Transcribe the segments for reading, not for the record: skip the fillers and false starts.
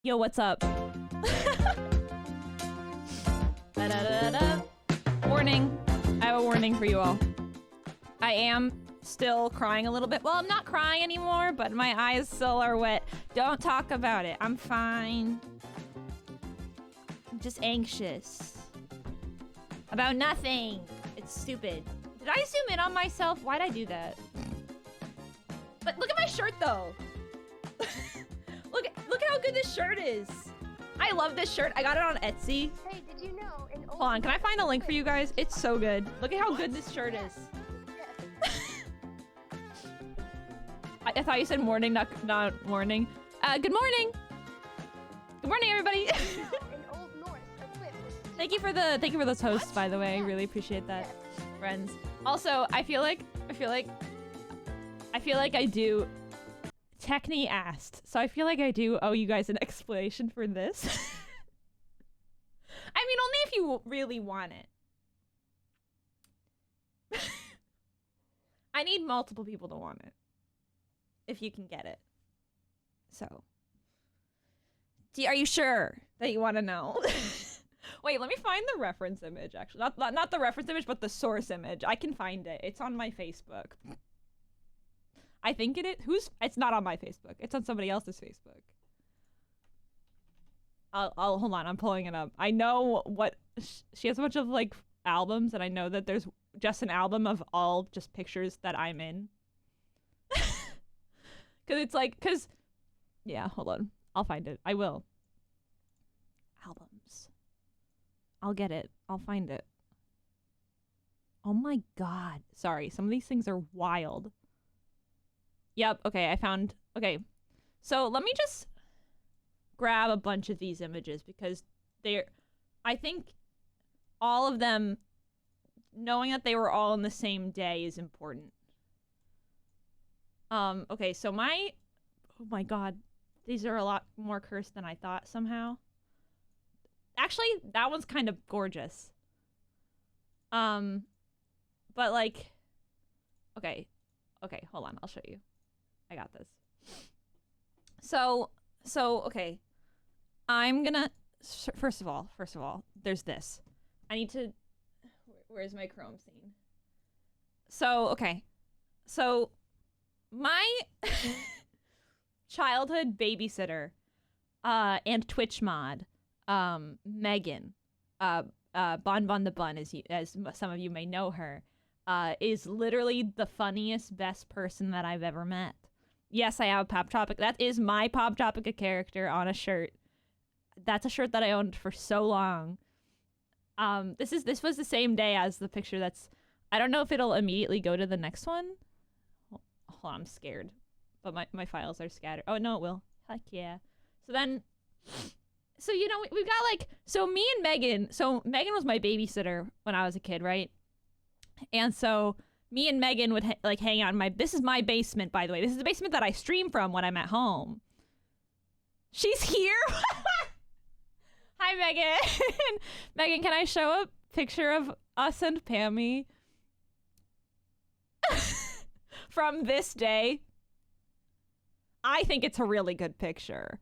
Yo, what's up? Da-da-da-da. Warning. I have a warning for you all. I am still crying a little bit. Well, I'm not crying anymore, but my eyes still are wet. Don't talk about it. I'm fine. I'm just anxious. About nothing. It's stupid. Did I zoom in on myself? Why'd I do that? But look at my shirt, though. Look how good this shirt is. I love this shirt. I got it on Etsy. Hey, did you know Hold on, can I find a link for you guys? It's so good. Look at how good this shirt is. I thought you said morning, not morning. Good morning. Good morning, everybody. Thank you for those hosts, by the way. I really appreciate that, friends. Also, I feel like I do. Techni asked, so I feel like I do owe you guys an explanation for this. I mean, only if you really want it. I need multiple people to want it. If you can get it. So. Are you sure that you want to know? Wait, let me find the reference image, actually. Not the reference image, but the source image. I can find it. It's on my Facebook. I think it is. It's not on my Facebook. It's on somebody else's Facebook. I'll hold on. I'm pulling it up. I know what she has a bunch of like albums, and I know that there's just an album of all just pictures that I'm in. Cause yeah, hold on. I'll find it. I will. Albums. I'll get it. I'll find it. Oh my god. Sorry, some of these things are wild. Yep, okay, I found... Okay, so let me just grab a bunch of these images because they're... I think all of them, knowing that they were all in the same day is important. Okay, so my... Oh my god, these are a lot more cursed than I thought somehow. Actually, that one's kind of gorgeous. But like... Okay, hold on, I'll show you. I got this. So, okay. I'm gonna... First of all, there's this. I need to... Where's my Chrome scene? So, okay. So, my childhood babysitter and Twitch mod, Megan, Bon Bon the Bun, as some of you may know her, is literally the funniest, best person that I've ever met. Yes, I have a Pop Tropic. That is my Pop Tropica character on a shirt. That's a shirt that I owned for so long. This was the same day as the picture that's... I don't know if it'll immediately go to the next one. Hold on, I'm scared. But my files are scattered. Oh, no, it will. Heck yeah. So then... So, you know, we've got like... So me and Megan... So Megan was my babysitter when I was a kid, right? And so... Me and Megan would hang out in my... This is my basement, by the way. This is the basement that I stream from when I'm at home. She's here? Hi, Megan. Megan, can I show a picture of us and Pammy? From this day? I think it's a really good picture.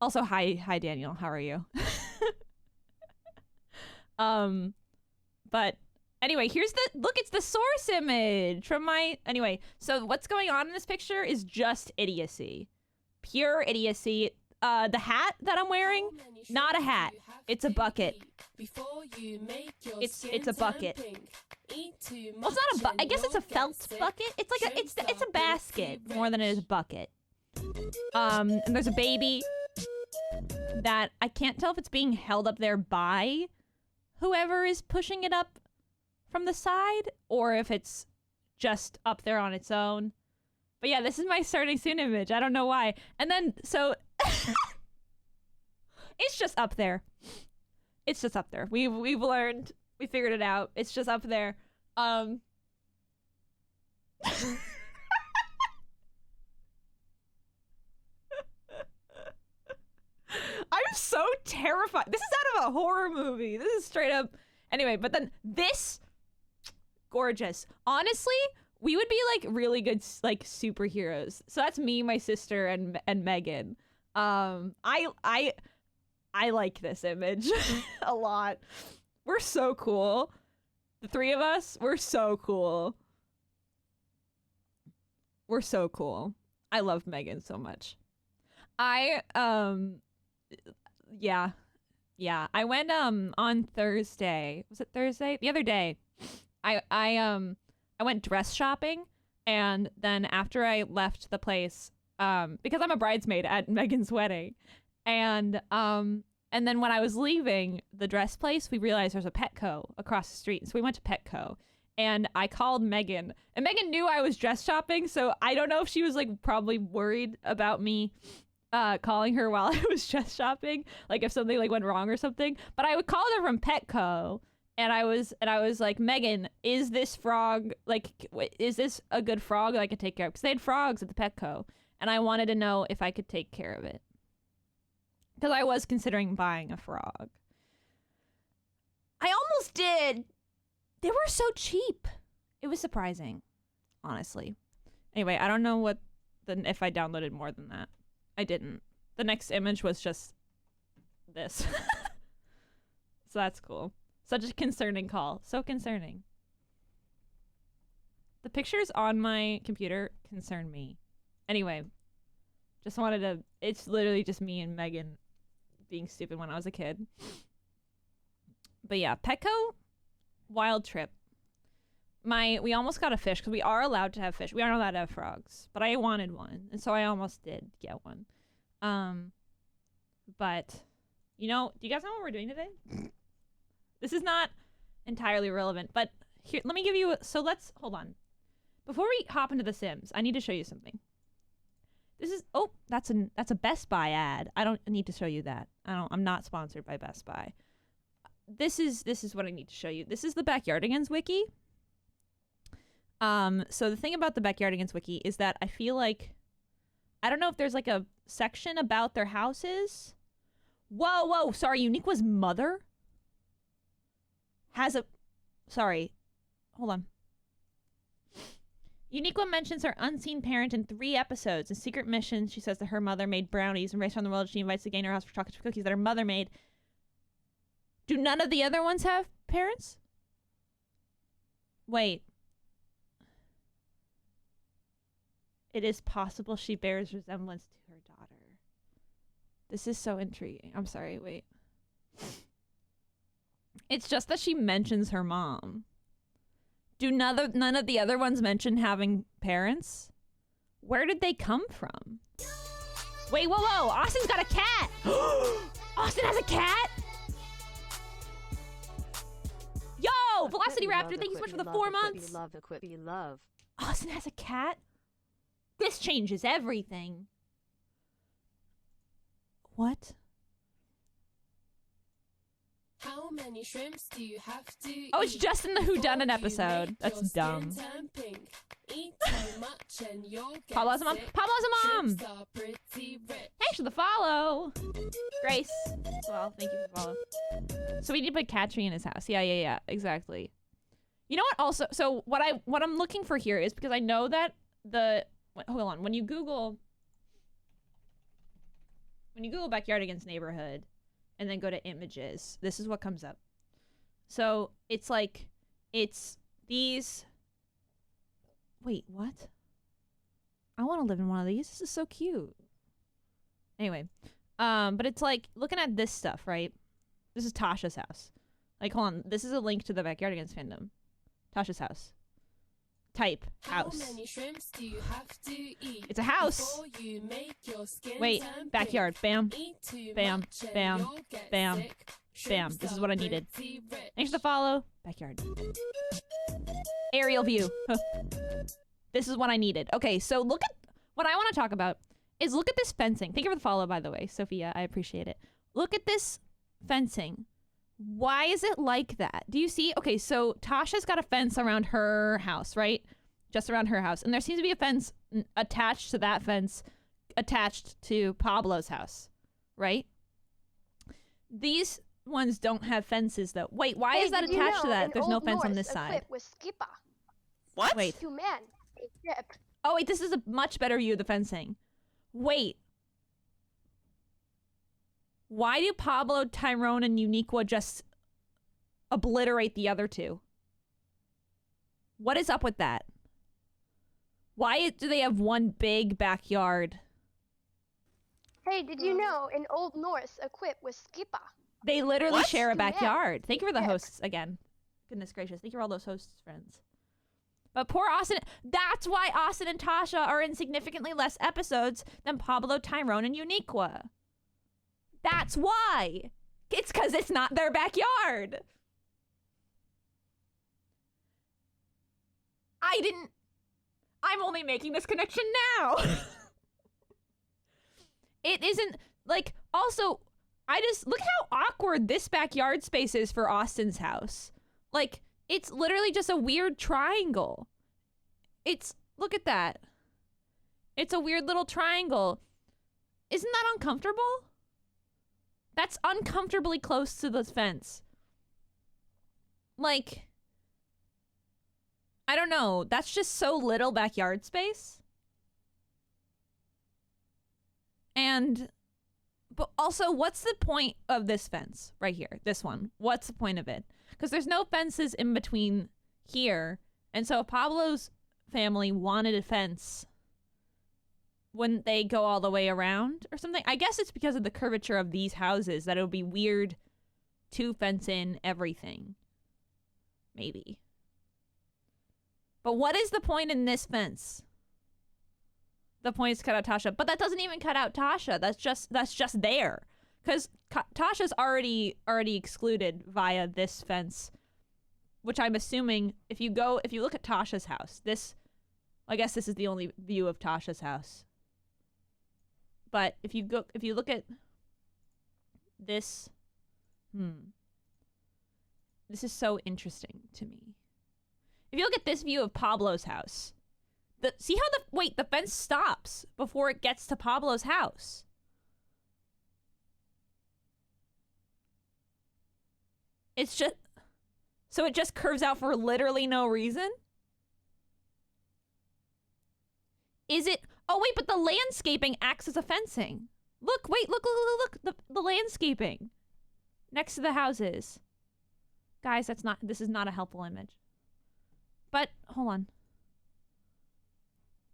Also, hi, Daniel. How are you? But anyway, look, it's the source image from my, anyway, so what's going on in this picture is just idiocy. Pure idiocy. The hat that I'm wearing, not a hat. It's a bucket. It's a bucket. Well, it's not a bucket. I guess it's a felt bucket. It's like it's a basket more than it is a bucket. And there's a baby that I can't tell if it's being held up there by whoever is pushing it up from the side, or if it's just up there on its own. But yeah, this is my starting soon image. I don't know why. And then, so... it's just up there. It's just up there. We've learned. We figured it out. It's just up there. I'm so terrified. This is out of a horror movie. This is straight up... Anyway, but then this... Gorgeous. Honestly, We would be like really good like superheroes. So that's me, my sister, and Megan. I like this image a lot. We're so cool. The three of us, we're so cool. We're so cool. I love Megan so much. Yeah. I went on Thursday. Was it Thursday? The other day. I went dress shopping, and then after I left the place, because I'm a bridesmaid at Megan's wedding, and then when I was leaving the dress place, we realized there's a Petco across the street. So we went to Petco, and I called Megan, and Megan knew I was dress shopping, so I don't know if she was like probably worried about me calling her while I was dress shopping, like if something like went wrong or something. But I would call her from Petco, and I was like, Megan, is this frog like, is this a good frog that I could take care of? Because they had frogs at the Petco, and I wanted to know if I could take care of it. Because I was considering buying a frog. I almost did. They were so cheap. It was surprising, honestly. Anyway, I don't know if I downloaded more than that. I didn't. The next image was just this. So that's cool. Such a concerning call. So concerning. The pictures on my computer concern me. Anyway, just wanted to... It's literally just me and Megan being stupid when I was a kid. But yeah, Petco, wild trip. We almost got a fish, because we are allowed to have fish. We aren't allowed to have frogs, but I wanted one, and so I almost did get one. But, do you guys know what we're doing today? This is not entirely relevant, but here, let me give you, hold on. Before we hop into The Sims, I need to show you something. This is, that's a Best Buy ad. I don't need to show you that. I'm not sponsored by Best Buy. This is what I need to show you. This is the Backyardigans wiki. So the thing about the Backyardigans wiki is that I feel like, I don't know if there's like a section about their houses. Whoa, sorry, Uniqua's mother has a, sorry, hold on. Uniqua mentions her unseen parent in 3 episodes. In Secret Mission, she says that her mother made brownies and raced around the world. She invites to gain her house for chocolate chip cookies that her mother made. Do none of the other ones have parents? Wait. It is possible she bears resemblance to her daughter. This is so intriguing. I'm sorry, wait. It's just that she mentions her mom. Do none of the other ones mention having parents? Where did they come from? Wait, whoa! Austin's got a cat! Austin has a cat? Yo! Velocity Raptor, thank you so much for the 4 months! You love. Austin has a cat? This changes everything. What? How many shrimps do you have to eat? Oh, it's just in the Whodunit episode. That's dumb. Eat too much and you'll get Pablo's a mom. sick. Pablo's a mom! Shrimps are pretty rich. Thanks for the follow. Grace. Well, thank you for the follow. So we need to put cat tree in his house. Yeah, exactly. You know what also, so what I'm looking for here is, because I know that hold on, when you Google Backyardigans neighborhood and then go to images, this is what comes up. So it's like, it's these, wait, what? I want to live in one of these. This is so cute. Anyway, but it's like, looking at this stuff, right? This is Tasha's house. Like, hold on, this is a link to the Backyardigans fandom. Tasha's house. Type house. How many shrimps do you have to eat? It's a house. Before you make your skin Wait, turn backyard. pink? Bam. Eat too Bam, much and bam, you'll get bam, sick. bam. Shrimps This is are what I needed. pretty rich. Thanks for the follow. Backyard. Aerial view. Huh. This is what I needed. Okay, so look at what I want to talk about is look at this fencing. Thank you for the follow, by the way, Sophia. I appreciate it. Look at this fencing. Why is it like that? Do you see? Okay, so Tasha's got a fence around her house, right? Just around her house. And there seems to be a fence attached to that fence, attached to Pablo's house, right? These ones don't have fences, though. Wait, why is that attached to that? There's no fence on this side. With Skipper. What? Wait. To man, a ship. Oh, wait, this is a much better view of the fencing. Wait. Why do Pablo, Tyrone, and Uniqua just obliterate the other two? What is up with that? Why do they have one big backyard? Hey, did you know in Old Norse, equip was skippa? They literally What? share a Yeah. backyard. Thank you for the Yeah. hosts again. Goodness gracious. Thank you for all those hosts, friends. But poor Austin. That's why Austin and Tasha are in significantly less episodes than Pablo, Tyrone, and Uniqua. That's why. It's because it's not their backyard. I'm only making this connection now. It isn't, like, also, look how awkward this backyard space is for Austin's house. Like, it's literally just a weird triangle. Look at that. It's a weird little triangle. Isn't that uncomfortable? That's uncomfortably close to the fence. Like, I don't know. That's just so little backyard space. But also, what's the point of this fence right here? This one. What's the point of it? Because there's no fences in between here. And so if Pablo's family wanted a fence, wouldn't they go all the way around or something? I guess it's because of the curvature of these houses that it would be weird to fence in everything. Maybe. But what is the point in this fence? The point is to cut out Tasha. But that doesn't even cut out Tasha. That's just there. Because Tasha's already excluded via this fence. Which I'm assuming, if you look at Tasha's house, I guess this is the only view of Tasha's house. But if you look at this, this is so interesting to me. If you look at this view of Pablo's house, see how the fence stops before it gets to Pablo's house. It's just, so it just curves out for literally no reason? Is it, oh wait, but the landscaping acts as a fencing. Look, the landscaping next to the houses. Guys, this is not a helpful image. But, hold on.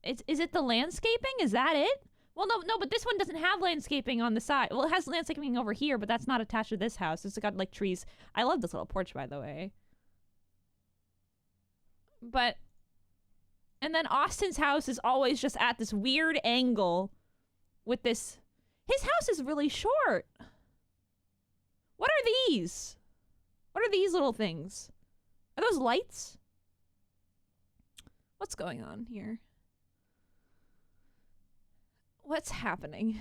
Is it the landscaping? Is that it? Well, no, but this one doesn't have landscaping on the side. Well, it has landscaping over here, but that's not attached to this house. It's got, like, trees. I love this little porch, by the way. But, and then Austin's house is always just at this weird angle with this. His house is really short. What are these? What are these little things? Are those lights? What's going on here? What's happening?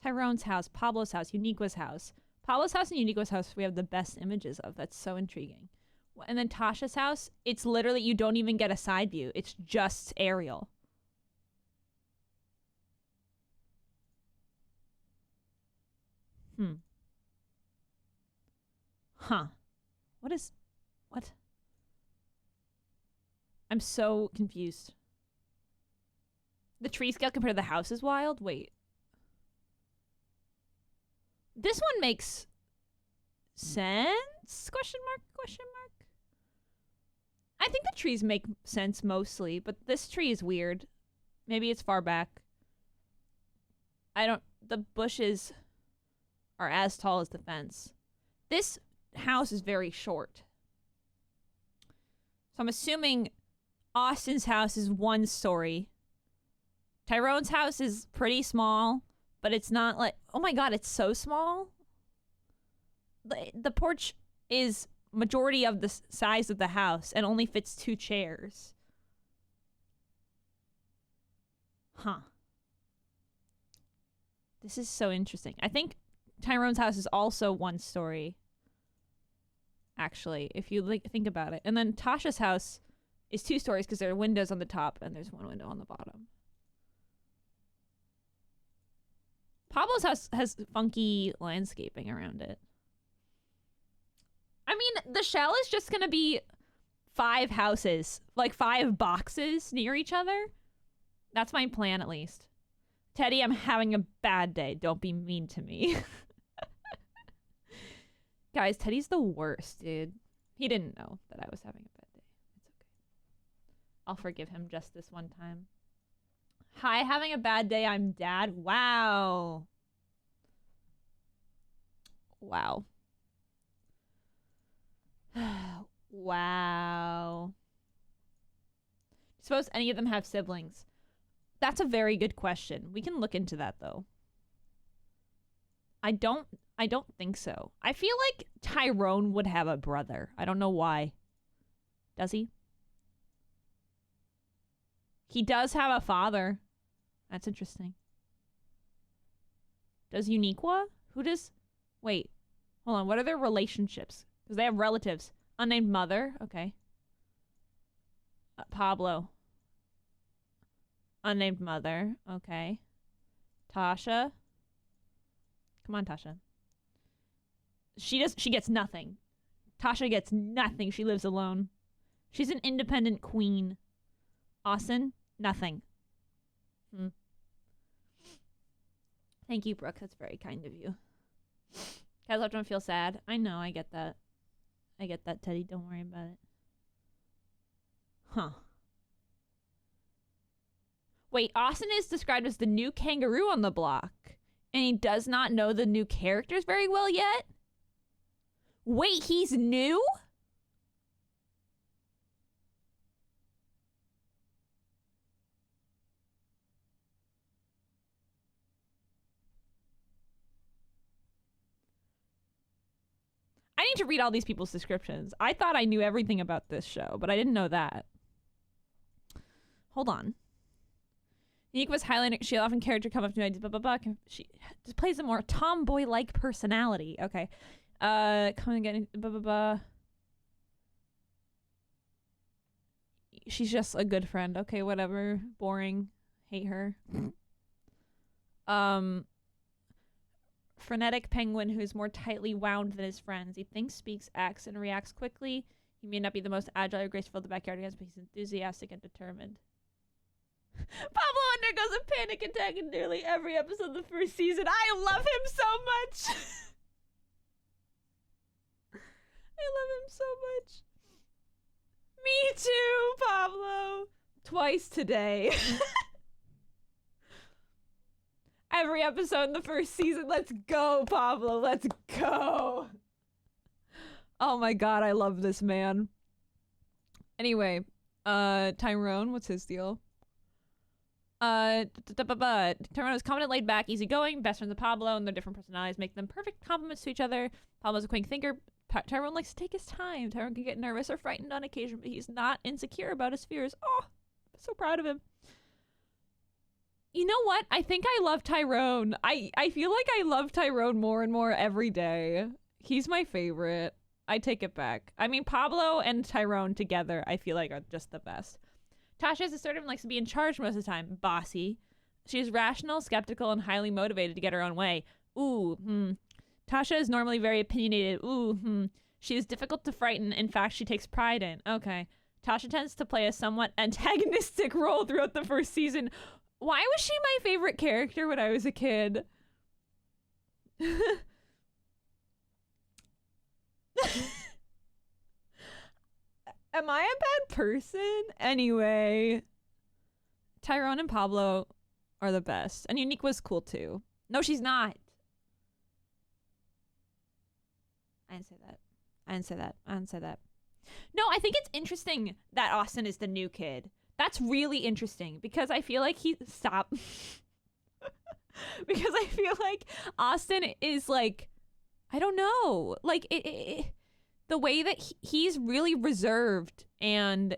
Tyrone's house, Pablo's house, Uniqua's house. Pablo's house and Uniqua's house we have the best images of. That's so intriguing. And then Tasha's house, it's literally, you don't even get a side view. It's just aerial. Huh. What? I'm so confused. The tree scale compared to the house is wild? Wait. This one makes sense? Question mark? I think the trees make sense mostly, but this tree is weird. Maybe it's far back. The bushes are as tall as the fence. This house is very short. So I'm assuming Austin's house is one story. Tyrone's house is pretty small, but it's not like, oh my god, it's so small. The porch is majority of the size of the house and only fits 2 chairs. Huh. This is so interesting. I think Tyrone's house is also one story. Actually, if you think about it. And then Tasha's house is 2 stories because there are windows on the top and there's 1 window on the bottom. Pablo's house has funky landscaping around it. I mean, the shell is just going to be 5 houses, like 5 boxes near each other. That's my plan, at least. Teddy, I'm having a bad day. Don't be mean to me. Guys, Teddy's the worst, dude. He didn't know that I was having a bad day. It's okay. I'll forgive him just this one time. Hi, having a bad day. I'm dad. Wow. Wow. Wow. Suppose any of them have siblings? That's a very good question. We can look into that though. I don't think so. I feel like Tyrone would have a brother. I don't know why. Does he? He does have a father. That's interesting. Does Uniqua? Who does... Wait. Hold on. What are their relationships? Because they have relatives. Unnamed mother. Okay. Pablo. Unnamed mother. Okay. Tasha. Come on, Tasha. She gets nothing. Tasha gets nothing. She lives alone. She's an independent queen. Austin, nothing. Thank you, Brooke. That's very kind of you. Guys, left don't feel sad. I know, I get that. I get that, Teddy. Don't worry about it. Huh. Wait, Austin is described as the new kangaroo on the block. And he does not know the new characters very well yet? Wait, he's new? I need to read all these people's descriptions. I thought I knew everything about this show, but I didn't know that. Hold on. Unique was highlighting. She often character come up to me. Blah, blah, blah. She just plays a more tomboy-like personality. Okay. Come and get blah, blah, blah. She's just a good friend. Okay, whatever. Boring. Hate her. Frenetic penguin who's more tightly wound than his friends. He thinks, speaks, acts, and reacts quickly. He may not be the most agile or graceful of the backyardigans, but he's enthusiastic and determined. Pablo undergoes a panic attack in nearly every episode of the first season. I love him so much. I love him so much. Me too, Pablo. Twice today. Every episode in the first season. Let's go, Pablo. Let's go. Oh my god, I love this man. Anyway, Tyrone, what's his deal? Tyrone is confident, laid back, easygoing, best friends with Pablo, and their different personalities make them perfect complements to each other. Pablo's a quick thinker. Tyrone likes to take his time. Tyrone can get nervous or frightened on occasion, but he's not insecure about his fears. Oh, I'm so proud of him. You know what? I think I love Tyrone. I feel like I love Tyrone more and more every day. He's my favorite. I take it back. I mean, Pablo and Tyrone together, I feel like are just the best. Tasha is assertive and likes to be in charge most of the time. Bossy. She's rational, skeptical, and highly motivated to get her own way. Ooh, Tasha is normally very opinionated. Ooh, She is difficult to frighten. In fact, she takes pride in. Okay. Tasha tends to play a somewhat antagonistic role throughout the first season. Why was she my favorite character when I was a kid? Am I a bad person? Anyway, Tyrone and Pablo are the best. And Unique was cool too. No, she's not. I didn't say that. I didn't say that. I didn't say that. No, I think it's interesting that Austin is the new kid. That's really interesting because I feel like stop. Because I feel like Austin is like, I don't know, like the way that he's really reserved and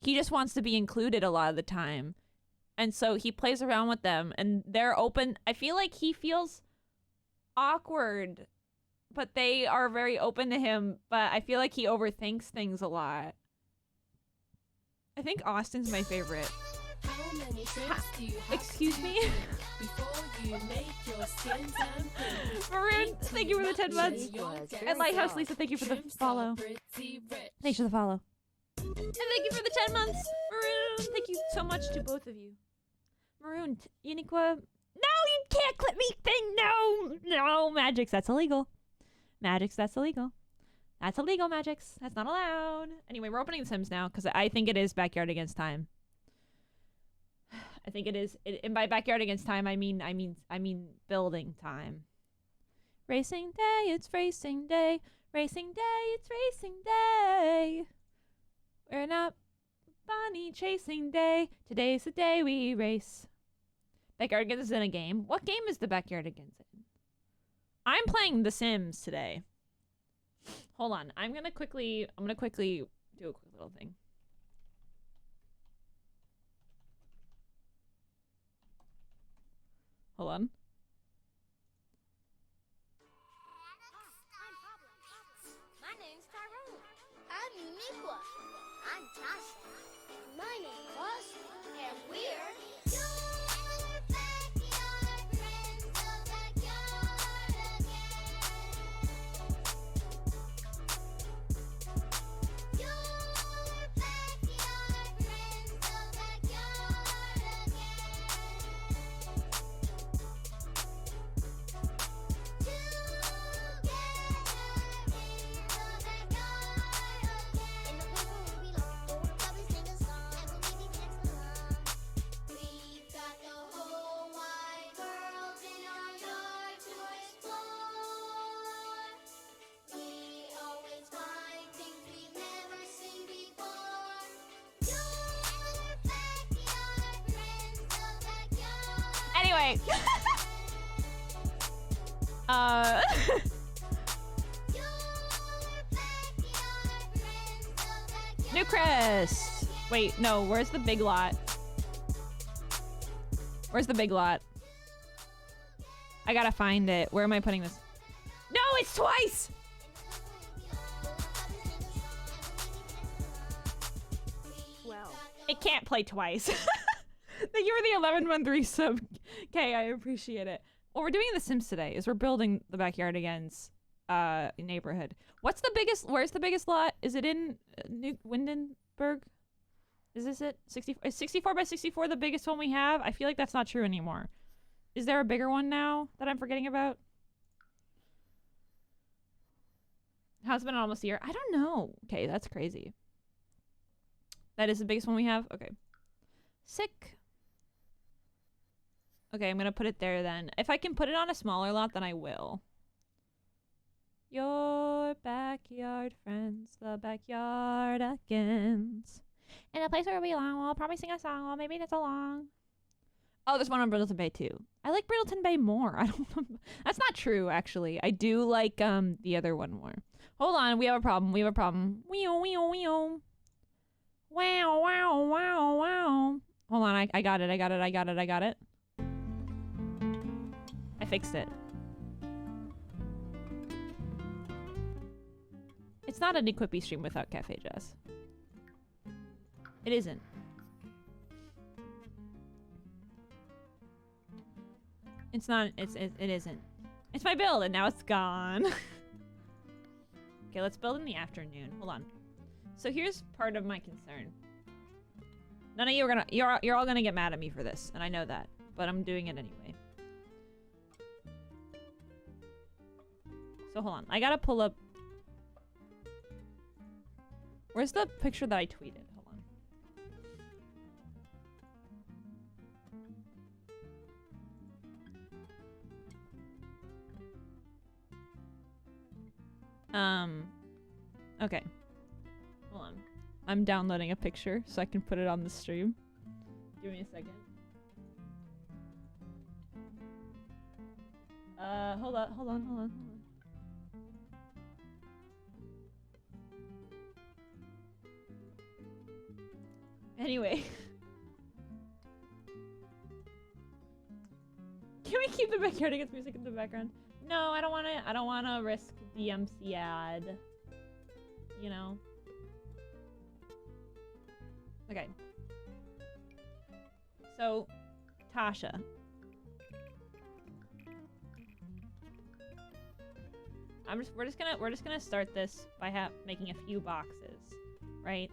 he just wants to be included a lot of the time. And so he plays around with them and they're open. I feel like he feels awkward, but they are very open to him. But I feel like he overthinks things a lot. I think Austin's my favorite. How many trips do you have Excuse to me? take before you make your skin turn pink? Maroon, thank you for the 10 months. And Lighthouse Lisa, thank you for the follow. Thanks for the follow. And thank you for the 10 months. Maroon, thank you so much to both of you. Maroon, Uniqua. No, you can't clip me thing. No, no, Magix, that's illegal. Magix, that's illegal. That's illegal, Magix. That's not allowed. Anyway, we're opening the Sims now because I think it is backyard against time. I think it is. And by backyard against time, I mean building time. Racing day, it's racing day. Racing day, it's racing day. We're not bunny chasing day. Today's the day we race. Backyardigans is in a game. What game is the Backyardigans in? I'm playing The Sims today. Hold on. I'm gonna quickly do a quick little thing. Hold on. My name's Tyrone. I'm Uniqua. I'm Tasha. My name's Austin. And we're your backyard friends, the backyardigans. Your backyard friends, the backyardigans. Anyway. New Crest. Wait, no, where's the big lot? Where's the big lot? I gotta find it. Where am I putting this? No, it's twice! Well. It can't play twice. Thank you for the 11-month resub. Okay, I appreciate it. What we're doing in The Sims today is we're building the Backyardigans neighborhood. Where's the biggest lot? Is it in New Windenburg? Is this it? Is 64 by 64 the biggest one we have? I feel like that's not true anymore. Is there a bigger one now that I'm forgetting about? How's it been almost a year? I don't know. Okay, that's crazy. That is the biggest one we have? Okay. Sick. Okay, I'm gonna put it there then. If I can put it on a smaller lot, then I will. Your backyard friends, the Backyardigans. In a place where we belong, we'll probably sing a song. Well, maybe it's a long. Oh, there's one on Brittleton Bay too. I like Brittleton Bay more. I don't know. That's not true, actually. I do like the other one more. Hold on, we have a problem. We have a problem. Wee-oh, wee-oh, wee-oh. Wow, wow, wow, wow. Hold on, I got it. I got it. I fixed it. It's not an Equippy stream without Cafe Jazz. It isn't. It's not. It isn't. It's my build, and now it's gone. Okay, let's build in the afternoon. Hold on. So here's part of my concern. None of you are gonna. You're all gonna get mad at me for this, and I know that, but I'm doing it anyway. So hold on. I gotta pull up. Where's the picture that I tweeted? Hold on. Okay. Hold on. I'm downloading a picture so I can put it on the stream. Give me a second. Hold on. Anyway. Can we keep the Backyardigans music in the background? No, I don't wanna risk DMC ad. You know? Okay. So, Tasha. We're just gonna start this by making a few boxes, right?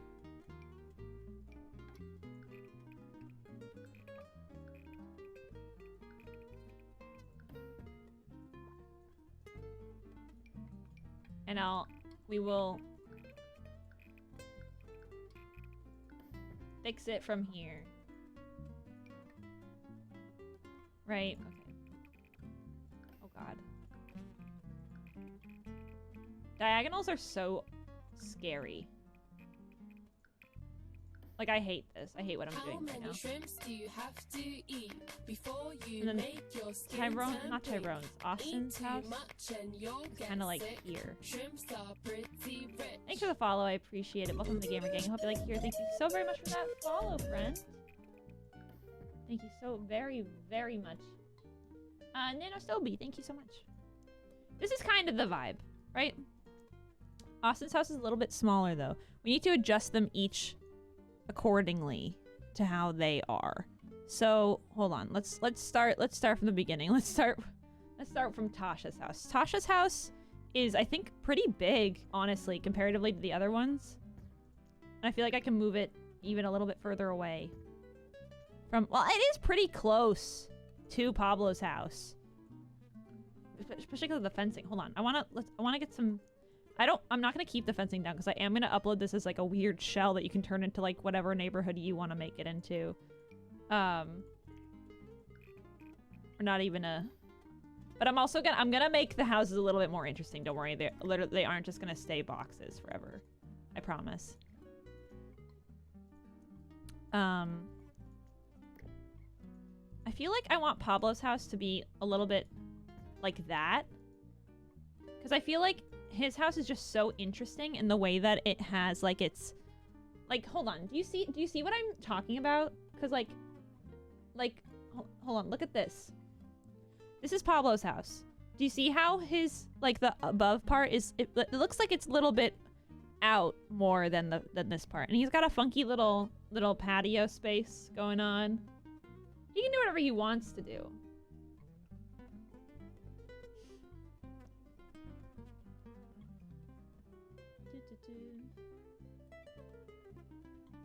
And we will fix it from here. Right? Okay. Oh god. Diagonals are so scary. Like, I hate this. I hate what I'm doing right now. How many shrimps do you have to eat before you And then make your skin Tyrone, turn not pink? Tyrone's, Eat Austin's too house much and you'll is get kind of like sick. here. Shrimps are pretty rich. Thanks for the follow. I appreciate it. Welcome to the Gamer Gang. I hope you like here. Thank you so very much for that follow, friend. Thank you so very, very much. Nano Stoby, thank you so much. This is kind of the vibe, right? Austin's house is a little bit smaller, though. We need to adjust them each accordingly to how they are. So, hold on. Let's start from the beginning. Let's start from Tasha's house. Tasha's house is, I think, pretty big, honestly, comparatively to the other ones. And I feel like I can move it even a little bit further away from, well, it is pretty close to Pablo's house. Especially because of the fencing. Hold on. I want to get some, I'm not going to keep the fencing down because I am going to upload this as like a weird shell that you can turn into like whatever neighborhood you want to make it into. Or not even a, but I'm gonna make the houses a little bit more interesting. Don't worry. They aren't just going to stay boxes forever. I promise. I feel like I want Pablo's house to be a little bit like that. Because I feel like his house is just so interesting in the way that it has, like, it's... Like, hold on. Do you see what I'm talking about? Because, like, hold on. Look at this. This is Pablo's house. Do you see how his, like, the above part is... It looks like it's a little bit out more than this part. And he's got a funky little patio space going on. He can do whatever he wants to do.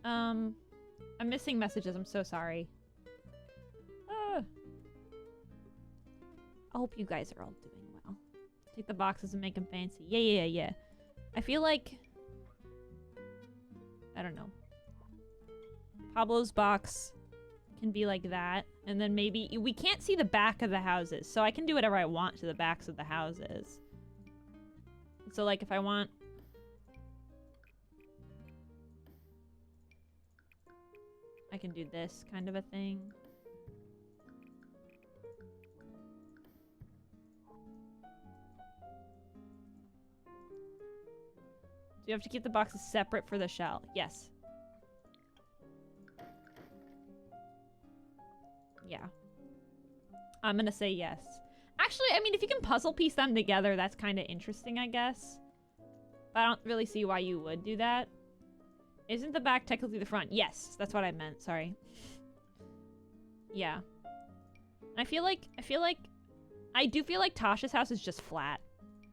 I'm missing messages. I'm so sorry. I hope you guys are all doing well. Take the boxes and make them fancy. Yeah. I feel like... I don't know. Pablo's box can be like that. And then maybe... We can't see the back of the houses. So I can do whatever I want to the backs of the houses. So, like, if I want... I can do this kind of a thing. Do you have to keep the boxes separate for the shell? Yes. Yeah. I'm gonna say yes. Actually, I mean, if you can puzzle piece them together, that's kind of interesting, I guess. But I don't really see why you would do that. Isn't the back technically the front? Yes, that's what I meant. Sorry. Yeah. I do feel like Tasha's house is just flat.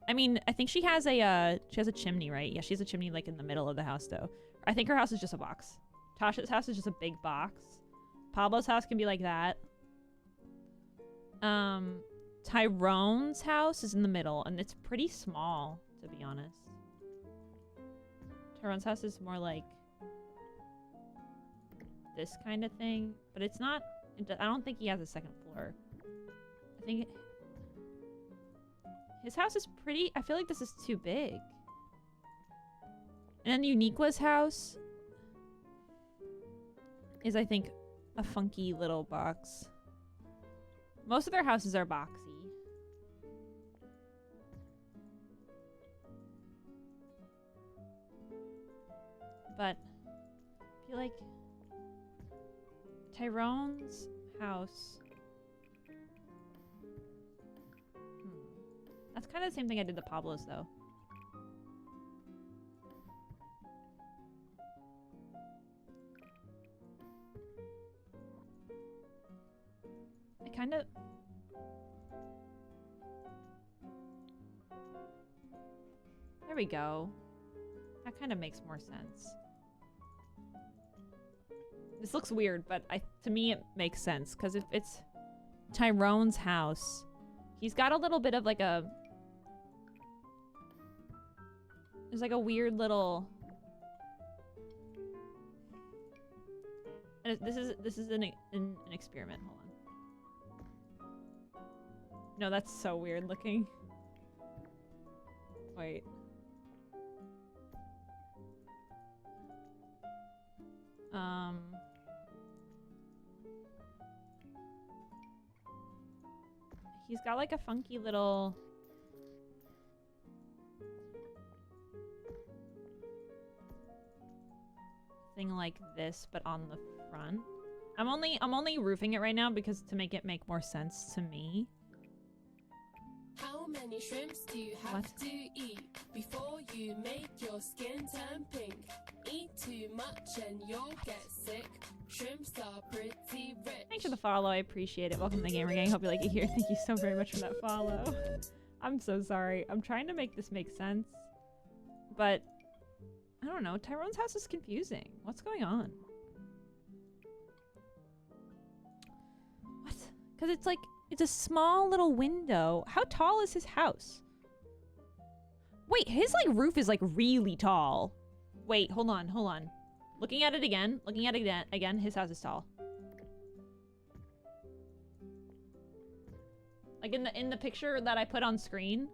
I mean, I think she has a chimney, right? Yeah, she has a chimney like in the middle of the house, though. I think her house is just a box. Tasha's house is just a big box. Pablo's house can be like that. Tyrone's house is in the middle, and it's pretty small, to be honest. Tyrone's house is more like this kind of thing, but it's not... I don't think he has a second floor. I think... His house is pretty... I feel like this is too big. And then Uniqua's house is, I think, a funky little box. Most of their houses are boxy. But I feel like Tyrone's house... That's kind of the same thing I did to Pablo's, though. kind of... There we go. That kind of makes more sense. This looks weird, but to me it makes sense. Because if it's Tyrone's house, he's got a little bit of like a... There's like a weird little... And this is an experiment. Hold on. No, that's so weird looking. Wait. He's got like a funky little... thing like this, but on the front. I'm only roofing it right now because to make it make more sense to me. How many shrimps do you have to eat before you make your skin turn pink? Eat too much and you'll get sick. Shrimps are pretty rich. Thanks for the follow, I appreciate it. Welcome to the Gamer Gang. Hope you like it here. Thank you so very much for that follow. I'm so sorry. I'm trying to make this make sense, but I don't know. Tyrone's house is confusing. What's going on? What? Because it's like, it's a small little window. How tall is his house? Wait, his like roof is like really tall. Wait, hold on, hold on. Looking at it again, his house is tall. Like in the picture that I put on screen,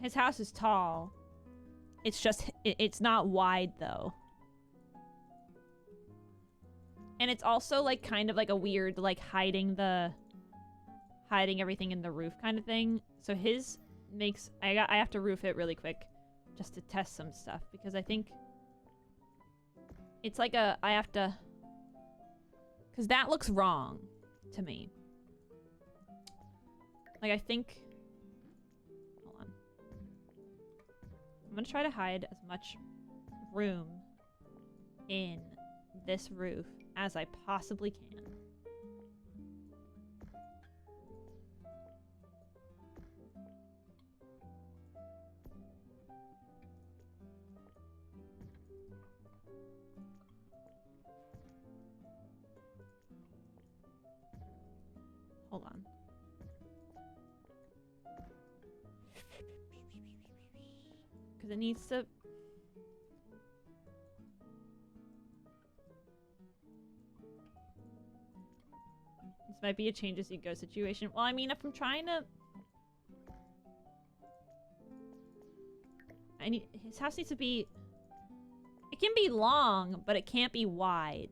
his house is tall. It's just, it's not wide though. And it's also like kind of like a weird, like hiding everything in the roof kind of thing. So his makes, I have to roof it really quick just to test some stuff because I think it's like I have to, because that looks wrong to me. Like I think, hold on. I'm gonna try to hide as much room in this roof as I possibly can. Hold on. Because it needs to... This might be a change as you go situation. Well, I mean, if I'm trying to... His house needs to be... It can be long, but it can't be wide.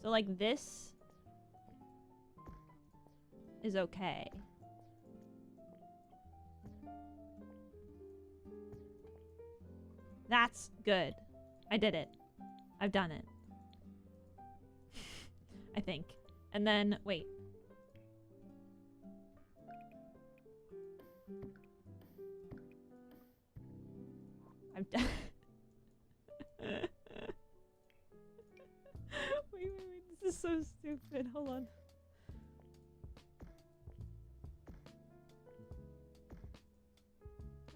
So, like, this is okay. That's good. I did it. I've done it. I think. And then, wait. I've done... Wait, this is so stupid. Hold on.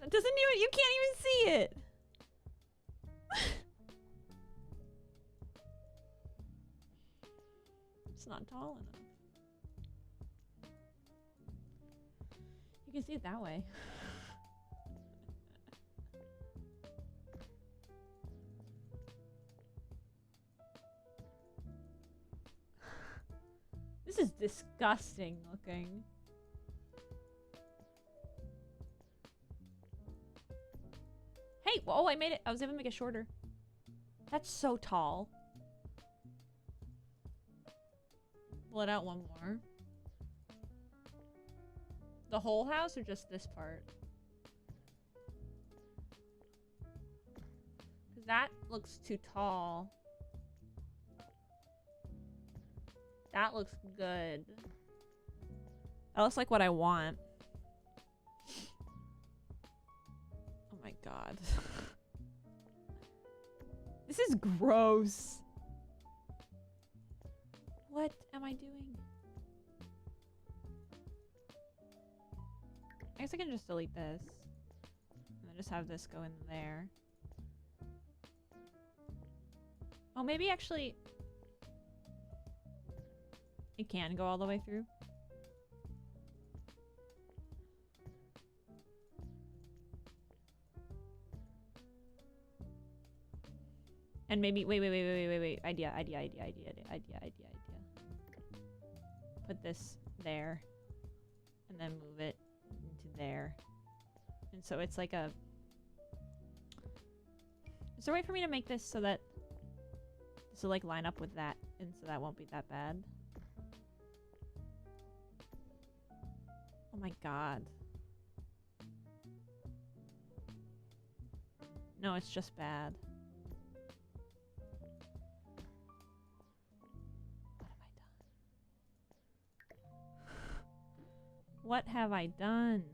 It doesn't even, you can't even see it. It's not tall enough. You can see it that way. This is disgusting looking. Hey, oh, I made it. I was able to make it shorter. That's so tall. Pull it out one more. The whole house or just this part? Because that looks too tall. That looks good. That looks like what I want. Oh my god. This is gross. What am I doing? I guess I can just delete this. And then just have this go in there. Oh, maybe actually... it can go all the way through. And maybe... wait. Idea. Put this there. And then move it into there. And so it's like a... is there a way for me to make this so that... this will like line up with that, and so that won't be that bad? Oh my god. No, it's just bad. What have I done?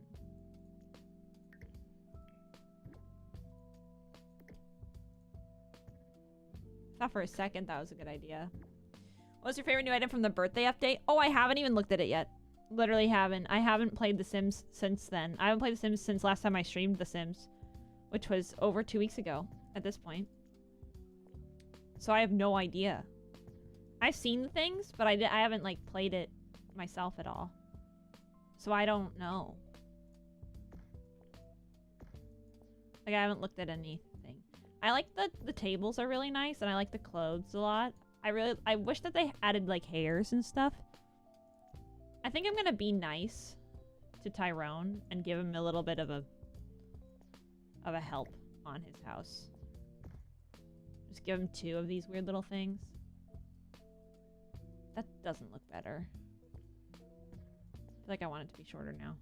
Thought for a second that was a good idea. What's your favorite new item from the birthday update? Oh, I haven't even looked at it yet. Literally haven't. I haven't played The Sims since then. I haven't played The Sims since last time I streamed The Sims, which was over 2 weeks ago at this point. So I have no idea. I've seen things, but I haven't like played it myself at all. So I don't know. Like I haven't looked at anything. I like the tables are really nice, and I like the clothes a lot. I wish that they added like hairs and stuff. I think I'm gonna be nice to Tyrone and give him a little bit of a help on his house. Just give him 2 of these weird little things. That doesn't look better. I feel like I want it to be shorter now.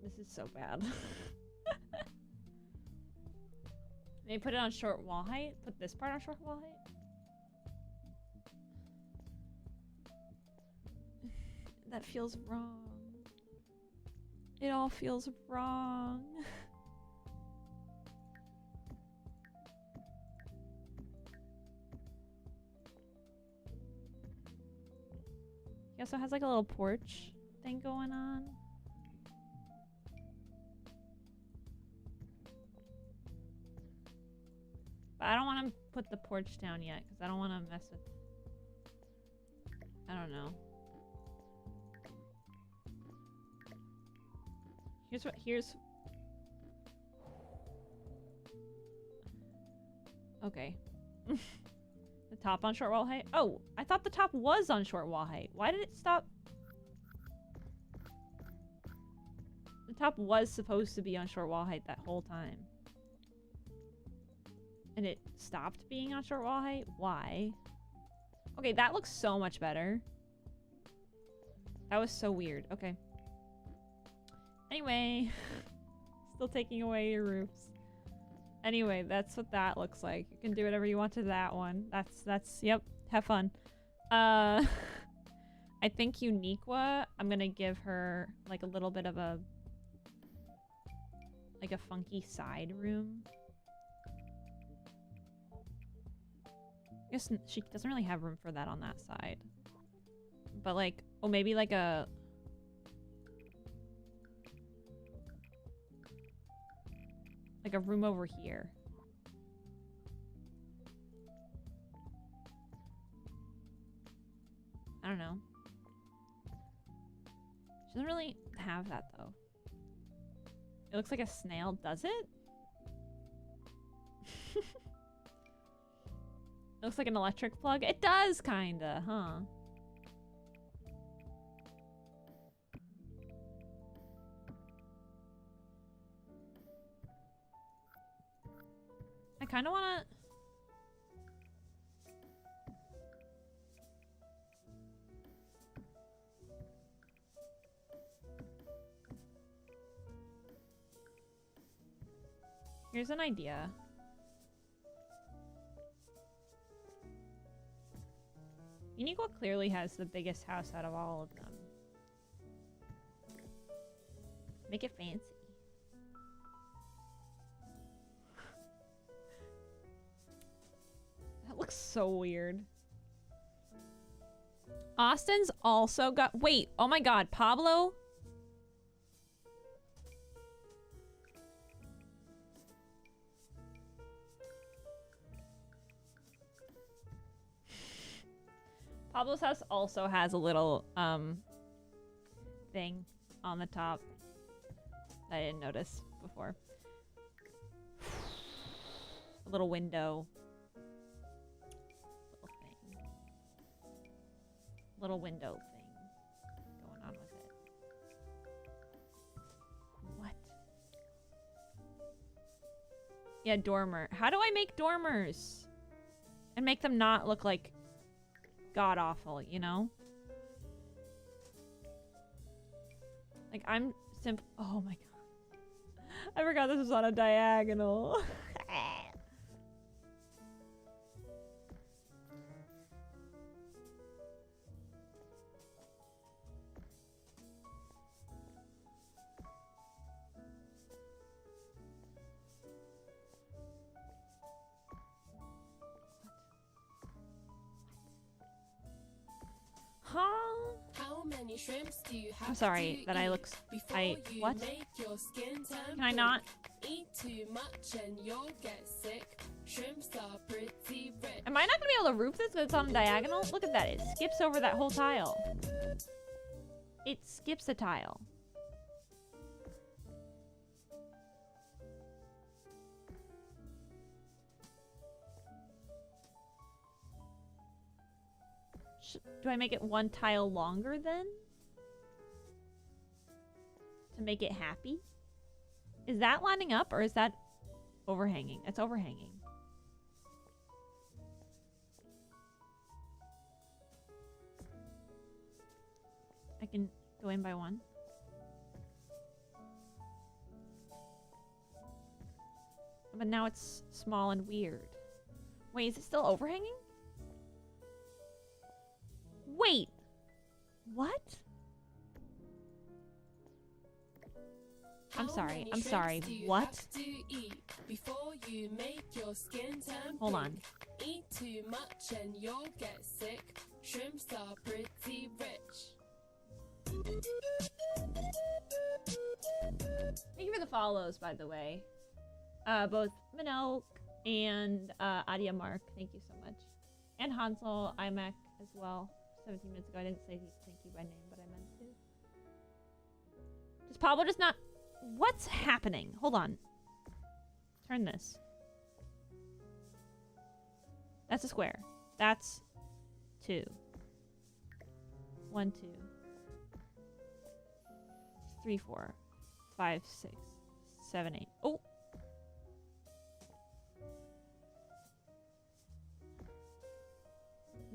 This is so bad. Maybe put it on short wall height? Put this part on short wall height? That feels wrong. It all feels wrong. He also has like a little porch thing going on. But I don't want to put the porch down yet because I don't want to mess with... I don't know. Here's... Okay. The top on short wall height? Oh, I thought the top was on short wall height. Why did it stop? The top was supposed to be on short wall height that whole time. And it stopped being on short wall height? Why? Okay, that looks so much better. That was so weird. Okay. Anyway. Still taking away your roofs. Anyway, that's what that looks like. You can do whatever you want to that one. That's yep. Have fun. I think Uniqua, I'm gonna give her like a little bit of a like a funky side room. I guess she doesn't really have room for that on that side. But like, oh, maybe like a... like a room over here. I don't know. She doesn't really have that though. It looks like a snail, does it? It looks like an electric plug. It does, kinda, huh? I kinda wanna... Here's an idea. Uniqua clearly has the biggest house out of all of them. Make it fancy. That looks so weird. Austin's also got... Wait, oh my god, Pablo? Pablo's house also has a little, thing on the top that I didn't notice before. A little window. Little window thing going on with it. What? Yeah, dormer. How do I make dormers? And make them not look like god-awful, you know? Like, I'm oh my god. I forgot this was on a diagonal. How many shrimps do you have I'm sorry that I look. What? Can I not? Eat too much and you'll get sick. Shrimps are pretty rich. Am I not gonna be able to roof this if it's on a diagonal? Look at that. It skips over that whole tile. It skips a tile. Do I make it one tile longer then? To make it happy? Is that lining up or is that overhanging? It's overhanging. I can go in by one. But now it's small and weird. Wait, is it still overhanging? Wait! What? I'm sorry. I'm sorry. What? Before you make your skin turn Hold on. Eat too much and you'll get sick. Shrimps are pretty rich. Thank you for the follows, by the way. Both Manel and Adia Mark. Thank you so much. And Hansel, iMac as well. 17 minutes ago. I didn't say thank you by name, but I meant to. Does Pablo just not... What's happening? Hold on. Turn this. That's a square. That's 2. 1, 2. 3, 4. 5, 6. 7, 8. Oh!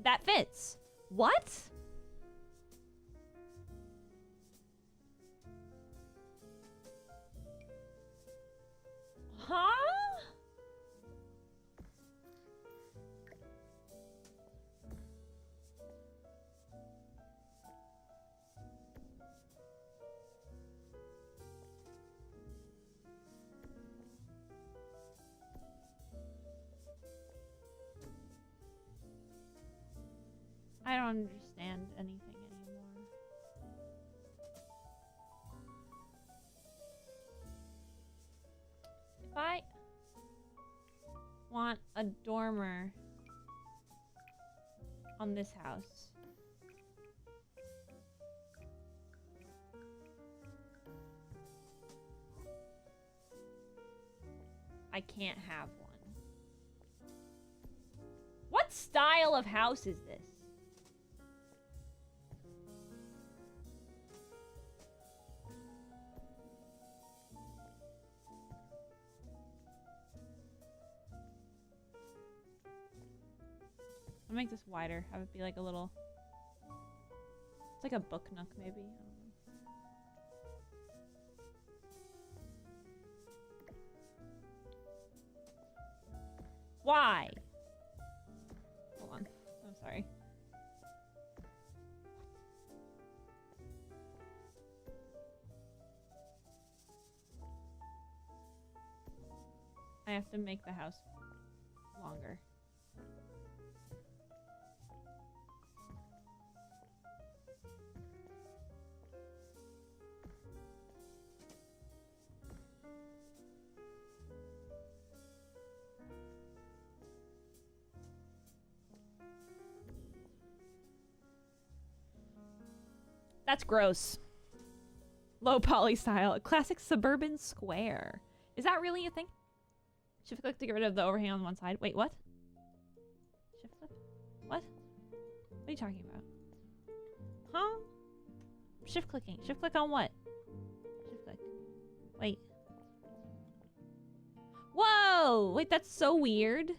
That fits. What? Huh? I don't understand anything anymore. If I want a dormer on this house, I can't have one. What style of house is this? I'll make this wider. Have it be like a little... It's like a book nook, maybe. I don't know. Why? Hold on. I'm sorry. have to make the house longer. That's gross. Low poly style. A classic suburban square. Is that really a thing? Shift click to get rid of the overhang on one side. Wait, what? Shift click? What? What are you talking about? Huh? Shift clicking. Shift click on what? Shift click. Wait. Whoa! Wait, that's so weird.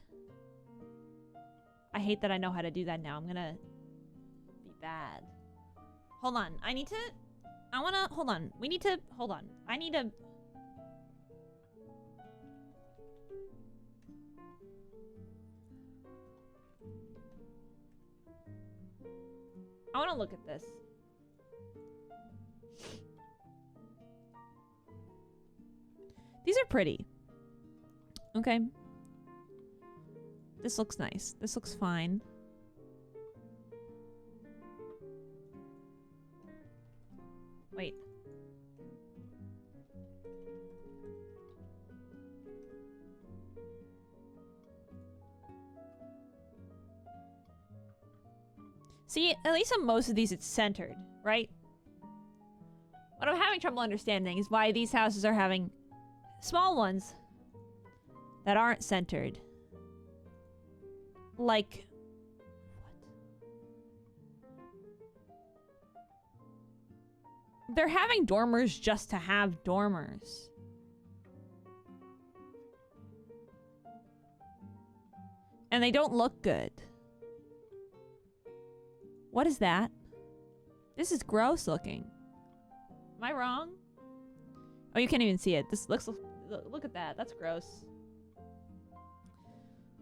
I hate that I know how to do that now. I'm gonna be bad. Hold on. I need to... I wanna... Hold on. We need to... Hold on. I need to... I wanna look at this. These are pretty. Okay. This looks nice. This looks fine. Wait. See, at least on most of these it's centered, right? What I'm having trouble understanding is why these houses are having small ones that aren't centered. Like... They're having dormers just to have dormers. And they don't look good. What is that? This is gross looking. Am I wrong? Oh, you can't even see it. This looks... Look at that. That's gross.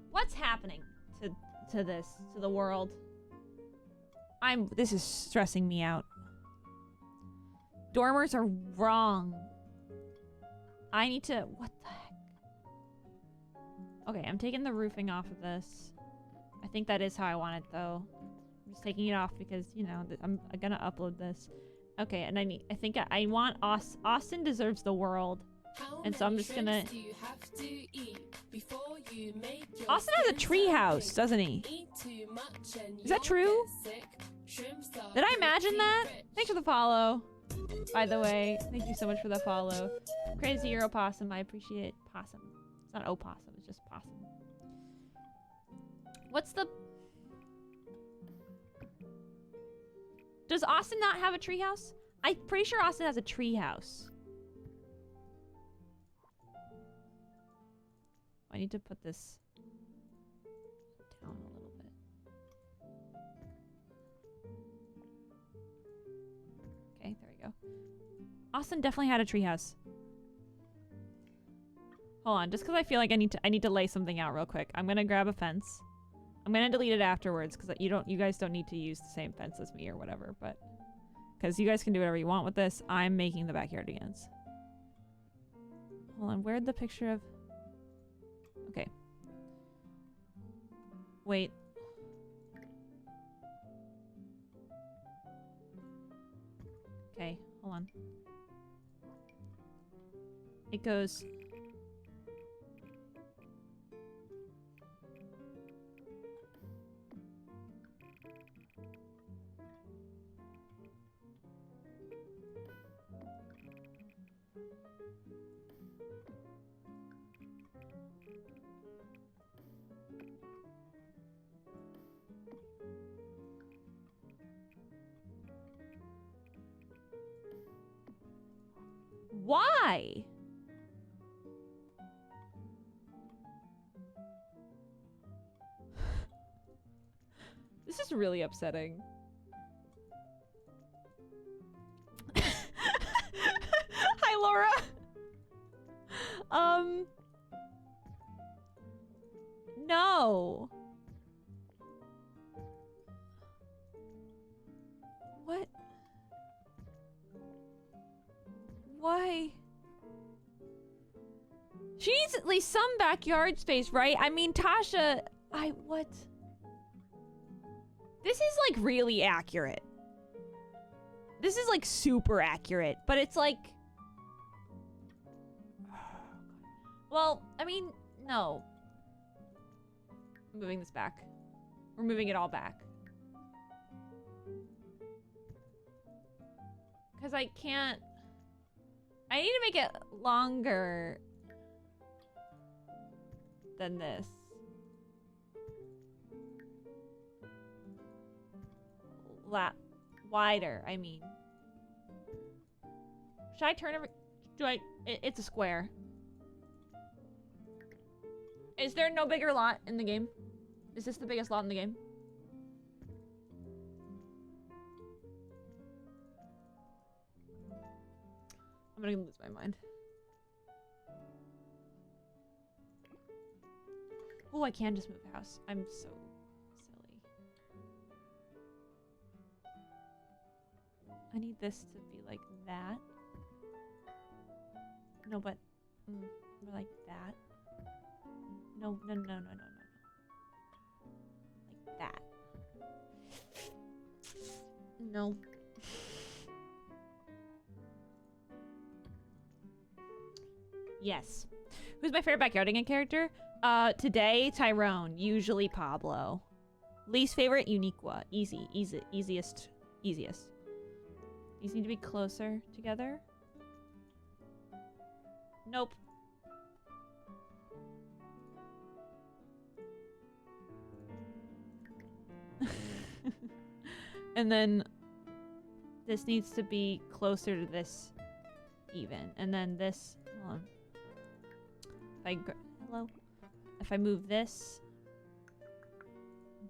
What's happening to this? To the world? This is stressing me out. Dormers are wrong. I need to... What the heck? Okay, I'm taking the roofing off of this. I think that is how I want it, though. I'm just taking it off because, you know, I'm gonna upload this. Okay, and I think I want Austin deserves the world. And so I'm just gonna... Austin has a tree house, doesn't he? Is that true? Did I imagine that? Thanks for the follow. By the way, thank you so much for the follow. Crazy Euro Possum, I appreciate possum. It's not opossum, it's just possum. What's the... Does Austin not have a treehouse? I'm pretty sure Austin has a treehouse. I need to put this down a little bit. Okay, there we go. Austin definitely had a treehouse. Hold on, just because I feel like I need to lay something out real quick. I'm gonna grab a fence. I'm gonna delete it afterwards because you guys don't need to use the same fence as me or whatever, but because you guys can do whatever you want with this. I'm making the backyardigans. Hold on, where'd the picture of... Okay. Wait. Okay, hold on. It goes... Why? This is really upsetting. Hi, Laura. No. What? Why? She needs at least some backyard space, right? I mean, Tasha, what? This is like really accurate. This is like super accurate, but it's like, well, I mean, no. I'm moving this back. We're moving it all back. Because I can't... I need to make it longer than this. Wider, I mean. Should I turn every... It's a square. Is there no bigger lot in the game? Is this the biggest lot in the game? I'm gonna lose my mind. Oh, I can just move the house. I'm so silly. I need this to be like that. No, but more like that. No. Like that. No. Yes. Who's my favorite backyardigan character? Today, Tyrone. Usually Pablo. Least favorite, Uniqua. Easiest. These need to be closer together. Nope. And then this needs to be closer to this even. And then this, hold on. Hello? If I move this,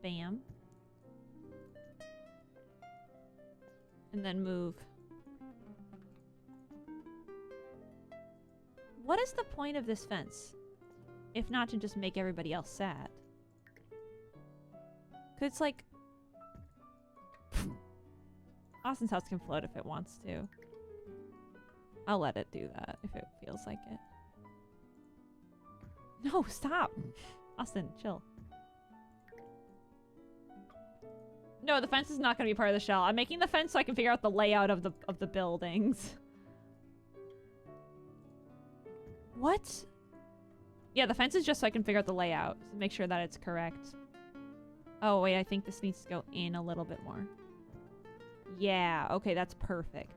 bam. And then move. What is the point of this fence? If not to just make everybody else sad. 'Cause it's like... Austin's house can float if it wants to. I'll let it do that if it feels like it. No, stop! Austin, chill. No, the fence is not going to be part of the shell. I'm making the fence so I can figure out the layout of the buildings. What? Yeah, the fence is just so I can figure out the layout. To make sure that it's correct. Oh, wait, I think this needs to go in a little bit more. Yeah, okay, that's perfect.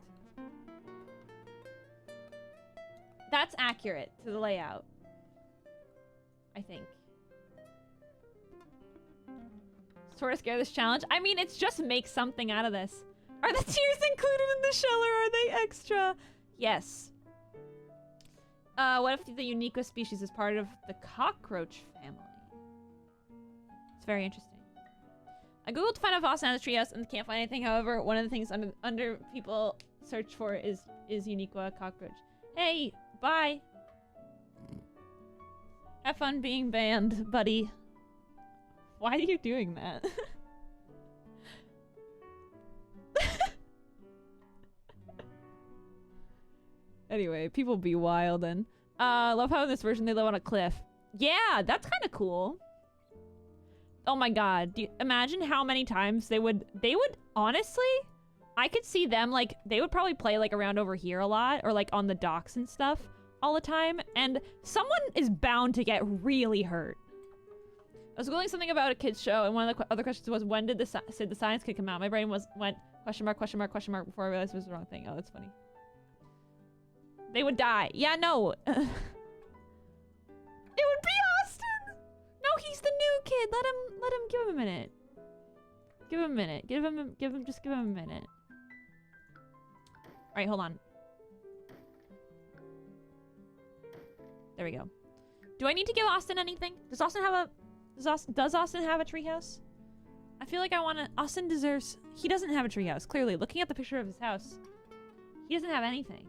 That's accurate to the layout. I think. Sort of scare this challenge. I mean, it's just make something out of this. Are the tears included in the shell or are they extra? Yes. What if the Uniqua species is part of the cockroach family? It's very interesting. I googled to find out if Austin has a treehouse and can't find anything. However, one of the things under people search for is Uniqua cockroach. Hey, bye. Have fun being banned, buddy. Why are you doing that? Anyway, people be wild and love how in this version they live on a cliff. Yeah, that's kind of cool. Oh my god, do you imagine how many times they would honestly, I could see them like they would probably play like around over here a lot or like on the docks and stuff all the time, and someone is bound to get really hurt. I was googling something about a kids show, and one of the other questions was, when did the science kid come out? My brain went question mark before I realized it was the wrong thing. Oh, that's funny. They would die. Yeah, no. It would be Austin. No, he's the new kid. Let him. Give him a minute. Give him a minute. Just give him a minute. All right, hold on. There we go. Do I need to give Austin anything? Does Austin have a treehouse? I feel like I want to... Austin deserves... He doesn't have a treehouse, clearly. Looking at the picture of his house, he doesn't have anything.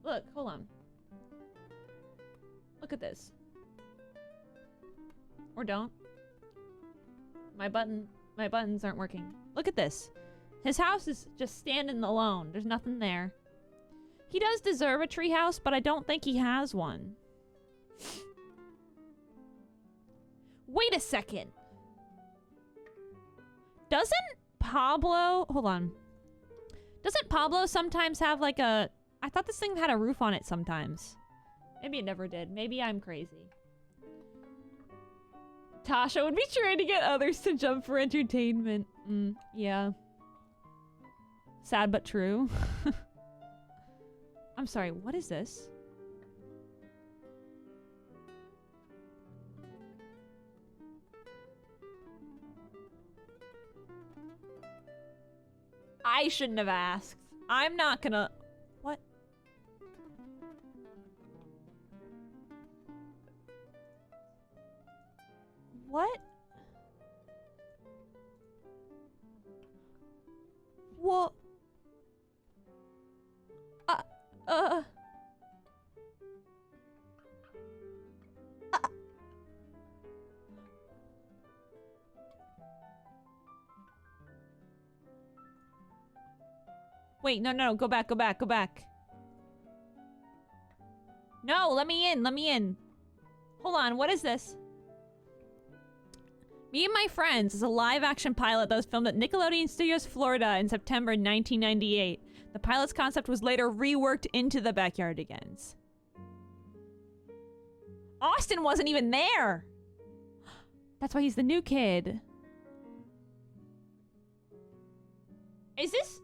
Look, hold on. Look at this. Or don't. My buttons aren't working. Look at this. His house is just standing alone. There's nothing there. He does deserve a treehouse, but I don't think he has one. Wait a second. Doesn't Pablo... Hold on. Doesn't Pablo sometimes have like a... I thought this thing had a roof on it sometimes. Maybe it never did. Maybe I'm crazy. Tasha would be trying to get others to jump for entertainment. Yeah. Sad but true. I'm sorry, what is this? I shouldn't have asked. I'm not gonna... What? What? What? Wait, no, go back. No, let me in. Hold on, what is this? Me and My Friends is a live-action pilot that was filmed at Nickelodeon Studios, Florida in September 1998. The pilot's concept was later reworked into the Backyardigans. Austin wasn't even there! That's why he's the new kid. Is this...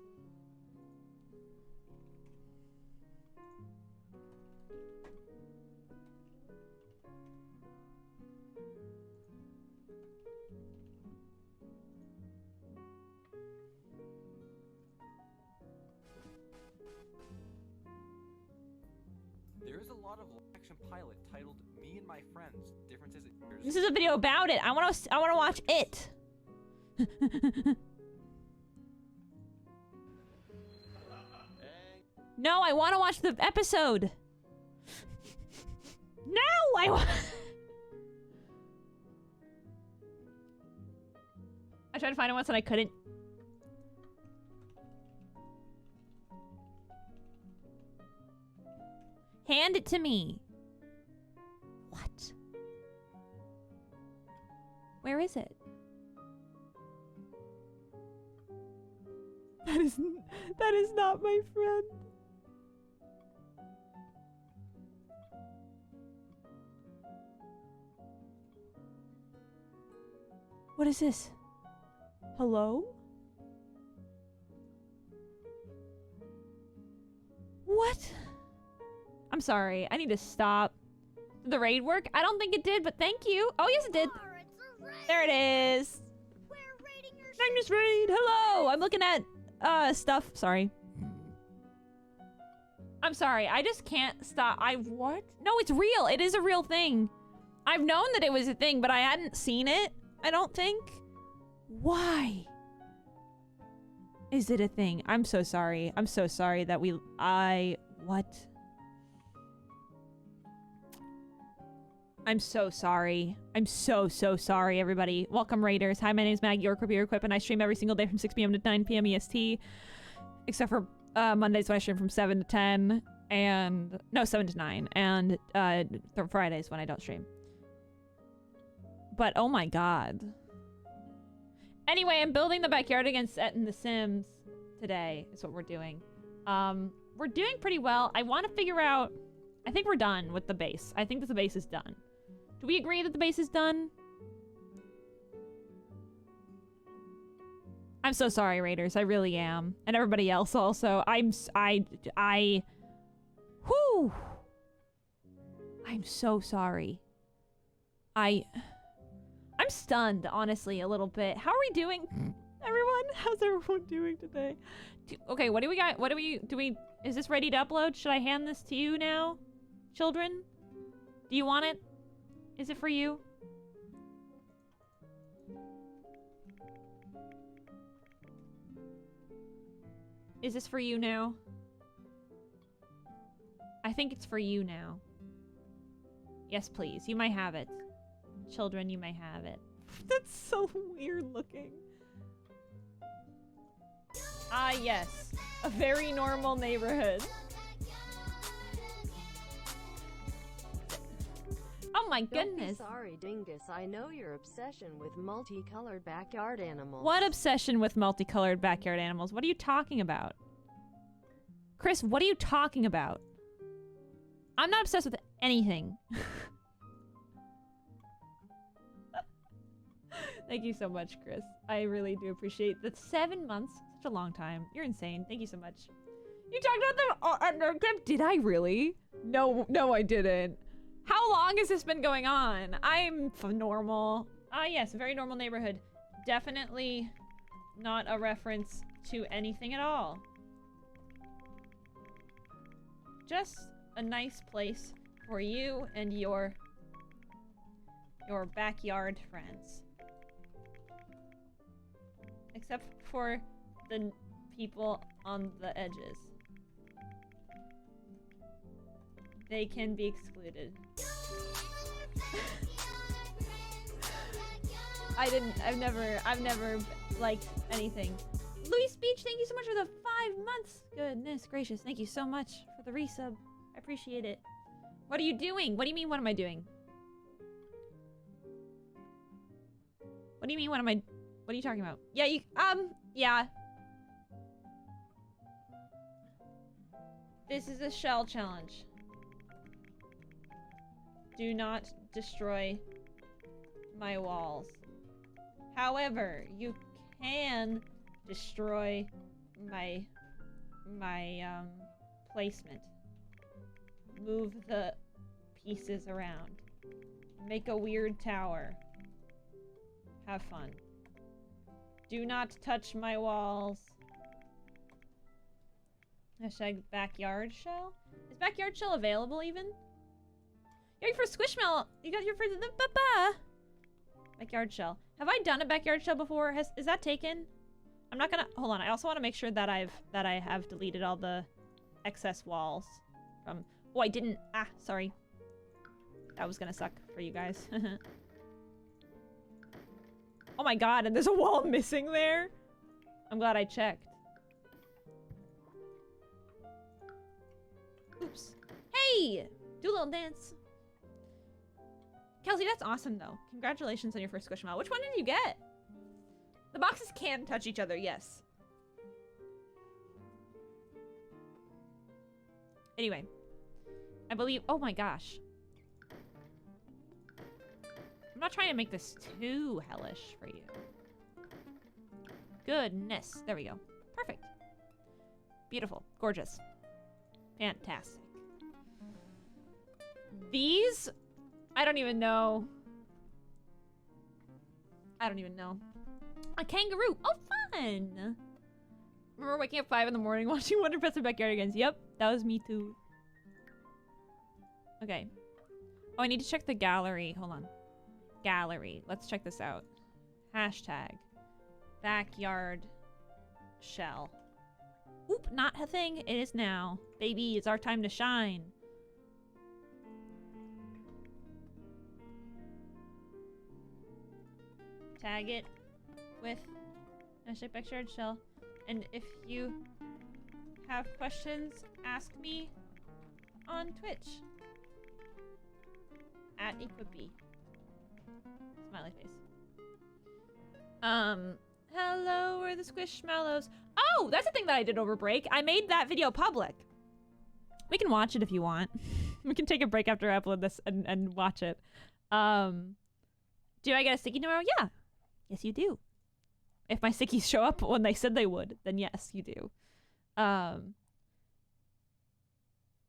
There's a lot of live-action pilot titled "Me and My Friends." Difference is This is a video about it. I want to watch it. No, I want to watch the episode. No, I tried to find it once and I couldn't. Hand it to me. What? Where is it? That is not my friend. What is this? Hello? What? I'm sorry. I need to stop. Did the raid work? I don't think it did, but thank you. Oh, yes, it did. There it is. We're raiding your Magnus Raid. Hello. I'm looking at stuff. Sorry. I'm sorry. I just can't stop. What? No, it's real. It is a real thing. I've known that it was a thing, but I hadn't seen it. I don't think. Why is it a thing? I'm so sorry. I'm so sorry that what? I'm so sorry. I'm so sorry, everybody. Welcome, Raiders. Hi, my name is Maggie, your equip, and I stream every single day from 6 p.m. to 9 p.m. EST. Except for Mondays when I stream from 7 to 10. And... No, 7 to 9. And Fridays when I don't stream. But, oh my god. Anyway, I'm building the Backyardigans set in The Sims today. Is what we're doing. We're doing pretty well. I want to figure out... I think we're done with the base. I think that the base is done. Do we agree that the base is done? I'm so sorry, Raiders. I really am. And everybody else also. Whew! I'm so sorry. I'm stunned, honestly, a little bit. How are we doing? Everyone? How's everyone doing today? Okay, what do we got? What do we... Is this ready to upload? Should I hand this to you now? Children? Do you want it? Is it for you? Is this for you now? I think it's for you now. Yes, please. You may have it. Children, you may have it. That's so weird looking. Ah, yes. A very normal neighborhood. Oh Oh my Don't be goodness. sorry, Dingus. I know your obsession with multicolored backyard animals. What obsession with multicolored backyard animals? What are you talking about? Chris, what are you talking about? I'm not obsessed with anything. Thank you so much, Chris. I really do appreciate that. 7 months, such a long time. You're insane. Thank you so much. You talked about the nerd clip? Did I really? No, I didn't. How long has this been going on? I'm normal. Ah, yes, a very normal neighborhood. Definitely not a reference to anything at all. Just a nice place for you and your backyard friends. Except for the people on the edges. They can be excluded. I've never liked anything. Louis Speech, thank you so much for the 5 months. Goodness gracious, thank you so much for the resub. I appreciate it. What are you doing? What do you mean, what am I doing? What do you mean, what are you talking about? Yeah, yeah. This is a shell challenge. Do not destroy my walls. However, you can destroy my placement. Move the pieces around. Make a weird tower. Have fun. Do not touch my walls. Hashtag backyard shell? Is backyard shell available even? You're for Squishmallow. You got your for the backyard shell. Have I done a backyard shell before? Is that taken? I'm not gonna hold on. I also want to make sure that I have deleted all the excess walls from. Oh, I didn't. Ah, sorry. That was gonna suck for you guys. Oh my god, and there's a wall missing there? I'm glad I checked. Oops. Hey! Do a little dance. Kelsey, that's awesome though. Congratulations on your first Squishmallow. Which one did you get? The boxes can touch each other, yes. Anyway. I believe- oh my gosh. I'm not trying to make this too hellish for you. Goodness. There we go. Perfect. Beautiful. Gorgeous. Fantastic. These... I don't even know. I don't even know. A kangaroo. Oh, fun! Remember waking up 5 in the morning watching Wonder Pets and Backyardigans? Yep, that was me too. Okay. Oh, I need to check the gallery. Hold on. Gallery. Let's check this out. Hashtag. Backyard shell. Oop, not a thing. It is now. Baby, it's our time to shine. Tag it with hashtag backyard shell. And if you have questions, ask me on Twitch. At Equippy. Smiley face. Hello, we're the Squishmallows. Oh, that's a thing that I did over break. I made that video public. We can watch it if you want. We can take a break after I upload this and watch it. Do I get a sticky tomorrow? Yeah. Yes, you do. If my stickies show up when they said they would, then yes, you do.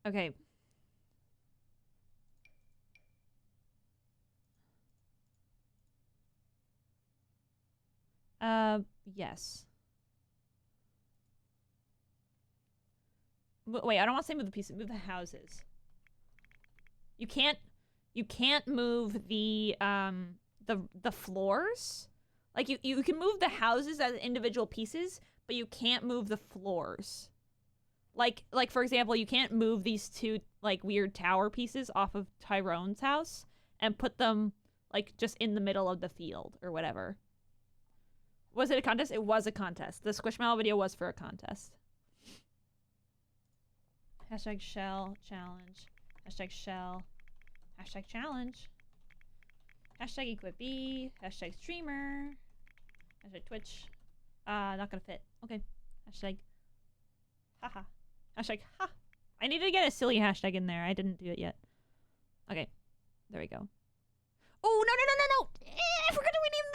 Okay. Yes. Wait, I don't want to say move the pieces. Move the houses. You can't move the floors. Like you can move the houses as individual pieces, but you can't move the floors. Like for example, you can't move these two like weird tower pieces off of Tyrone's house and put them like just in the middle of the field or whatever. Was it a contest? It was a contest. The Squishmallow video was for a contest. Hashtag shell challenge. Hashtag shell. Hashtag challenge. Hashtag equippy. Hashtag streamer. Hashtag Twitch. Not gonna fit. Okay. Hashtag. Haha. Hashtag ha. I need to get a silly hashtag in there. I didn't do it yet. Okay. There we go. Oh, no, no, no, no, no! I forgot to rename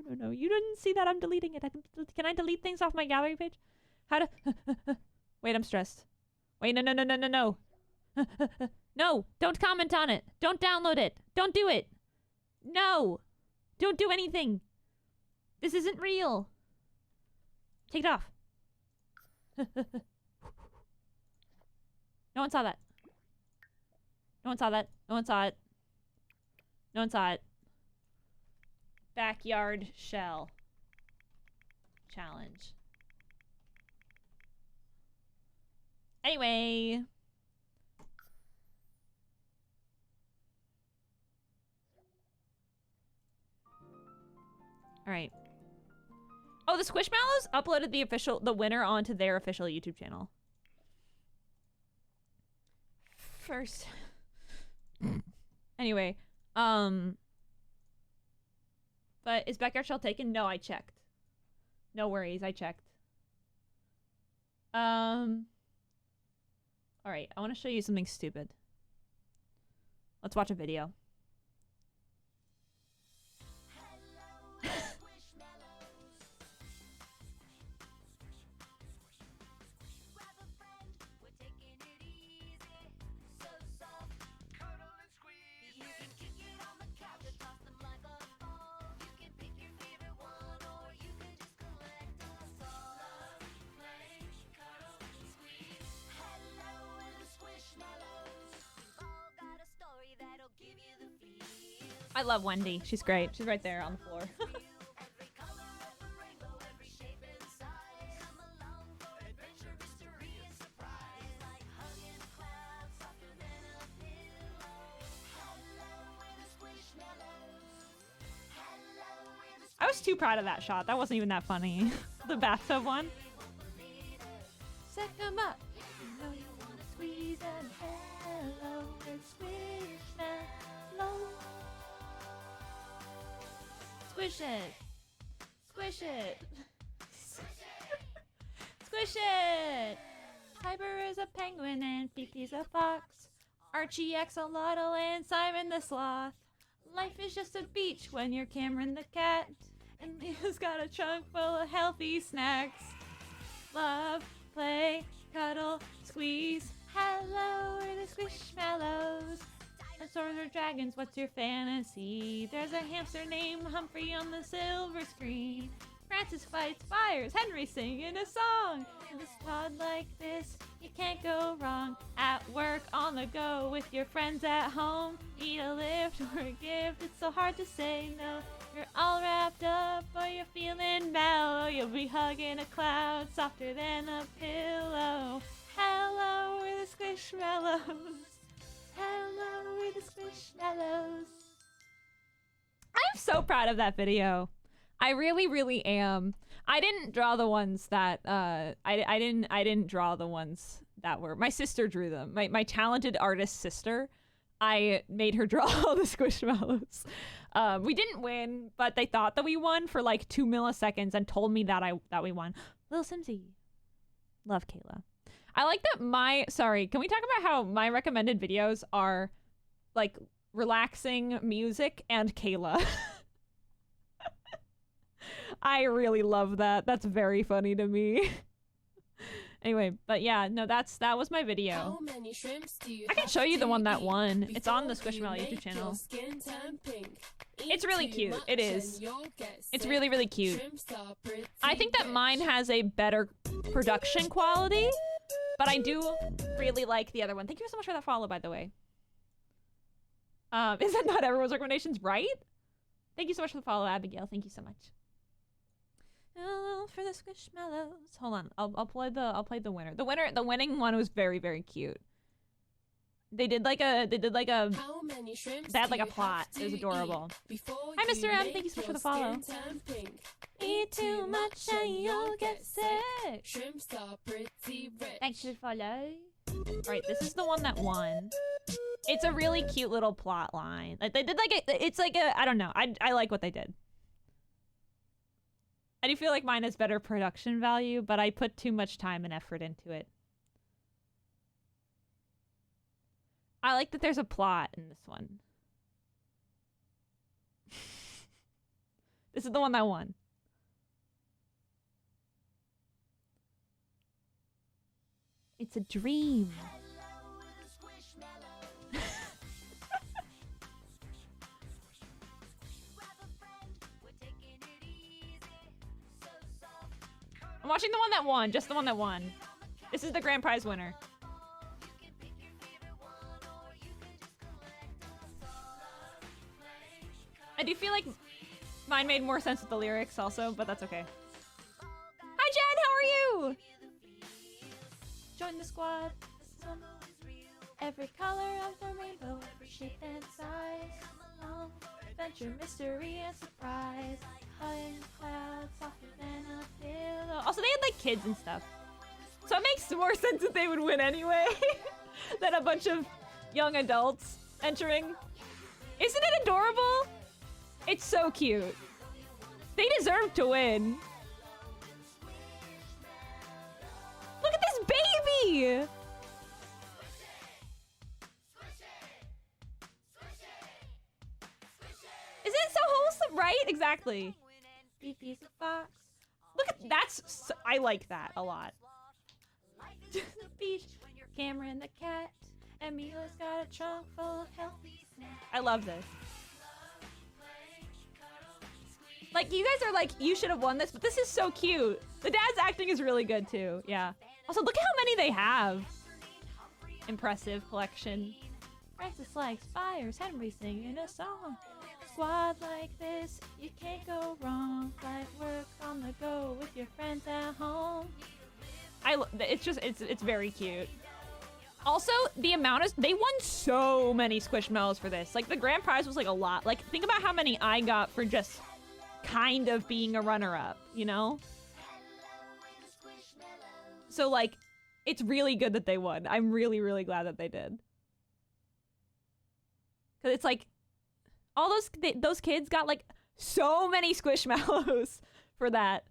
them! No. You didn't see that. I'm deleting it. Can I delete things off my gallery page? How to... Wait, I'm stressed. Wait, no. No! Don't comment on it! Don't download it! Don't do it! No! Don't do anything! This isn't real! Take it off. No one saw that. No one saw that. No one saw it. No one saw it. Backyard shell. Challenge. Anyway. Alright. Oh, the Squishmallows uploaded the winner onto their official YouTube channel. First. Anyway, but is Backyard Shell taken? No, I checked. No worries, I checked. Alright, I want to show you something stupid. Let's watch a video. I love Wendy. She's great. She's right there on the floor. I was too proud of that shot. That wasn't even that funny. The bathtub one. Set 'em up. You know you wanna squeeze and hello and squishmallow. Squish it. Squish it. Squish it. Piper is a penguin and Fifi's a fox. Archie axolotl and Simon the sloth. Life is just a beach when you're Cameron the cat. And Leah's got a trunk full of healthy snacks. Love, play, cuddle, squeeze. Hello, we're the Squishmallows. Dinosaurs or dragons, what's your fantasy? There's a hamster named Humphrey on the silver screen. Francis fights fires, Henry singing a song. In a pod like this, you can't go wrong. At work, on the go, with your friends at home. Need a lift or a gift, it's so hard to say no. You're all wrapped up or you're feeling mellow. You'll be hugging a cloud softer than a pillow. Hello, we're the Squishmallows. Hello, we're the Squishmallows. I'm so proud of that video. I really, really am. I didn't draw the ones that I didn't draw the ones that were, my sister drew them. My talented artist sister. I made her draw all the Squishmallows. We didn't win, but they thought that we won for like 2 milliseconds and told me that we won. Little Simsy. Love Kayla. I like that sorry, can we talk about how my recommended videos are like relaxing music and Kayla? I really love that. That's very funny to me. Anyway, but yeah, no, that was my video. How many shrimps do you I can have show you the to one that eat won. It's on the before you Squishmallow YouTube make channel. your skin turn pink? It's Eat really too cute. much It is. and you'll get It's sick. really, really cute. Shrimps are pretty I think that rich. mine has a better production quality, but I do really like the other one. Thank you so much for that follow, by the way. Is that not everyone's recommendations, right? Thank you so much for the follow, Abigail. Thank you so much. Oh, for the Squishmallows. Hold on, I'll play the winner. The winning one was very, very cute. They did like a How many shrimps they had like do a you plot. have It was to adorable. eat before Hi, you Mr. M. make Thank you so much for your the follow. skin turn pink? Eat too much and you'll get sick. Shrimps are pretty rich. Thanks for the follow. Alright, this is the one that won. It's a really cute little plot line. Like they did like it's like a I don't know. I like what they did. I do feel like mine has better production value, but I put too much time and effort into it. I like that there's a plot in this one. This is the one that won. It's a dream. I'm watching the one that won, just the one that won. This is the grand prize winner. I do feel like mine made more sense with the lyrics also, but that's okay. Hi Jen, how are you? Join the squad. Every color of the rainbow, every shape and size. Adventure, mystery, and surprise. High in clouds, softer than a pillow. Also, they had like kids and stuff. So it makes more sense that they would win anyway than a bunch of young adults entering. Isn't it adorable? It's so cute. They deserve to win. Look at this baby! Isn't it so wholesome, right? Exactly. Beefy's a fox. Look at that's. I like that a lot. The beach, Cameron the cat, and Mila's got a trunk full of healthy snacks. I love this. Like, you guys are like, you should have won this, but this is so cute. The dad's acting is really good too. Yeah. Also, look at how many they have. Impressive collection. Francis likes fires, Henry singing a song. Squad like this, you can't go wrong. Life work on the go with your friends at home. It's very cute. Also, the amount of, they won so many Squishmallows for this. Like, the grand prize was like a lot. Like, think about how many I got for just kind of being a runner-up, you know? So, like, it's really good that they won. I'm really, really glad that they did. Because it's like, all those kids got like so many Squishmallows for that,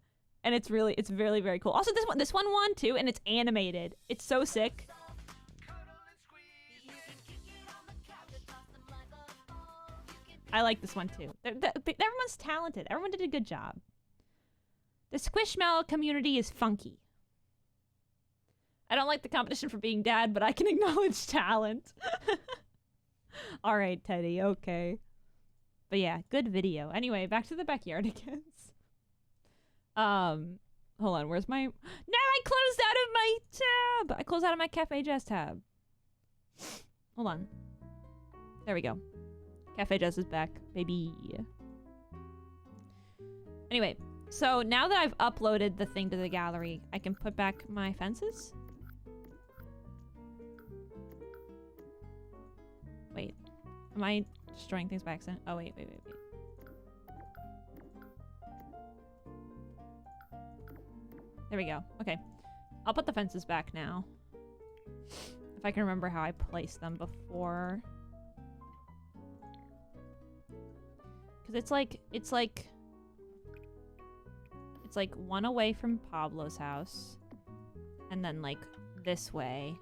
and it's really very cool. Also, this one won too, and it's animated. It's so sick. I like this one too. Everyone's talented. Everyone did a good job. The Squishmallow community is funky. I don't like the competition for being dad, but I can acknowledge talent. All right, Teddy. Okay. But yeah, good video. Anyway, back to the backyardigans. Hold on. Where's my... No, I closed out of my tab. I closed out of my Cafe Jazz tab. Hold on. There we go. Cafe Jazz is back, baby. Anyway, so now that I've uploaded the thing to the gallery, I can put back my fences. Wait. Am I destroying things by accident? Oh, wait. There we go. Okay. I'll put the fences back now. If I can remember how I placed them before. Because it's like one away from Pablo's house. And then like this way.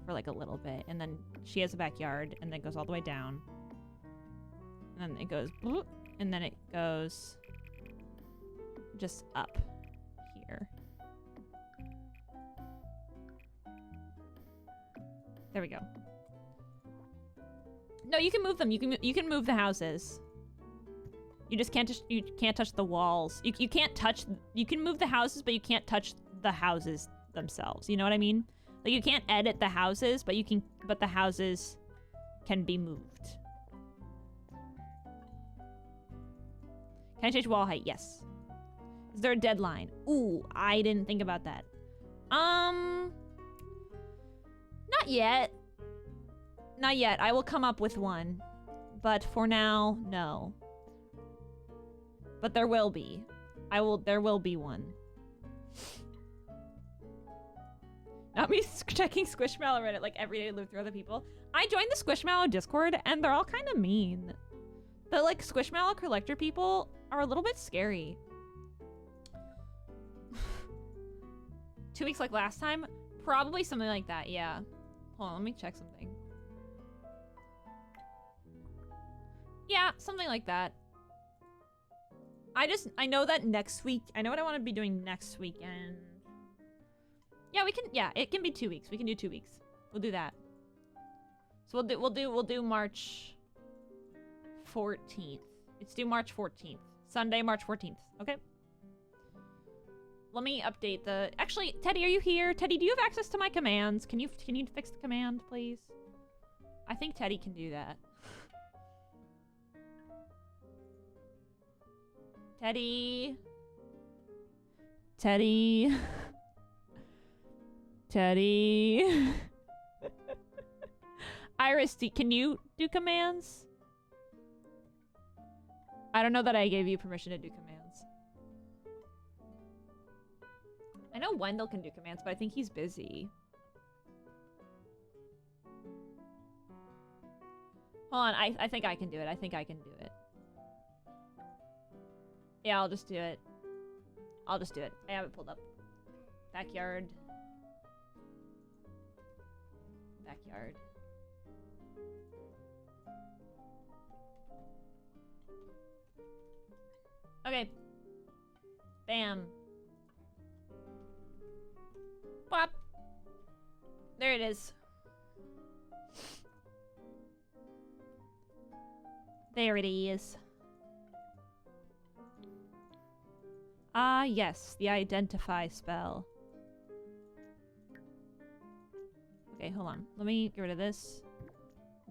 For like a little bit. And then she has a backyard. And then it goes all the way down. And then it goes... And then it goes... just up. Here. There we go. No, you can move them. You can move the houses. You just can't you can't touch the walls. You can't touch. You can move the houses, but you can't touch the houses themselves. You know what I mean? Like you can't edit the houses, but you can. But the houses can be moved. Can I change wall height? Yes. Is there a deadline? Ooh, I didn't think about that. Not yet. Not yet. I will come up with one. But for now, no. But there will be. There will be one. Not me checking Squishmallow Reddit like every day to live through other people. I joined the Squishmallow Discord and they're all kind of mean. The like Squishmallow collector people are a little bit scary. 2 weeks like last time? Probably something like that, yeah. Hold on, let me check something. Yeah, something like that. I know that next week, I know what I want to be doing next weekend. Yeah, it can be 2 weeks. We can do 2 weeks. We'll do that. So we'll do March 14th. It's due March 14th. Sunday, March 14th. Okay? Let me update the... Actually, Teddy, are you here? Teddy, do you have access to my commands? Can you fix the command, please? I think Teddy can do that. Teddy. Teddy. Teddy. Iris, can you do commands? I don't know that I gave you permission to do commands. I know Wendell can do commands, but I think he's busy. Hold on, I think I can do it. I think I can do it. Yeah, I'll just do it. I'll just do it. I have it pulled up. Backyard. Backyard. Okay. Bam. Bop. There it is. There it is. Ah, yes, the identify spell. Okay, hold on. Let me get rid of this.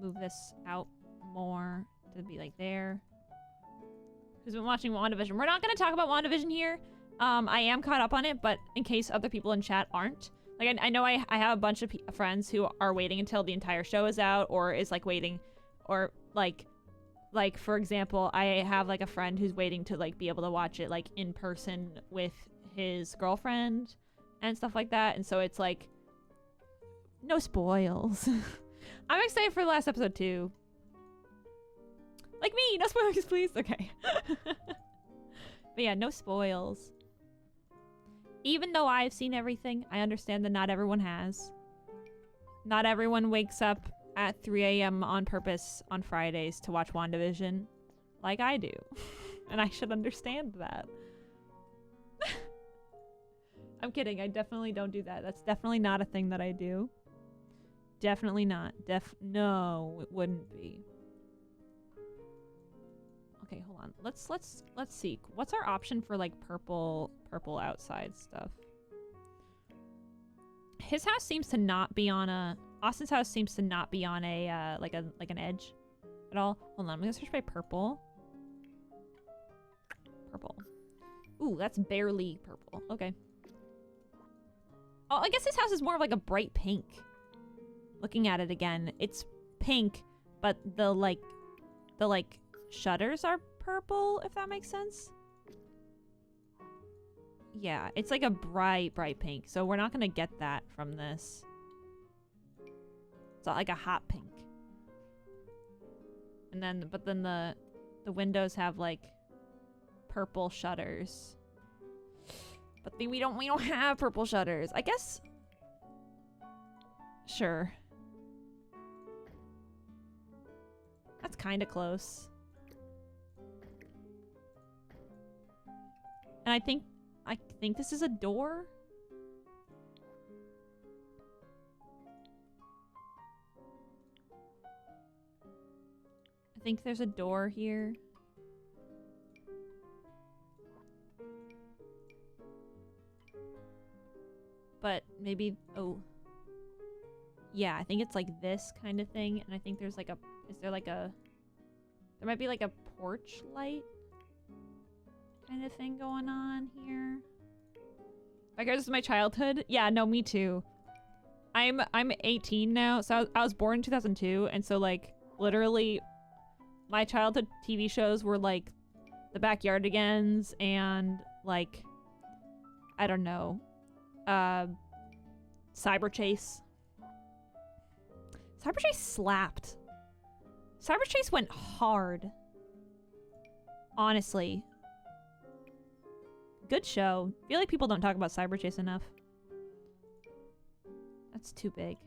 Move this out more to be like there. Who's been watching WandaVision? We're not going to talk about WandaVision here. I am caught up on it, but in case other people in chat aren't. Like, I know I have a bunch of friends who are waiting until the entire show is out, or is, like, waiting, or, like, for example, I have, like, a friend who's waiting to, like, be able to watch it, like, in person with his girlfriend and stuff like that, and so it's, like, no spoils. I'm excited for the last episode, too. Like me, no spoilers, please. Okay. But yeah, no spoils. Even though I've seen everything, I understand that not everyone has. Not everyone wakes up at 3 a.m. on purpose on Fridays to watch WandaVision like I do. And I should understand that. I'm kidding. I definitely don't do that. That's definitely not a thing that I do. Definitely not. No, it wouldn't be. Okay, hold on. Let's see. What's our option for like purple outside stuff? His house seems to not be on a Austin's house seems to not be on a like an edge at all. Hold on, I'm gonna search by purple. Purple. Ooh, that's barely purple. Okay. Oh, I guess his house is more of like a bright pink. Looking at it again, it's pink, but the shutters are purple, if that makes sense. Yeah, it's like a bright pink, so we're not gonna get that from this. It's not like a hot pink. And then, but then the windows have like purple shutters. But we don't have purple shutters. I guess. Sure. That's kind of close. And I think this is a door. I think there's a door here. But maybe, oh. Yeah, I think it's like this kind of thing. And I think there's like there might be like a porch light kind of thing going on here. Like, this is my childhood. Yeah, no, me too. I'm 18 now, so I was born in 2002, and so like literally my childhood TV shows were like the Backyardigans and like I don't know, Cyber Chase. Cyber Chase slapped. Cyber Chase went hard. Honestly. Good show. I feel like people don't talk about Cyber Chase enough. That's too big.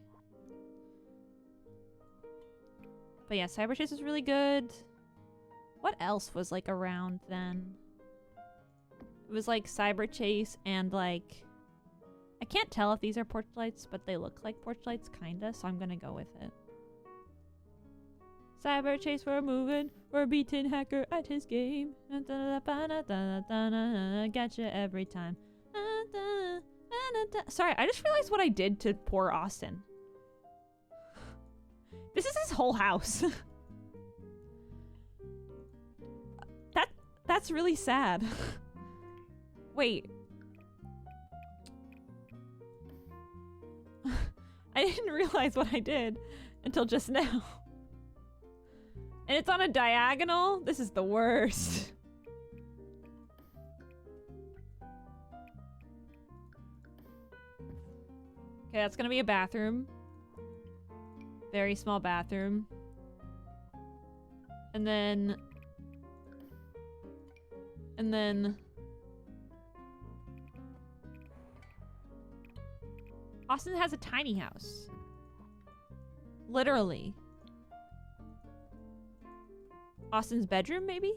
But yeah, Cyber Chase is really good. What else was like around then? It was like Cyber Chase and like... I can't tell if these are porch lights, but they look like porch lights kinda, so I'm gonna go with it. Cyber Chase, we're moving. We're beating Hacker at his game. Gotcha every time. Sorry, I just realized what I did to poor Austin. This is his whole house. That's really sad. Wait. I didn't realize what I did until just now. And it's on a diagonal? This is the worst. Okay, that's gonna be a bathroom. Very small bathroom. And then... Austin has a tiny house. Literally. Austin's bedroom, maybe?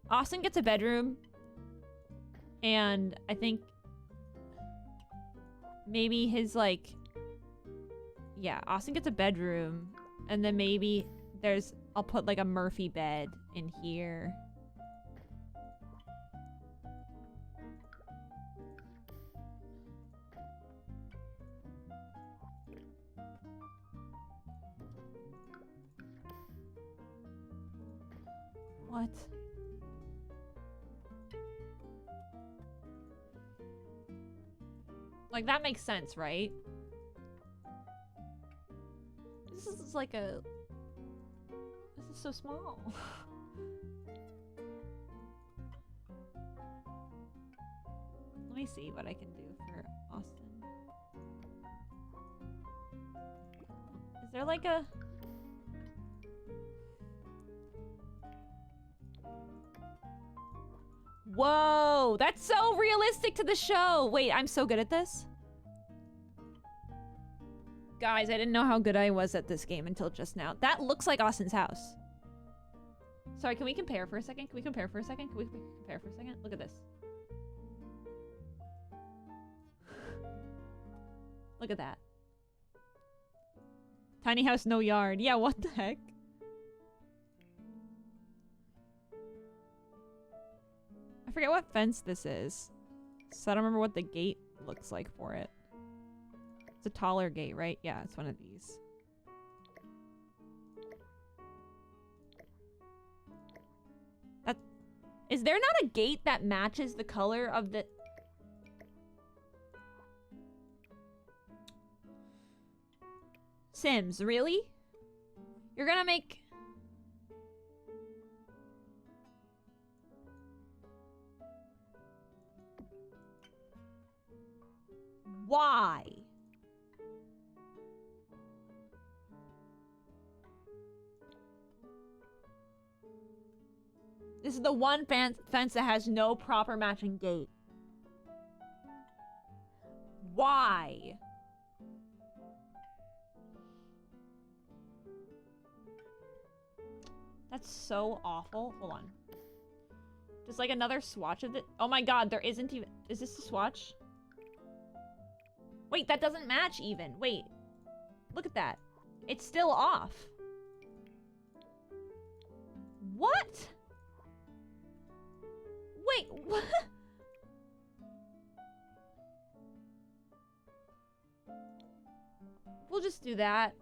Austin gets a bedroom. And I think... maybe his, like... yeah, Austin gets a bedroom. And then maybe there's... I'll put, like, a Murphy bed in here. What? Like, that makes sense, right? This is like a... this is so small. Let me see what I can do for Austin. Is there like a... whoa, that's so realistic to the show. Wait, I'm so good at this. Guys, I didn't know how good I was at this game until just now. That looks like Austin's house. Sorry, can we compare for a second? Can we compare for a second? Can we compare for a second? Look at this. Look at that. Tiny house, no yard. Yeah, what the heck? I forget what fence this is. So I don't remember what the gate looks like for it. It's a taller gate, right? Yeah, it's one of these. That... is there not a gate that matches the color of the... Sims, really? You're gonna make... why? This is the one fence that has no proper matching gate. Why? That's so awful. Hold on. Just like another swatch of it. Oh my god, there isn't even... is this a swatch? Wait, that doesn't match even. Wait. Look at that. It's still off. What? Wait, what? We'll just do that.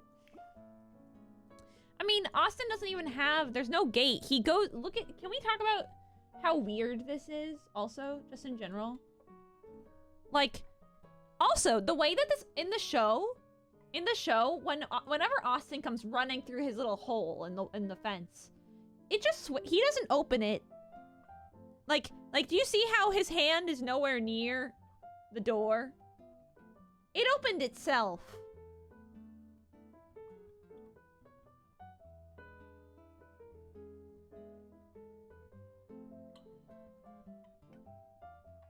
I mean, Austin doesn't even have... there's no gate. He goes... look at... can we talk about how weird this is also? Just in general? Like... also, the way that this... in the show, whenever Austin comes running through his little hole in the fence, it just... he doesn't open it. Like, do you see how his hand is nowhere near the door? It opened itself.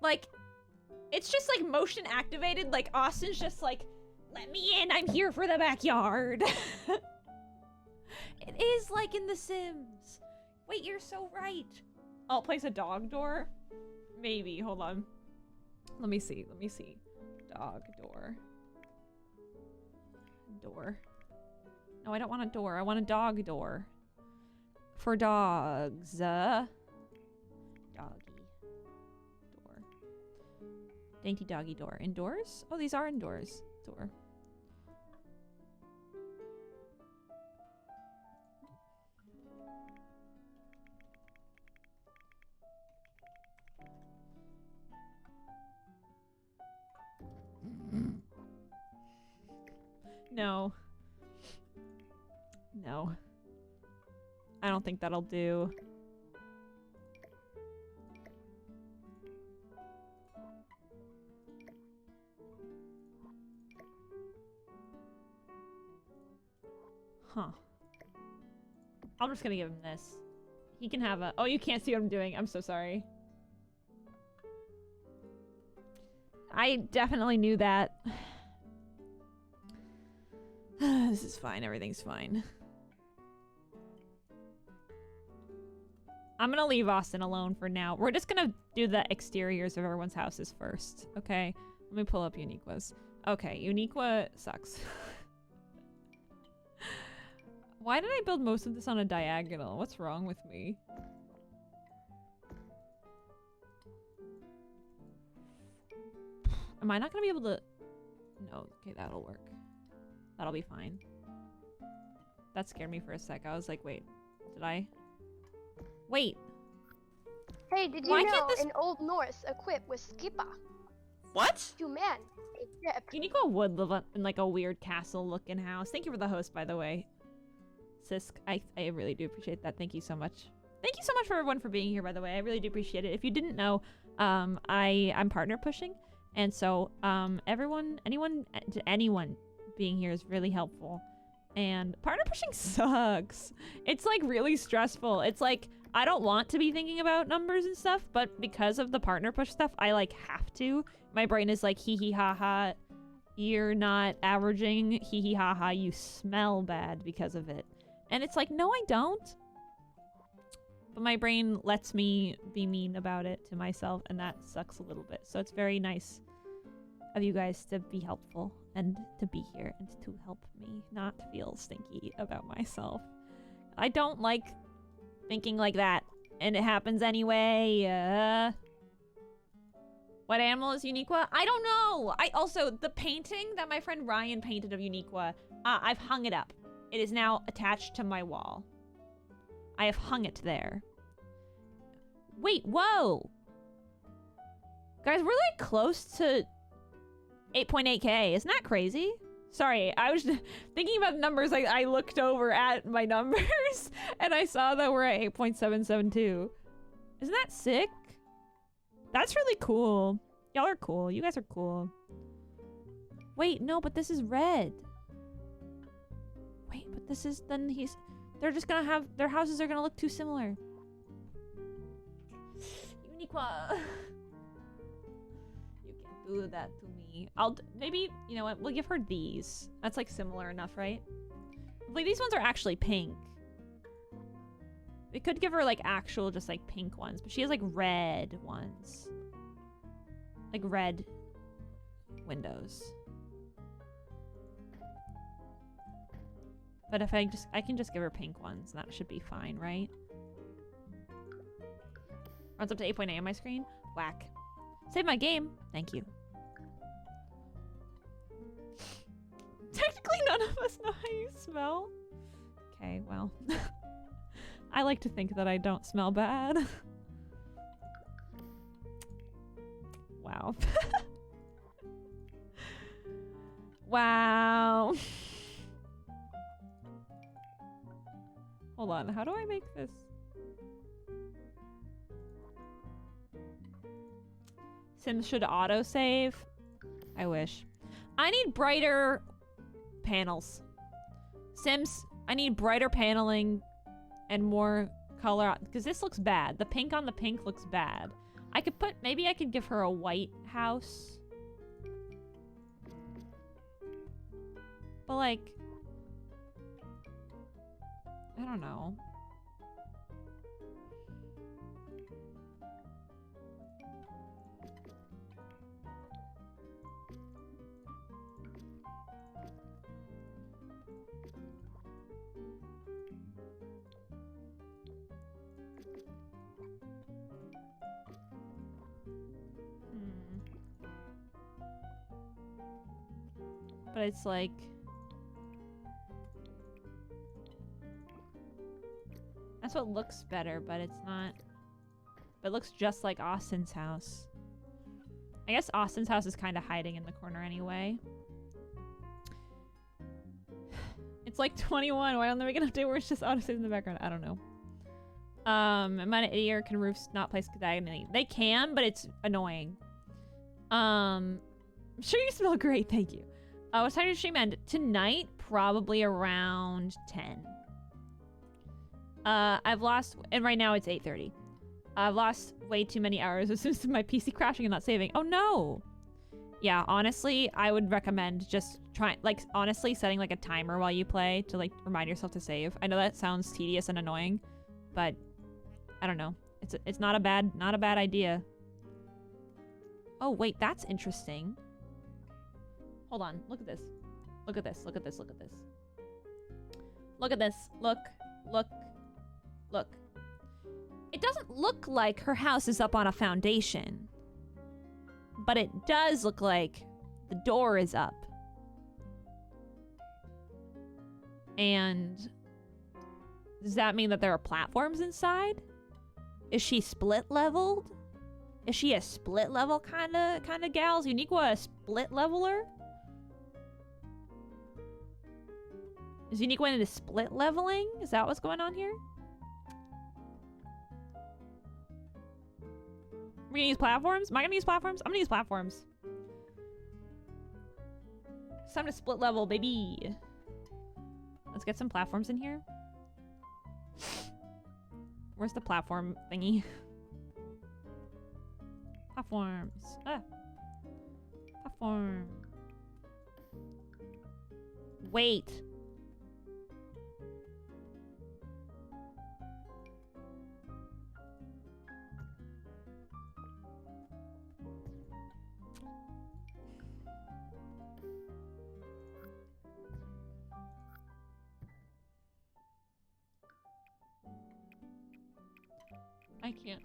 Like, it's just like motion activated. Like Austin's just like, let me in. I'm here for the backyard. It is like in The Sims. Wait, you're so right. I'll place a dog door. Maybe. Hold on. Let me see. Let me see. Dog door. Door. No, I don't want a door. I want a dog door. For dogs. Doggy. Door. Dainty doggy door. Indoors? Oh, these are indoors. Door. No. No. I don't think that'll do. Huh. I'm just gonna give him this. He can have a— oh, you can't see what I'm doing. I'm so sorry. I definitely knew that. This is fine. Everything's fine. I'm gonna leave Austin alone for now. We're just gonna do the exteriors of everyone's houses first. Okay? Let me pull up Uniqua's. Okay, Uniqua sucks. Why did I build most of this on a diagonal? What's wrong with me? Am I not gonna be able to— no, okay, that'll work. That'll be fine. That scared me for a sec. I was like, wait, did I? Wait. Hey, did you Why know can't this— in Old Norse a quip was skippa? What? To man, a ship. Uniqua would live in like a weird castle-looking house. Thank you for the host, by the way. Sisk, I really do appreciate that. Thank you so much. Thank you so much for everyone for being here, by the way. I really do appreciate it. If you didn't know, I'm partner pushing. And so, anyone being here is really helpful. And partner pushing sucks. It's like really stressful. It's like, I don't want to be thinking about numbers and stuff, but because of the partner push stuff, I like have to. My brain is like, hee hee ha ha, you're not averaging, hee hee ha ha, you smell bad because of it. And it's like, no, I don't. But my brain lets me be mean about it to myself, and that sucks a little bit. So it's very nice of you guys to be helpful and to be here and to help me not feel stinky about myself. I don't like thinking like that, and it happens anyway. What animal is Uniqua? I don't know. The painting that my friend Ryan painted of Uniqua, I've hung it up. It is now attached to my wall. I have hung it there. Wait, whoa! Guys, we're like close to 8.8k. Isn't that crazy? Sorry, I was thinking about numbers. I looked over at my numbers and I saw that we're at 8.772. Isn't that sick? That's really cool. Y'all are cool. You guys are cool. Wait, no, but this is red. Wait, but this is— then they're just gonna have— their houses are gonna look too similar. Uniqua. You can't do that to me. Maybe, you know what, we'll give her these. That's like similar enough, right? Like these ones are actually pink. We could give her like actual just like pink ones, but she has like red ones. Like red windows. But if I can just give her pink ones, and that should be fine, right? Runs up to 8.8 on my screen. Whack. Save my game. Thank you. Technically, none of us know how you smell. Okay, well. I like to think that I don't smell bad. Wow. Wow. Hold on, how do I make this? Sims should autosave? I wish. I need brighter panels. Sims, I need brighter paneling and more color, because this looks bad. The pink on the pink looks bad. I could put, maybe I could give her a white house. But like, I don't know. But it's like... That's what looks better, but it's not... But it looks just like Austin's house. I guess Austin's house is kind of hiding in the corner anyway. It's like 21. Why don't they make an update where it's just auto-save in the background? I don't know. Am I an idiot? Can roofs not place diagonally? They can, but it's annoying. I'm sure you smell great. Thank you. What time does stream end? Tonight, probably around 10. I've lost, and right now it's 8:30. I've lost way too many hours as soon as my PC crashing and not saving. Oh no! Yeah, honestly, I would recommend just trying, like, honestly setting like a timer while you play to like remind yourself to save. I know that sounds tedious and annoying, but I don't know. It's not a bad idea. Oh wait, that's interesting. Hold on, look at this. Look at this, look at this, look at this. Look at this, look. It doesn't look like her house is up on a foundation. But it does look like the door is up. And does that mean that there are platforms inside? Is she split leveled? Is she a split level kind of gal? Is Uniqua a split leveler? Is Uniqua into split leveling? Is that what's going on here? We're gonna use platforms? Am I gonna use platforms? I'm gonna use platforms. It's time to split level, baby. Let's get some platforms in here. Where's the platform thingy? Platforms. Ah. Platform. Wait. I can't.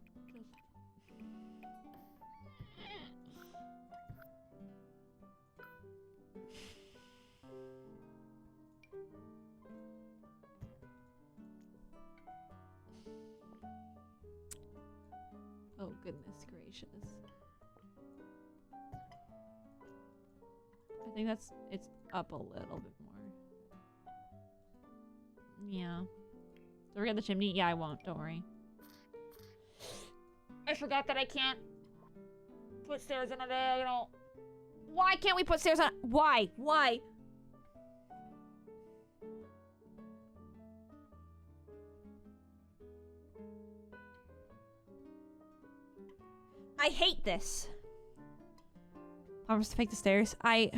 Oh, goodness gracious. I think it's up a little bit more. Yeah. So we got the chimney? Yeah, I won't. Don't worry. I forgot that I can't put stairs in a diagonal. Why can't we put stairs on? Why? Why? I hate this. I'm just to fake the stairs. I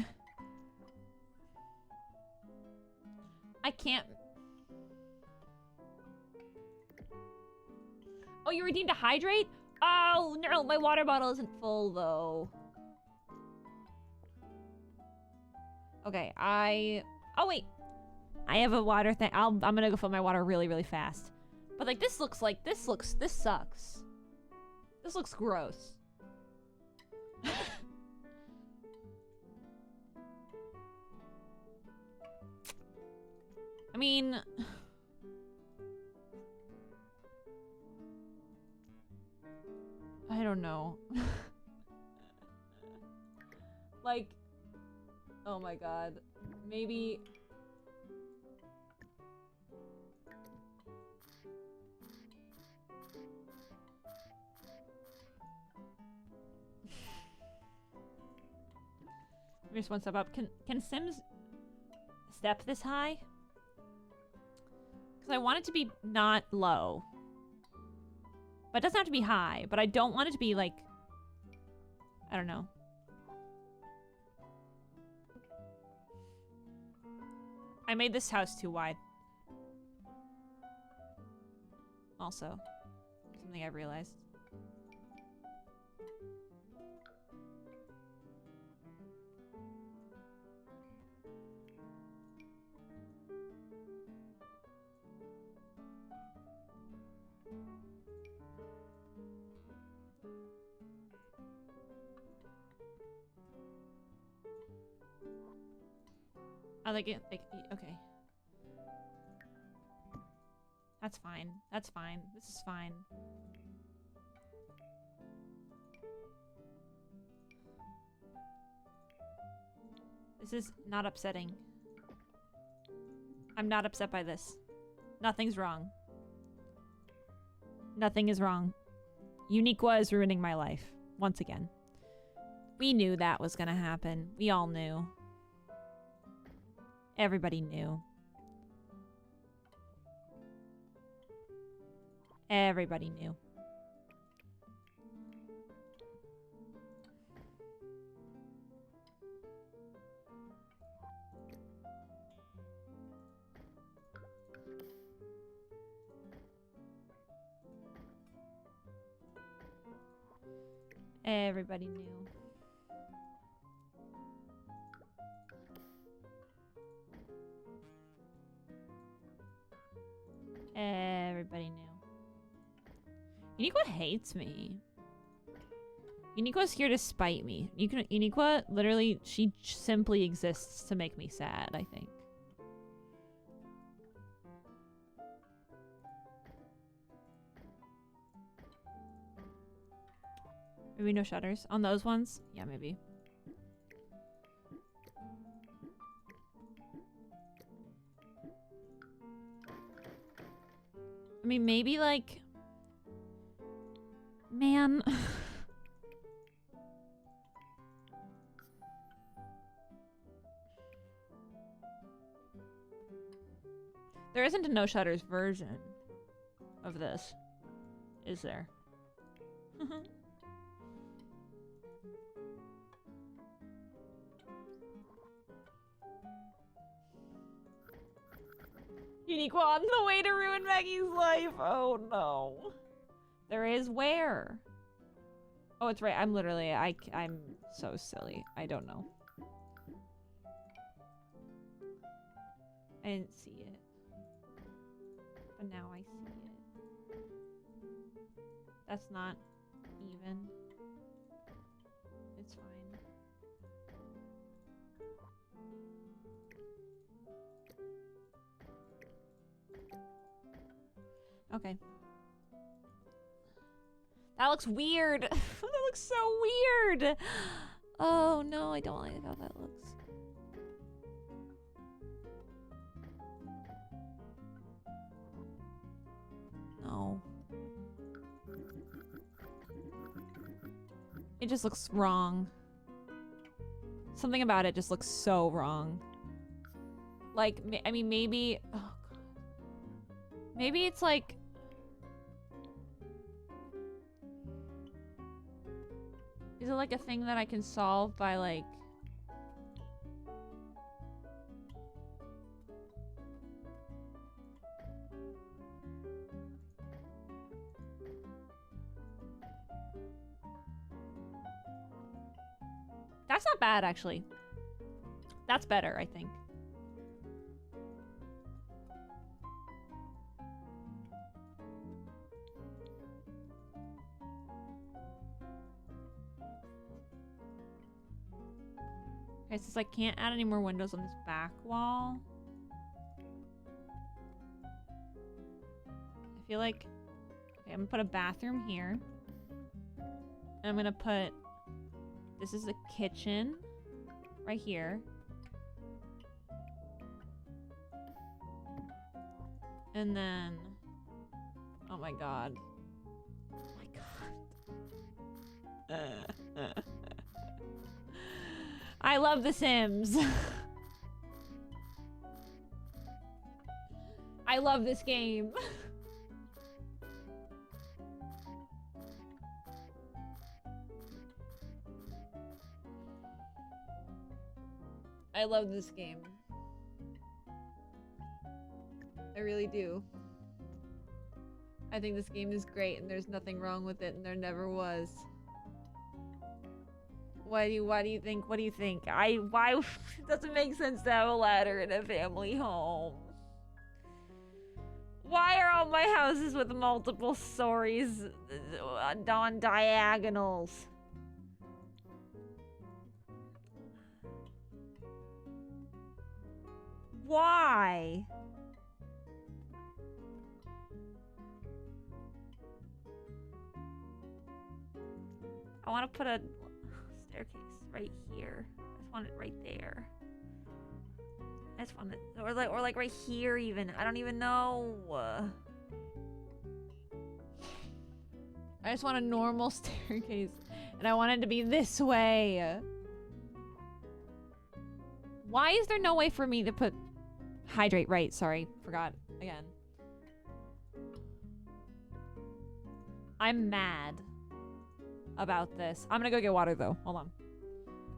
can't. Oh, you redeemed a hydrate? Oh, no, my water bottle isn't full, though. Okay, oh, wait. I have a water thing. I'm gonna go fill my water really, really fast. But, like, this sucks. This looks gross. I mean... I don't know. Like, oh my god. Maybe... Just one step up. Can Sims step this high? Because I want it to be not low. But it doesn't have to be high. But I don't want it to be like... I don't know. I made this house too wide. Also. Something I've realized. I like it. Like, okay. That's fine. That's fine. This is fine. This is not upsetting. I'm not upset by this. Nothing's wrong. Nothing is wrong. Uniqua is ruining my life. Once again. We knew that was gonna happen. We all knew. Everybody knew. Everybody knew. Everybody knew. Everybody knew. Uniqua hates me. Uniqua's here to spite me. Uniqua, literally, she simply exists to make me sad, I think. Maybe no shutters on those ones? Yeah, maybe. I mean, maybe like... Man. There isn't a no shutters version of this, is there? Uniqua on the way to ruin Maggie's life. Oh no. There is where? Oh, it's right. I'm literally, I'm so silly. I don't know. I didn't see it. But now I see it. That's not even. It's fine. Okay. That looks weird. That looks so weird. Oh no, I don't like how that looks. No. It just looks wrong. Something about it just looks so wrong. Like, I mean, maybe... Oh, God. Maybe it's like... Is it like a thing that I can solve by like... That's not bad, actually. That's better, I think. Okay, since I can't add any more windows on this back wall, I feel like... Okay, I'm gonna put a bathroom here. And I'm gonna put... This is the kitchen. Right here. And then... Oh my god. Oh my god. I love The Sims. I love this game. I love this game. I really do. I think this game is great and there's nothing wrong with it and there never was. Why do you think? What do you think? Why it doesn't make sense to have a ladder in a family home? Why are all my houses with multiple stories on diagonals? Why? I want to put a staircase right here. I just want it right there. I just want it, or like right here even. I don't even know. I just want a normal staircase, and I want it to be this way. Why is there no way for me to put hydrate? Right, sorry, forgot again. I'm mad about this. I'm gonna go get water though. Hold on.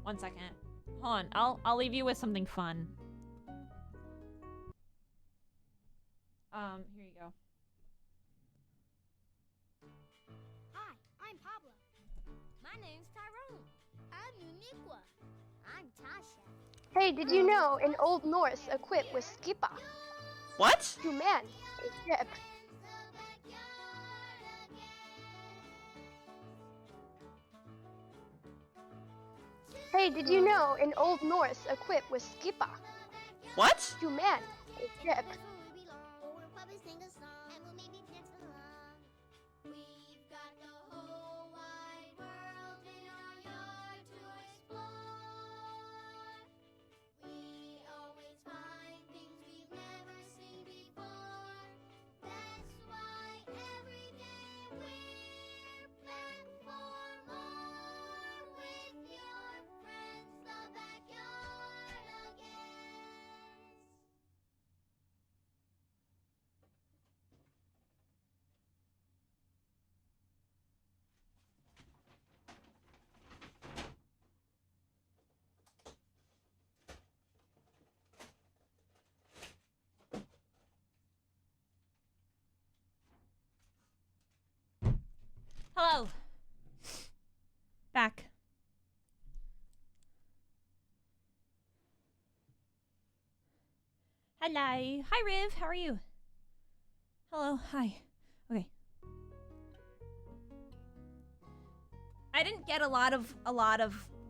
1 second. Hold on. I'll leave you with something fun. Here you go. Hi, I'm Pablo. My name's Tyrone. I'm Uniqua. I'm Tasha. Hey, did you know in Old Norse a quip was skippa? What? To man, a ship. Hey, did you know in Old Norse a quip was skippa? What? To man, a ship. We've got the whole wide world in our yard to explore. We always find things we've never seen before. That's why every day we're back for more with your friends, the backyardigans. Hello. Back. Hello. Hi, Riv. How are you? Hello. Hi. Okay. I didn't get a lot of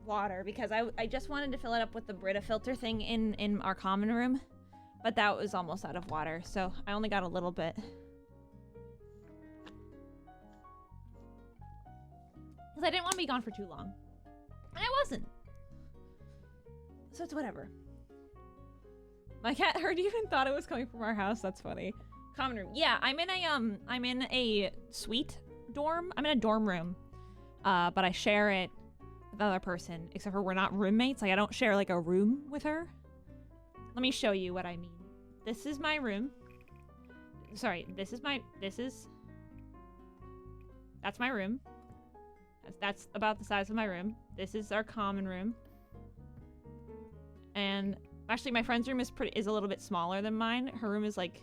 water because I just wanted to fill it up with the Brita filter thing in our common room, but that was almost out of water, so I only got a little bit. Because I didn't want to be gone for too long. And I wasn't. So it's whatever. My cat heard you and thought it was coming from our house. That's funny. Common room. Yeah, I'm in a suite dorm. I'm in a dorm room. But I share it with another person, except for we're not roommates. Like I don't share like a room with her. Let me show you what I mean. This is my room. Sorry, that's my room. That's about the size of my room. This is our common room. And actually my friend's room is a little bit smaller than mine. Her room is like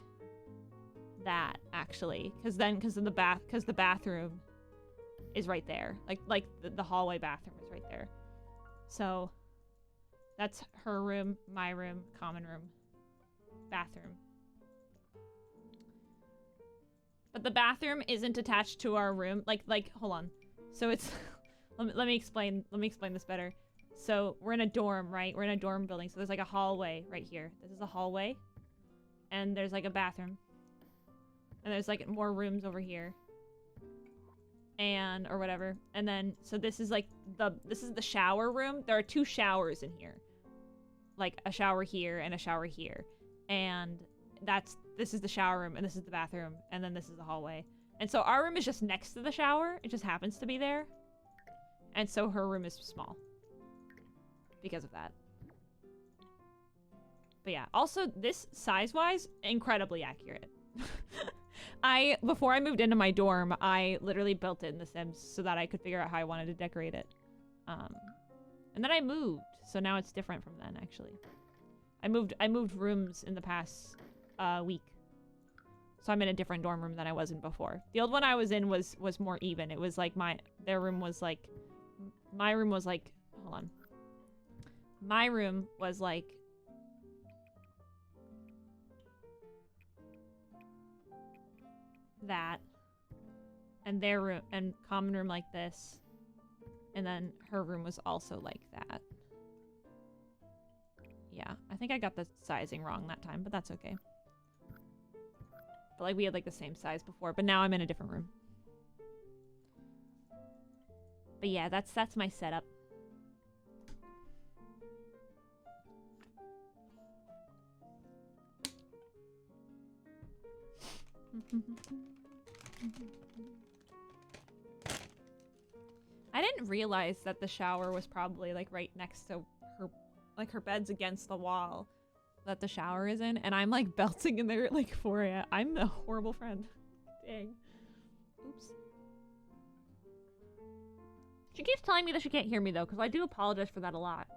that actually, because the bathroom is right there. Like the hallway bathroom is right there. So that's her room, my room, common room, bathroom. But the bathroom isn't attached to our room. Like hold on. So it's let me explain this better. So we're in a dorm, right? We're in a dorm building. So there's like a hallway right here. This is a hallway. And there's like a bathroom. And there's like more rooms over here. And or whatever. And then so this is like this is the shower room. There are 2 showers in here. Like a shower here and a shower here. And this is the shower room and this is the bathroom and then this is the hallway. And so our room is just next to the shower. It just happens to be there. And so her room is small. because of that. But yeah, also this size-wise, incredibly accurate. Before I moved into my dorm, I literally built it in The Sims so that I could figure out how I wanted to decorate it. And then I moved, so now it's different from then, actually. I moved rooms in the past week. So I'm in a different dorm room than I was in before. The old one I was in was more even. It was like their room was like, my room was like, hold on. My room was like that, and their room and common room like this, and then her room was also like that. Yeah, I think I got the sizing wrong that time, but that's okay. But like we had like the same size before, but now I'm in a different room. But yeah, that's my setup. I didn't realize that the shower was probably like right next to her, like her bed's against the wall that the shower is in, and I'm like belting in there at like 4 a.m. I'm a horrible friend. Dang. Oops. She keeps telling me that she can't hear me though, because I do apologize for that a lot.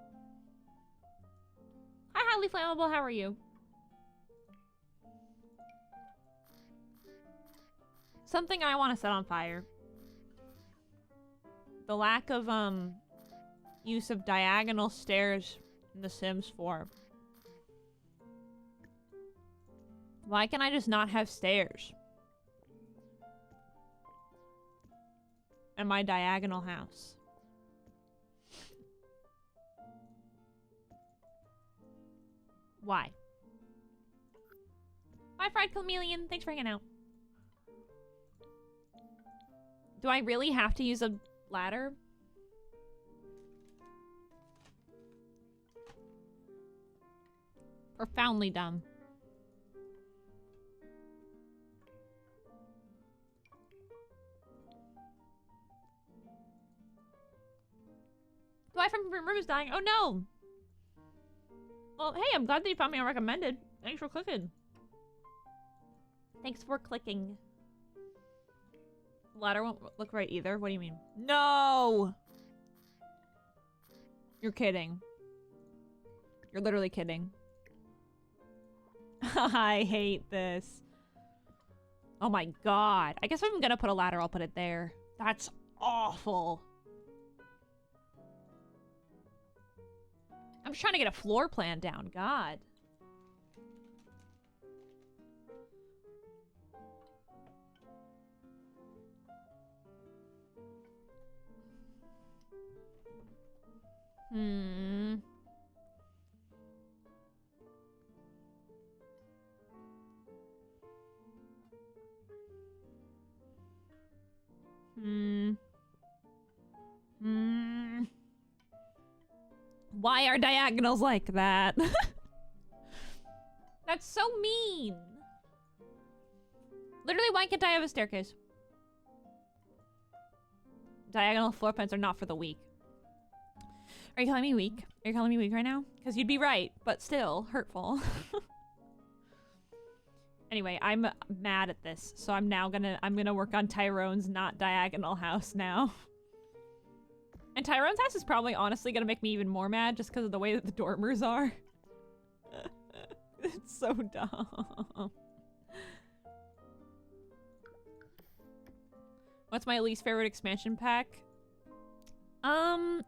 Hi, highly flammable. How are you? Something I want to set on fire. The lack of use of diagonal stairs in The Sims 4. Why can I just not have stairs in my diagonal house? Why? Bye, Fried Chameleon. Thanks for hanging out. Do I really have to use a ladder? Profoundly dumb. Dwight from Room is dying. Oh no! Well, hey, I'm glad that you found me on recommended. Thanks for clicking. Thanks for clicking. Ladder won't look right either. What do you mean? No! You're kidding. You're literally kidding. I hate this. Oh my god. I guess if I'm gonna put a ladder, I'll put it there. That's awful. I'm just trying to get a floor plan down. God. Hmm. Why are diagonals like that? That's so mean. Literally, why can't I have a staircase? Diagonal floor plans are not for the weak. Are you calling me weak? Are you calling me weak right now? Because you'd be right, but still hurtful. Anyway, I'm mad at this, so I'm gonna work on Tyrone's not diagonal house now. And Tyrone's house is probably honestly gonna make me even more mad just because of the way that the dormers are. It's so dumb. What's my least favorite expansion pack?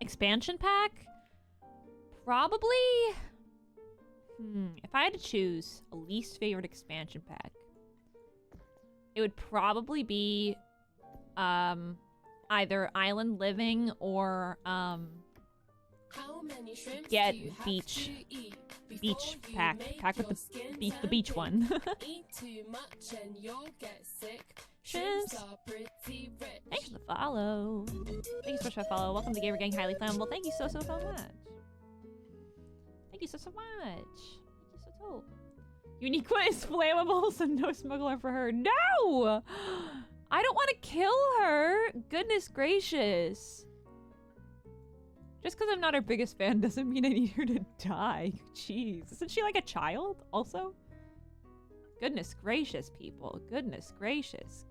Expansion pack? Probably... if I had to choose a least favorite expansion pack, it would probably be, either Island Living or, get beach pack with the beach one. Eat too much and you'll get sick. Shrimps. Thanks for the follow. Thank you so much for the follow. Welcome to Gamer Gang Highly Flammable. Thank you so much. Thank you so much. Thank you so. Uniqua is flammable, so no smuggler for her. No! I don't want to kill her. Goodness gracious. Just because I'm not her biggest fan doesn't mean I need her to die. Jeez. Isn't she like a child also? Goodness gracious, people. Goodness gracious.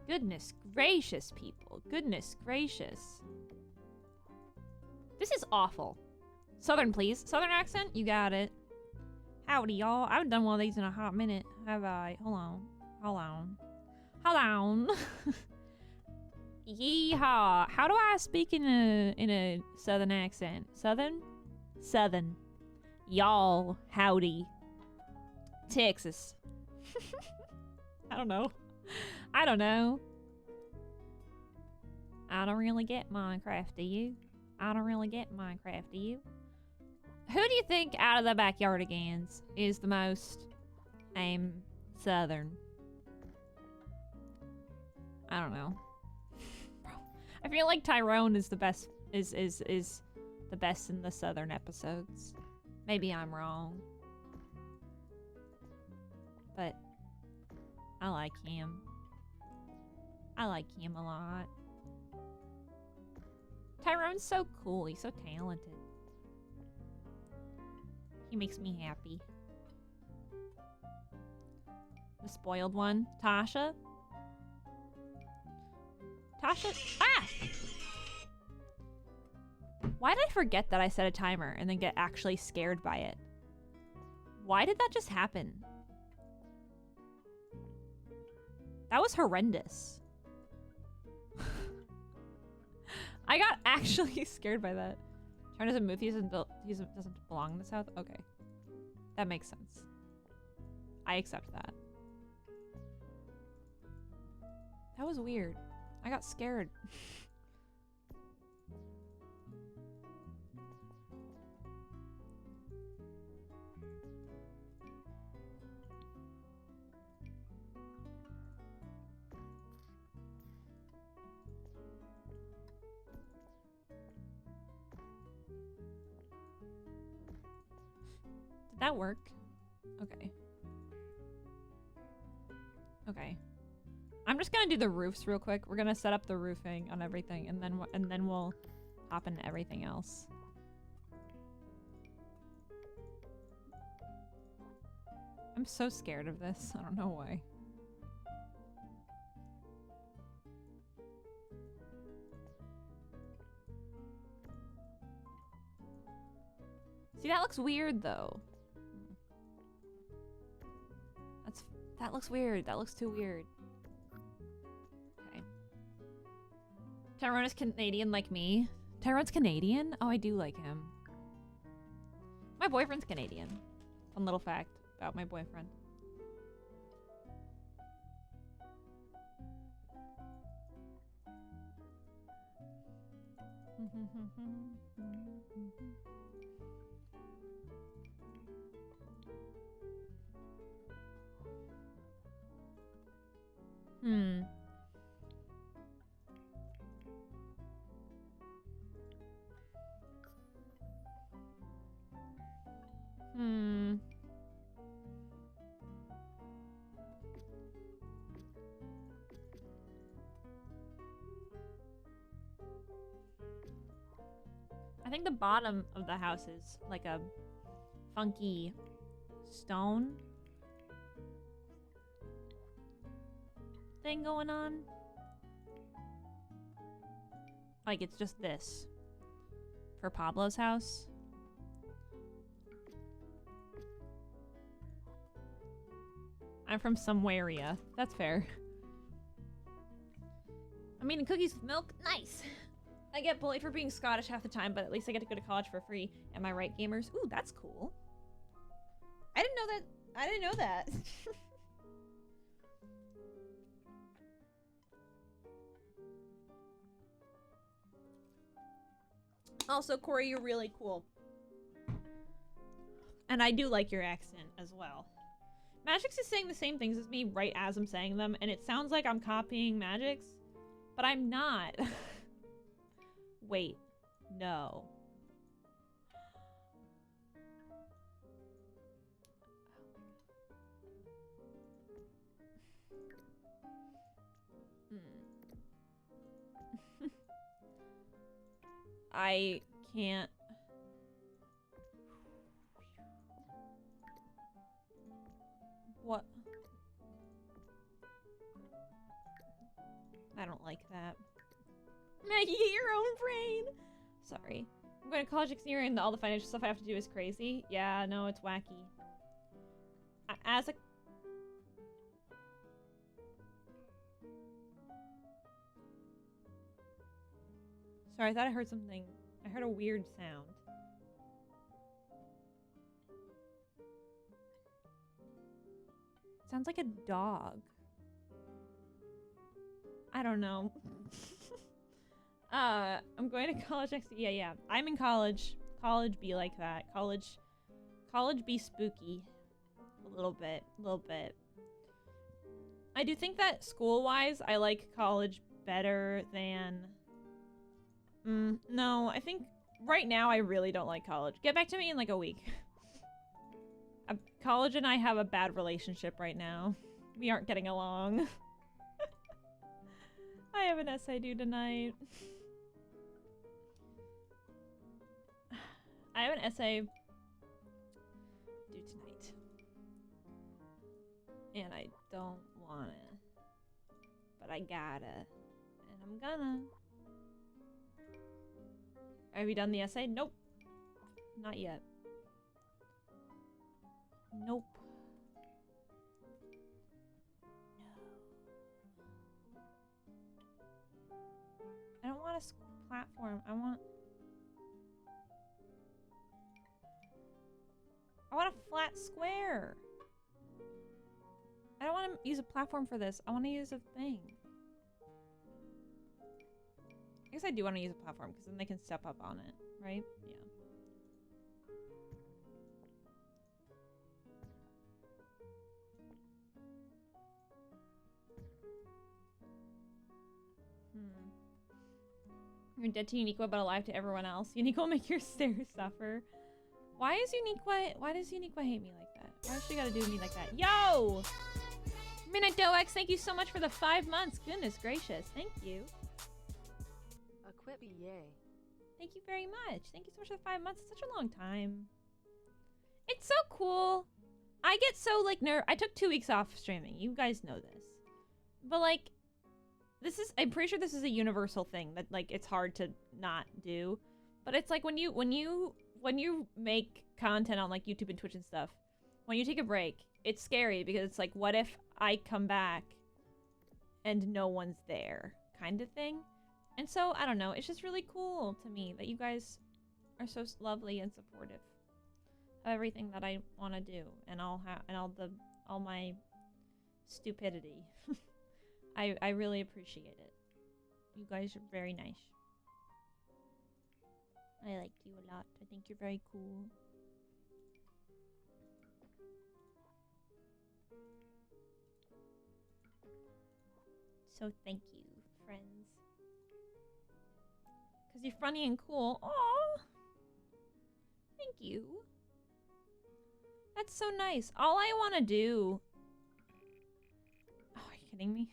Goodness gracious, people. Goodness gracious. This is awful. Southern, please. Southern accent? You got it. Howdy, y'all. I haven't done one of these in a hot minute, have I? Hold on. Hold on. Hold on. Yeehaw. How do I speak in a southern accent? Southern? Southern. Y'all. Howdy. Texas. I don't know. I don't know. I don't really get Minecraft, do you? I don't really get Minecraft, do you? Who do you think out of the backyardigans is the most southern? I don't know. I feel like Tyrone is the best is the best in the southern episodes. Maybe I'm wrong. But I like him. I like him a lot. Tyrone's so cool. He's so talented. He makes me happy. The spoiled one. Tasha? Tasha? Ah! Why did I forget that I set a timer and then get actually scared by it? Why did that just happen? That was horrendous. I got actually scared by that. Turn doesn't move. He doesn't belong in the South. Okay, that makes sense. I accept that. That was weird. I got scared. Did that work? Okay. Okay. I'm just gonna do the roofs real quick. We're gonna set up the roofing on everything, and then we'll hop into everything else. I'm so scared of this. I don't know why. See, that looks weird though. That looks weird. That looks too weird. Okay. Tyrone is Canadian like me. Tyrone's Canadian? Oh, I do like him. My boyfriend's Canadian. Fun little fact about my boyfriend. Hmm. Hmm. I think the bottom of the house is like a funky stone thing going on. Like it's just this for Pablo's house. I'm from somewhere. That's fair. I'm eating cookies with milk. Nice. I get bullied for being Scottish half the time, but at least I get to go to college for free. Am I right, gamers? Ooh, that's cool. I didn't know that. I didn't know that. Also, Corey, you're really cool. And I do like your accent as well. Magix is saying the same things as me right as I'm saying them, and it sounds like I'm copying Magix, but I'm not. Wait, no. I can't. What? I don't like that. Maggie, get your own brain! Sorry. I'm going to college next year and all the financial stuff I have to do is crazy. Yeah, no, it's wacky. As a... Sorry, I thought I heard something. I heard a weird sound. Sounds like a dog. I don't know. I'm going to college next year. Yeah. I'm in college. College be like that. College be spooky. A little bit. I do think that school-wise, I like college better than... no, I think right now I really don't like college. Get back to me in like a week. College and I have a bad relationship right now. We aren't getting along. I have an essay due tonight. I have an essay due tonight. And I don't wanna. But I gotta. And I'm gonna. Have you done the essay? Nope. Not yet. Nope. No. I don't want a platform. I want a flat square. I don't want to use a platform for this. I want to use a thing. I guess I do want to use a platform because then they can step up on it, right? Yeah. You're dead to Uniqua, but alive to everyone else. Uniqua will make your stairs suffer. Why does Uniqua hate me like that? Why does she gotta do me like that? Yo! Midnight Doex, thank you so much for the 5 months. Goodness gracious. Thank you. A quippy yay. Thank you very much. Thank you so much for the 5 months. It's such a long time. It's so cool. I get so, like, I took 2 weeks off streaming. You guys know this. But, like, I'm pretty sure this is a universal thing that, like, it's hard to not do. But it's like when you make content on, like, YouTube and Twitch and stuff, when you take a break, it's scary because it's like, what if I come back and no one's there kind of thing? And so, I don't know, it's just really cool to me that you guys are so lovely and supportive of everything that I want to do and all my stupidity. I really appreciate it. You guys are very nice. I like you a lot. I think you're very cool. So thank you, friends. Because you're funny and cool. Aww. Thank you. That's so nice. All I want to do... Oh, are you kidding me?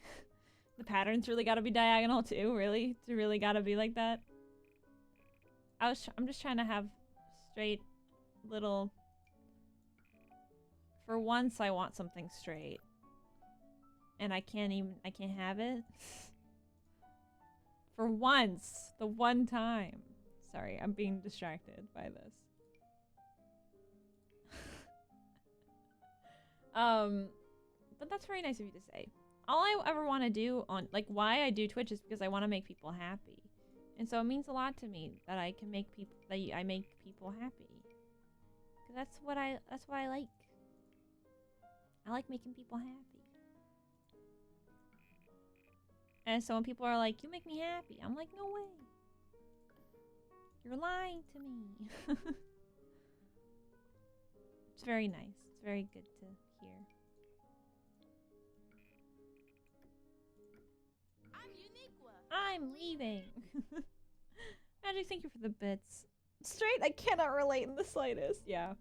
The pattern's really got to be diagonal too, really? It's really got to be like that? I'm just trying to have straight little... For once, I want something straight. And I can't have it. For once. The one time. Sorry, I'm being distracted by this. But that's very nice of you to say. All I ever want to do on, like, why I do Twitch is because I want to make people happy. And so it means a lot to me that I can make people, that I make people happy. Cause that's what I like. I like making people happy. And so when people are like, you make me happy, I'm like, no way. You're lying to me. It's very nice. It's very good to hear. I'm leaving. Magic, thank you for the bits. Straight, I cannot relate in the slightest. Yeah.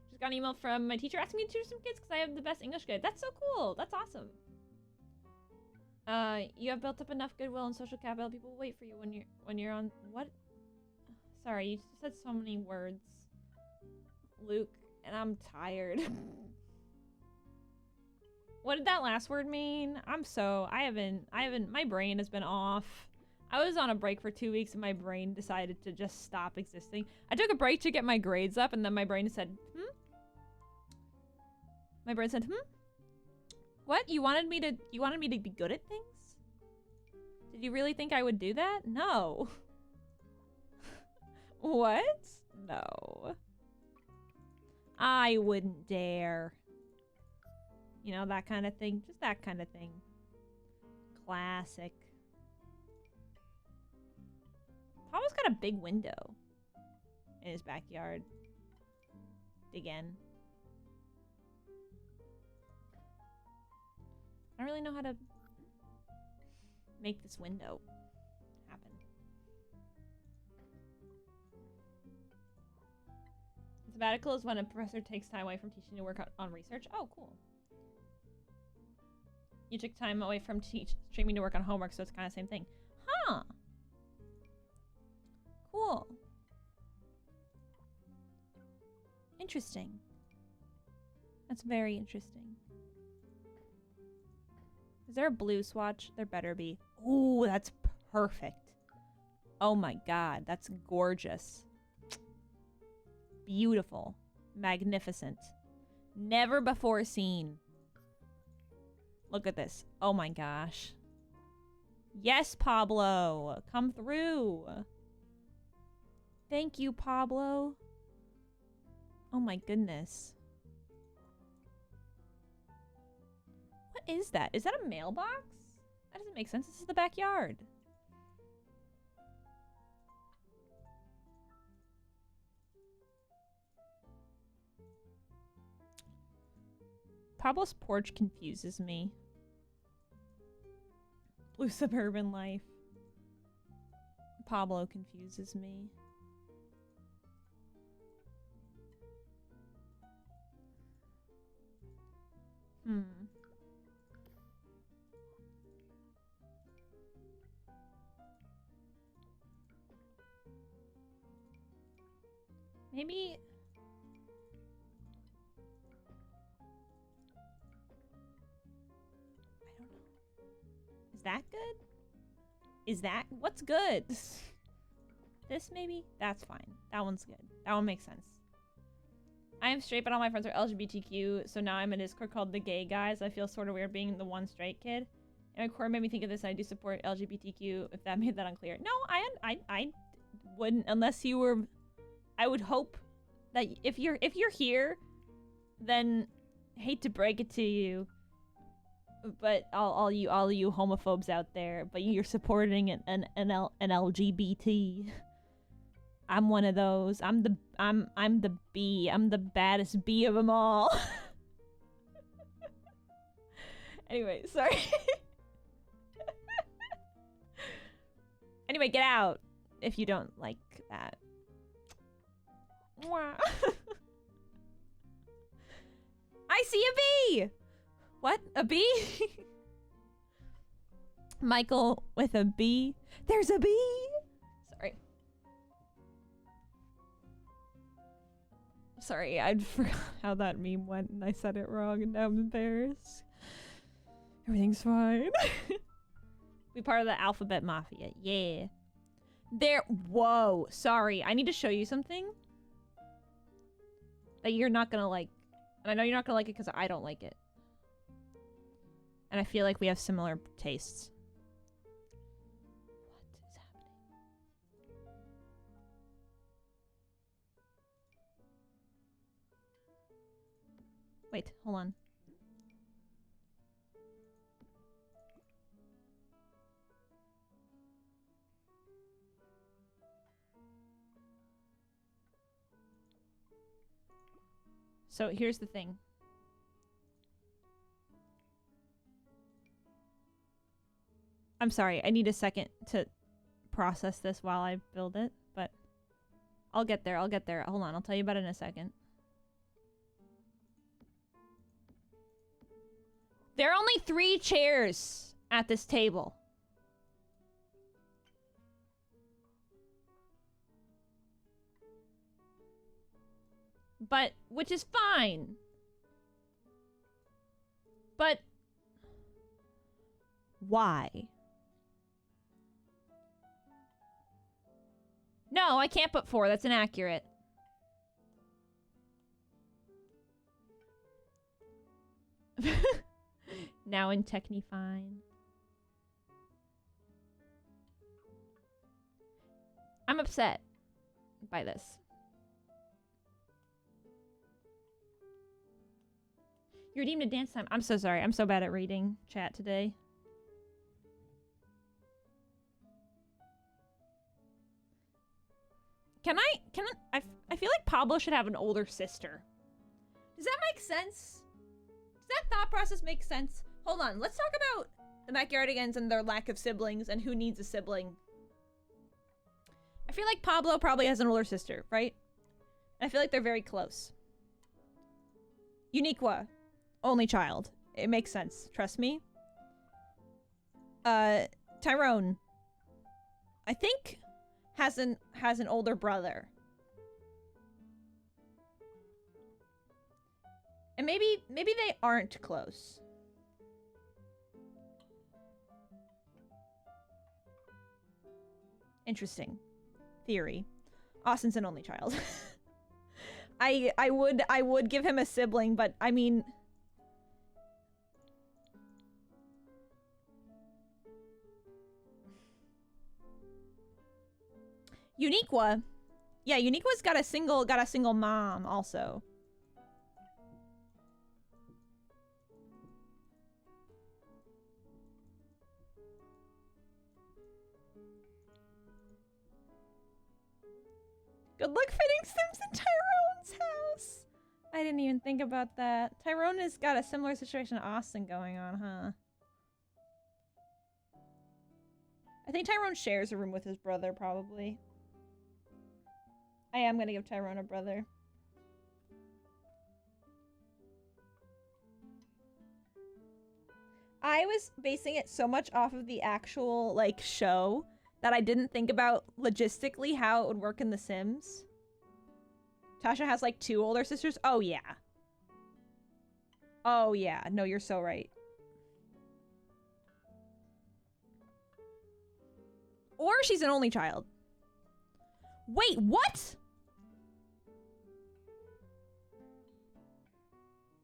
Just got an email from my teacher asking me to tutor some kids because I have the best English grade. That's so cool. That's awesome. You have built up enough goodwill and social capital. People will wait for you when you're on what? Sorry, you said so many words, Luke, and I'm tired. What did that last word mean? I haven't, my brain has been off. I was on a break for 2 weeks and my brain decided to just stop existing. I took a break to get my grades up and then my brain said, My brain said, What? You wanted me to be good at things? Did you really think I would do that? No. What? No. I wouldn't dare. You know, that kind of thing. Just that kind of thing. Classic. Papa's got a big window in his backyard. Again. I don't really know how to make this window happen. Sabbatical is when a professor takes time away from teaching to work on research. Oh, cool. You took time away from streaming to work on homework, so it's kind of the same thing. Huh. Cool. Interesting. That's very interesting. Is there a blue swatch? There better be. Ooh, that's perfect. Oh my god, that's gorgeous. Beautiful. Magnificent. Never before seen. Look at this. Oh my gosh. Yes, Pablo. Come through. Thank you, Pablo. Oh my goodness. What is that? Is that a mailbox? That doesn't make sense. This is the backyard. Pablo's porch confuses me. Blue suburban life. Pablo confuses me. Maybe... I don't know. Is that good? Is that... What's good? This maybe? That's fine. That one's good. That one makes sense. I am straight, but all my friends are LGBTQ, so now I'm in a Discord called The Gay Guys. I feel sort of weird being the one straight kid. And my core made me think of this, and I do support LGBTQ, if that made that unclear. No, I wouldn't, unless you were... I would hope that if you're here, then hate to break it to you, but all you homophobes out there, but you're supporting an LGBT. I'm one of those. I'm the bee. I'm the baddest bee of them all. Anyway, sorry. Anyway, get out if you don't like that. I see a bee! What? A bee? Michael with a bee. There's a bee! Sorry. Sorry, I forgot how that meme went and I said it wrong and now I'm embarrassed. Everything's fine. We part of the Alphabet Mafia. Yeah. Whoa. Sorry. I need to show you something that you're not gonna like. And I know you're not gonna like it because I don't like it. And I feel like we have similar tastes. What is happening? Wait, hold on. So here's the thing. I'm sorry, I need a second to process this while I build it, but I'll get there, Hold on, I'll tell you about it in a second. There are only 3 chairs at this table. But, which is fine. But, why? No, I can't put 4. That's inaccurate. Now in Technifine. I'm upset by this. You're deemed a dance time. I'm so sorry. I'm so bad at reading chat today. I feel like Pablo should have an older sister. Does that make sense? Does that thought process make sense? Hold on, let's talk about the backyardigans and their lack of siblings and who needs a sibling. I feel like Pablo probably has an older sister, right? And I feel like they're very close. Uniqua, only child. It makes sense, trust me. Tyrone, I think has an older brother. And maybe they aren't close. Interesting theory. Austin's an only child. I would give him a sibling, but I mean, Uniqua. Yeah, Uniqua's got a single mom also. Good luck fitting Sims in Tyrone's house. I didn't even think about that. Tyrone has got a similar situation to Austin going on, huh? I think Tyrone shares a room with his brother, probably. I am gonna give Tyrone a brother. I was basing it so much off of the actual, like, show that I didn't think about logistically how it would work in The Sims. Tasha has, like, 2 older sisters? Oh, yeah. Oh, yeah. No, you're so right. Or she's an only child. Wait, what?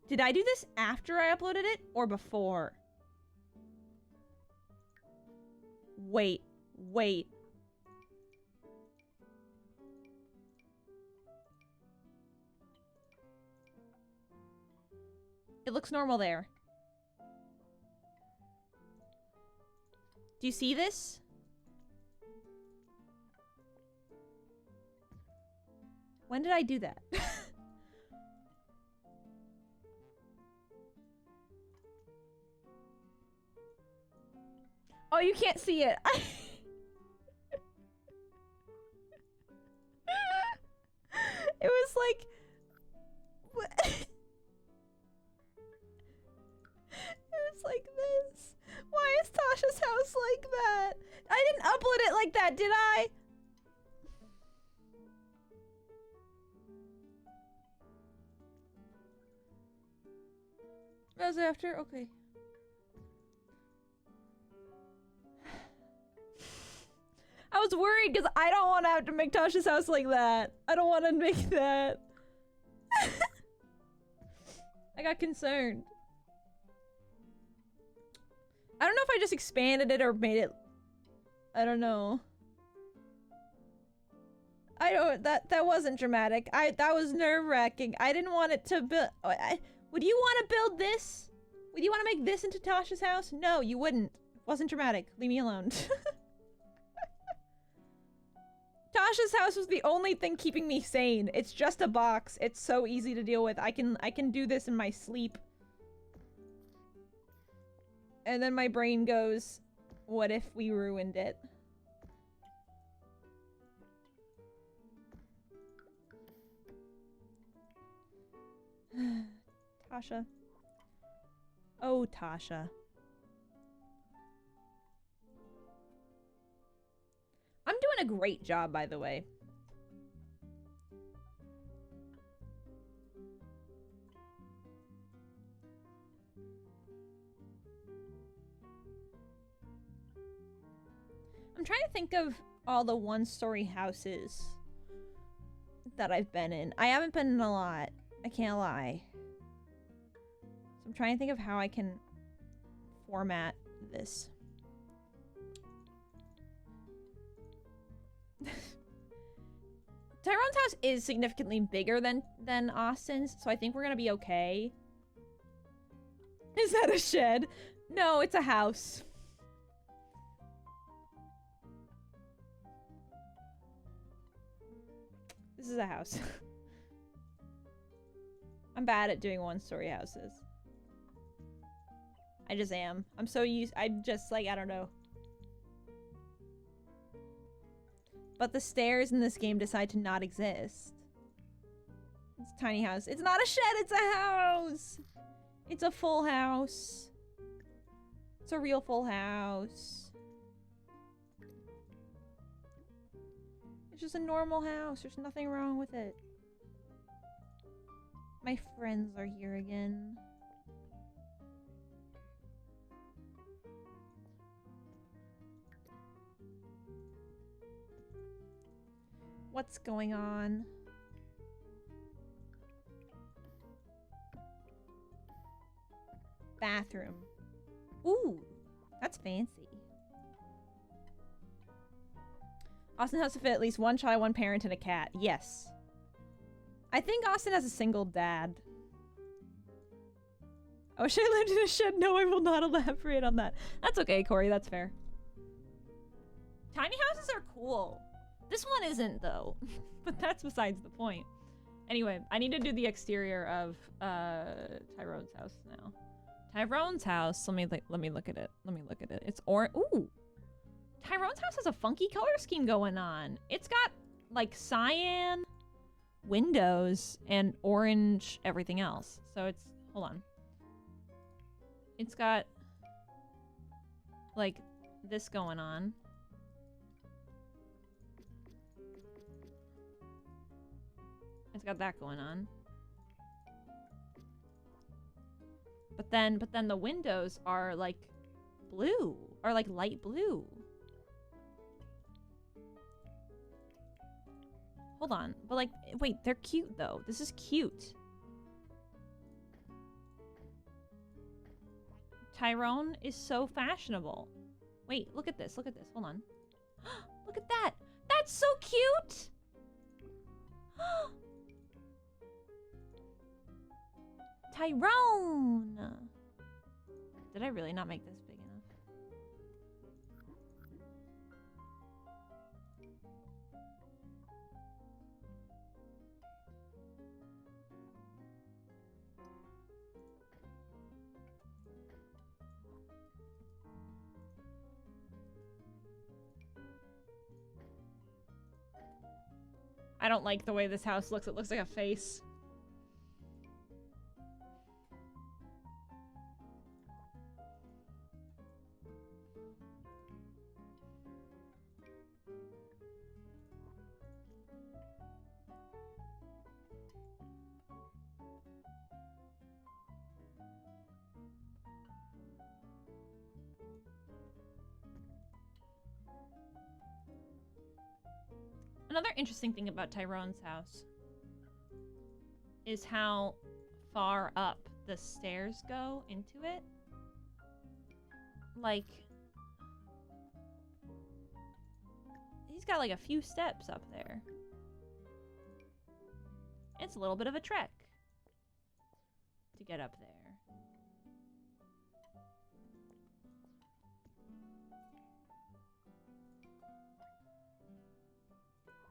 Did I do this after I uploaded it or before? Wait. It looks normal there. Do you see this? When did I do that? Oh, you can't see it. It was like... What? It was like this. Why is Tasha's house like that? I didn't upload it like that, did I? That was after? Okay. I was worried because I don't want to have to make Tasha's house like that. I don't want to make that. I got concerned. I don't know if I just expanded it or made it... I don't know. That wasn't dramatic. That was nerve-wracking. I didn't want it to build... Would you want to build this? Would you want to make this into Tasha's house? No, you wouldn't. It wasn't dramatic. Leave me alone. Tasha's house was the only thing keeping me sane. It's just a box. It's so easy to deal with. I can do this in my sleep. And then my brain goes, what if we ruined it? Tasha. Oh, Tasha. I'm doing a great job, by the way. trying to think of all the one-story houses that I've been in. I haven't been in a lot. I can't lie. So I'm trying to think of how I can format this. Tyrone's house is significantly bigger than Austin's, so I think we're gonna be okay. Is that a shed? No, it's a house. This is a house. I'm bad at doing one-story houses. I just am. I'm just like, I don't know. But the stairs in this game decide to not exist. It's a tiny house. It's not a shed, it's a house! It's a full house. It's a real full house. It's just a normal house. There's nothing wrong with it. My friends are here again. What's going on? Bathroom. Ooh, that's fancy. Austin has to fit at least one child, one parent, and a cat. Yes. I think Austin has a single dad. I wish I lived in a shed. No, I will not elaborate on that. That's okay, Corey. That's fair. Tiny houses are cool. This one isn't, though. But that's besides the point. Anyway, I need to do the exterior of Tyrone's house now. Tyrone's house. Let me look at it. Let me look at it. It's orange. Ooh. Tyrone's house has a funky color scheme going on. It's got like cyan windows and orange everything else. So it's, hold on. It's got like this going on. It's got that going on. But then the windows are like blue, or like light blue. Hold on, but like, wait, they're cute though. This is cute. Tyrone is so fashionable. Wait, look at this, hold on. Look at that, that's so cute! Tyrone! Did I really not make this big enough? I don't like the way this house looks. It looks like a face. Another interesting thing about Tyrone's house is how far up the stairs go into it. Like, he's got like a few steps up there. It's a little bit of a trek to get up there.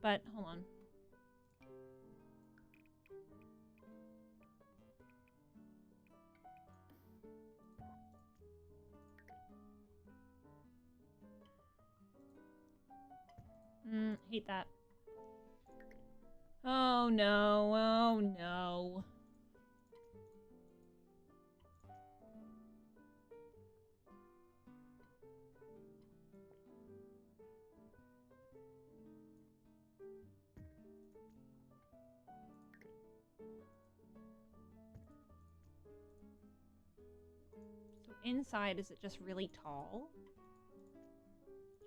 But, hold on. Hate that. Oh no, oh no. Inside, is it just really tall?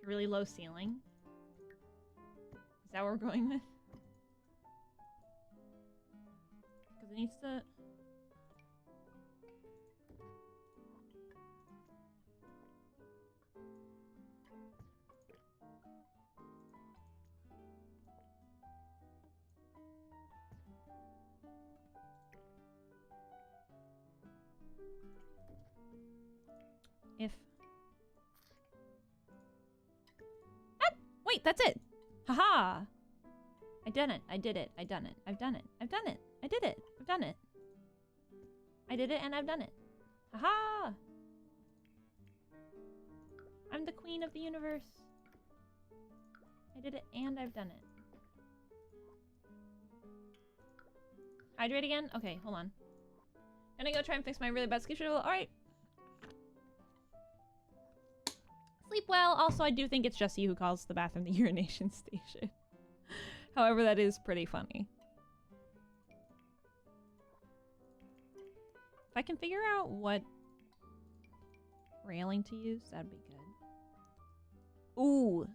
Really low ceiling. Is that what we're going with? Because it needs to... If... Ah! Wait, that's it! Haha! I done it. I did it. I done it. I've done it. I've done it. I did it. I've done it. I did it and I've done it. Haha! I'm the queen of the universe. I did it and I've done it. Hydrate again? Okay, hold on. Gonna go try and fix my really bad sleep schedule. Alright. Sleep well. Also, I do think it's Jesse who calls the bathroom the urination station. However, that is pretty funny. If I can figure out what railing to use, that'd be good. Ooh.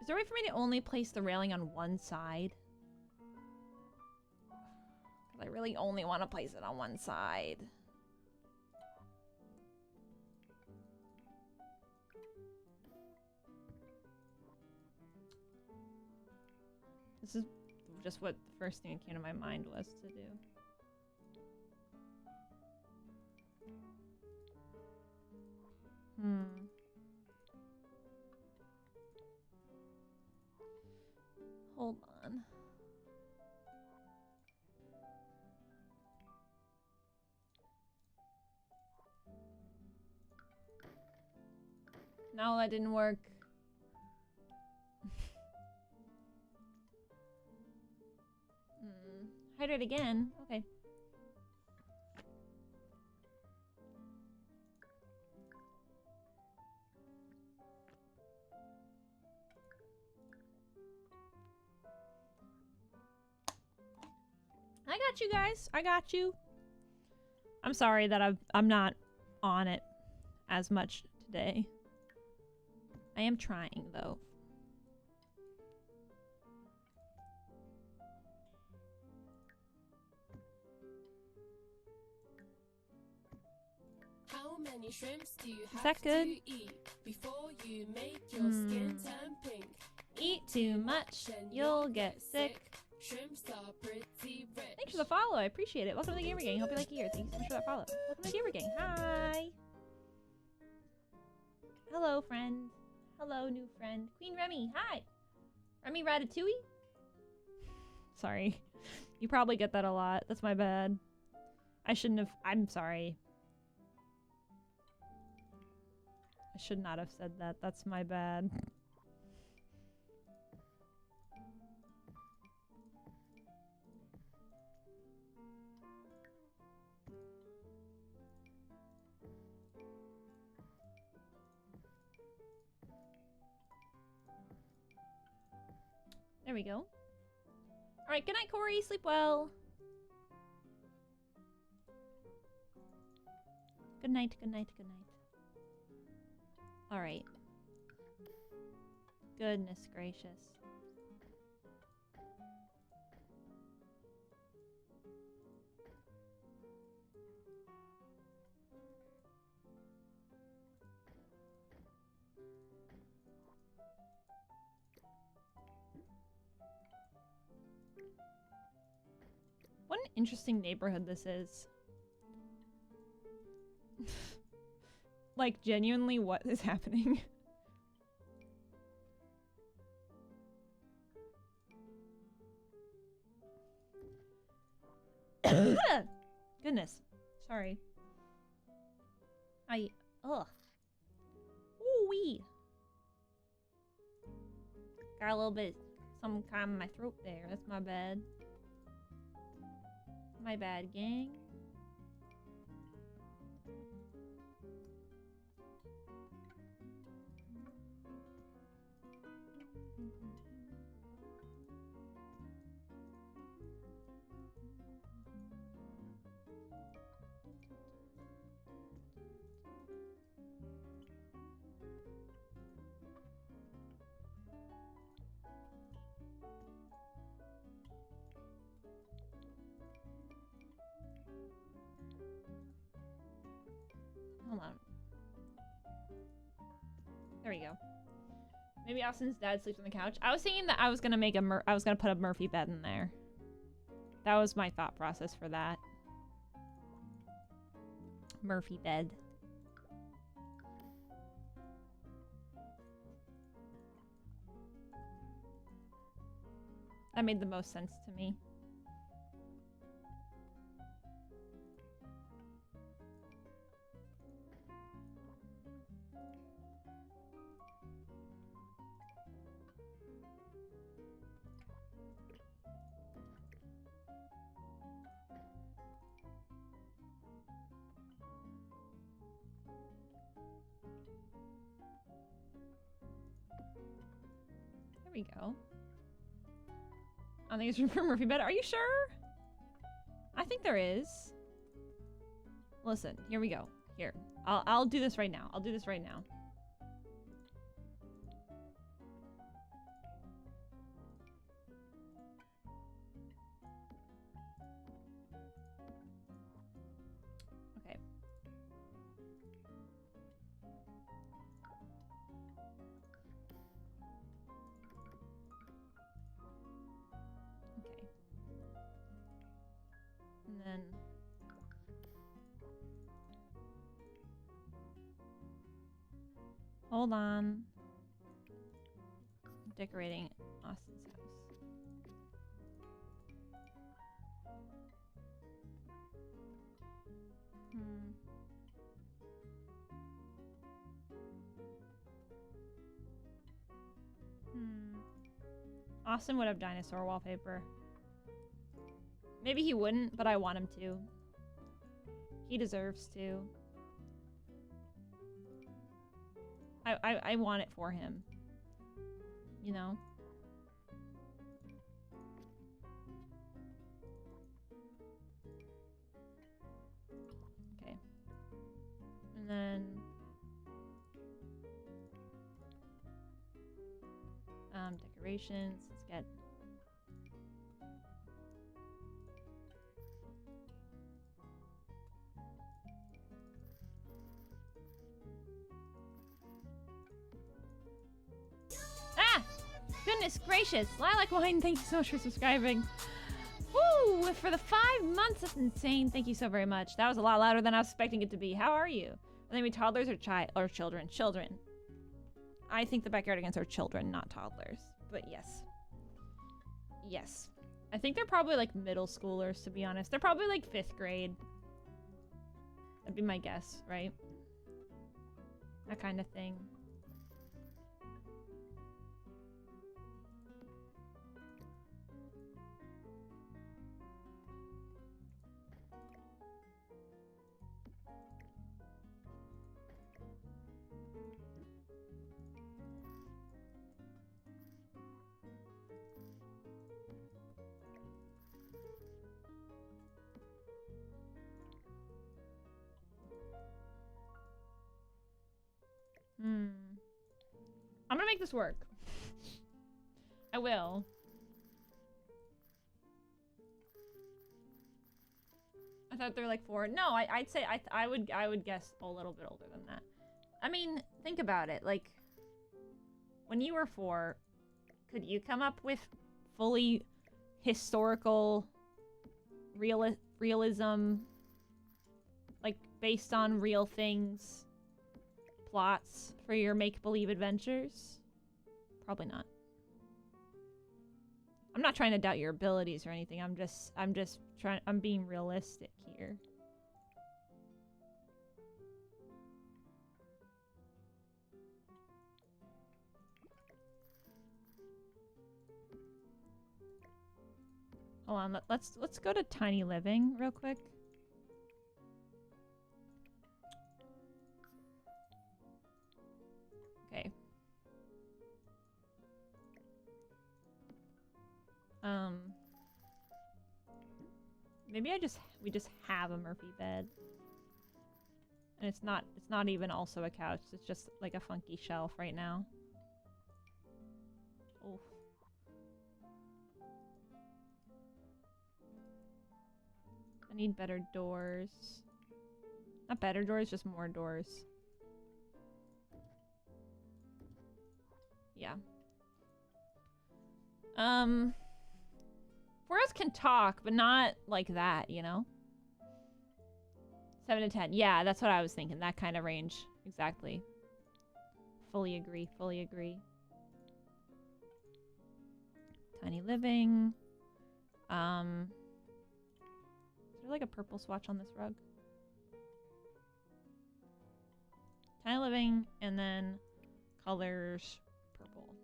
Is there a way for me to only place the railing on one side? Because I really only want to place it on one side. This is just what the first thing that came to my mind was to do. Hold on. No, that didn't work. Hydrate again. Okay. I got you guys. I got you. I'm sorry that I'm not on it as much today. I am trying though. How many shrimps do you Is have that good? to eat before you make your skin turn pink? Eat too much, and you'll get sick. Shrimps are pretty rich. Thanks for the follow. I appreciate it. Welcome to the Gamer Gang. Hope you like it here. Thank you so much for that follow. Welcome to the Gamer Gang. Hi. Hello, friend. Hello, new friend. Queen Remy. Hi. Remy Ratatouille? Sorry. You probably get that a lot. That's my bad. I shouldn't have. I'm sorry. I should not have said that. That's my bad. There we go. Alright, good night, Corey. Sleep well. Good night, good night, good night. Alright. Goodness gracious. What an interesting neighborhood this is. Like, genuinely, what is happening? Goodness. Sorry. Ugh. Ooh-wee. Got a little bit, some kind in my throat there. That's my bad. My bad, gang. There we go. Maybe Austin's dad sleeps on the couch. I was thinking that I was gonna make I was gonna put a Murphy bed in there. That was my thought process for that. Murphy bed. That made the most sense to me. There we go. I think it's room for Murphy bed. Are you sure? I think there is. Listen, here we go. Here. I'll do this right now. I'll do this right now. Okay. Okay. And then hold on. Decorating Austin's house. Austin would have dinosaur wallpaper. Maybe he wouldn't, but I want him to. He deserves to. I want it for him. You know? Okay. And then... decorations. Let's get... Ah! Goodness gracious! Lilac Wine, thank you so much for subscribing. Woo! For the 5 months, that's insane. Thank you so very much. That was a lot louder than I was expecting it to be. How are you? Are they toddlers or children? Children. I think the backyardigans are children, not toddlers. But yes. Yes. I think they're probably like middle schoolers, to be honest. They're probably like 5th grade. That'd be my guess, right? That kind of thing. I'm gonna make this work. I will. I thought they were like 4. No, I'd say I would guess a little bit older than that. I mean, think about it. Like, when you were 4, could you come up with fully historical realism, like based on real things, plots for your make-believe adventures? Probably not. I'm not trying to doubt your abilities or anything. I'm being realistic here. Hold on, let's go to Tiny Living real quick. Okay. Maybe we just have a Murphy bed. And it's not even also a couch. It's just like a funky shelf right now. Oh. I need better doors. Not better doors, just more doors. Yeah. Forest can talk, but not like that, you know? 7 to 10. Yeah, that's what I was thinking. That kind of range. Exactly. Fully agree. Fully agree. Tiny living. Is there like a purple swatch on this rug? Tiny living and then colors purple.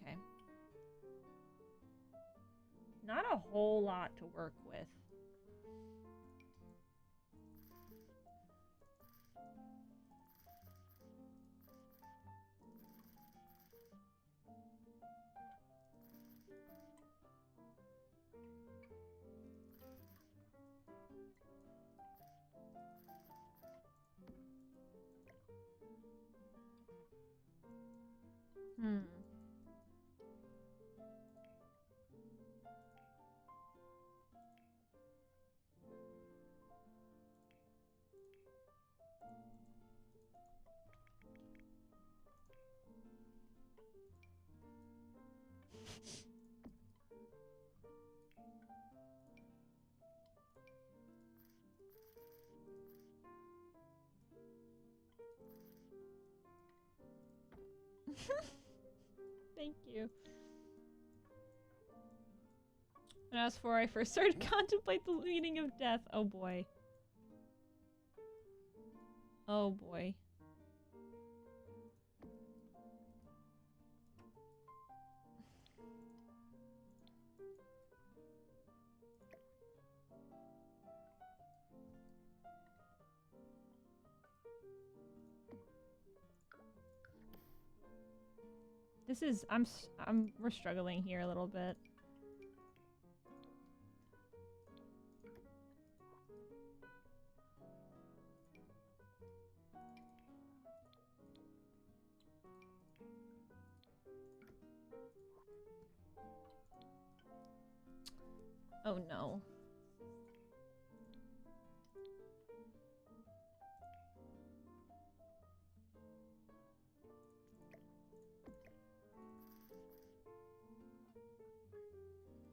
Okay. Not a whole lot to work with. Hmm. Thank you. When I was 4, I first started to contemplate the meaning of death. Oh boy. Oh boy. This is we're struggling here a little bit. Oh no.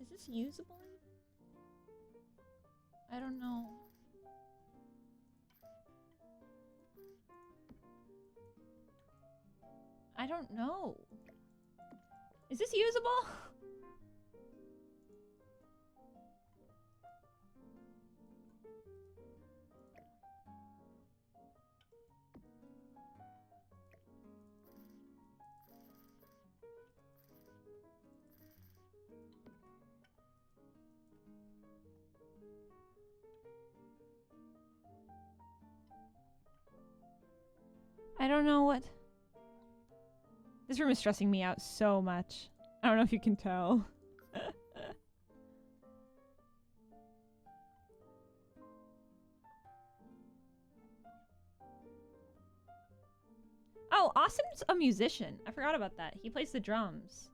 Is this usable even? I don't know. I don't know. Is this usable? I don't know what... This room is stressing me out so much. I don't know if you can tell. Oh, Austin's a musician. I forgot about that. He plays the drums.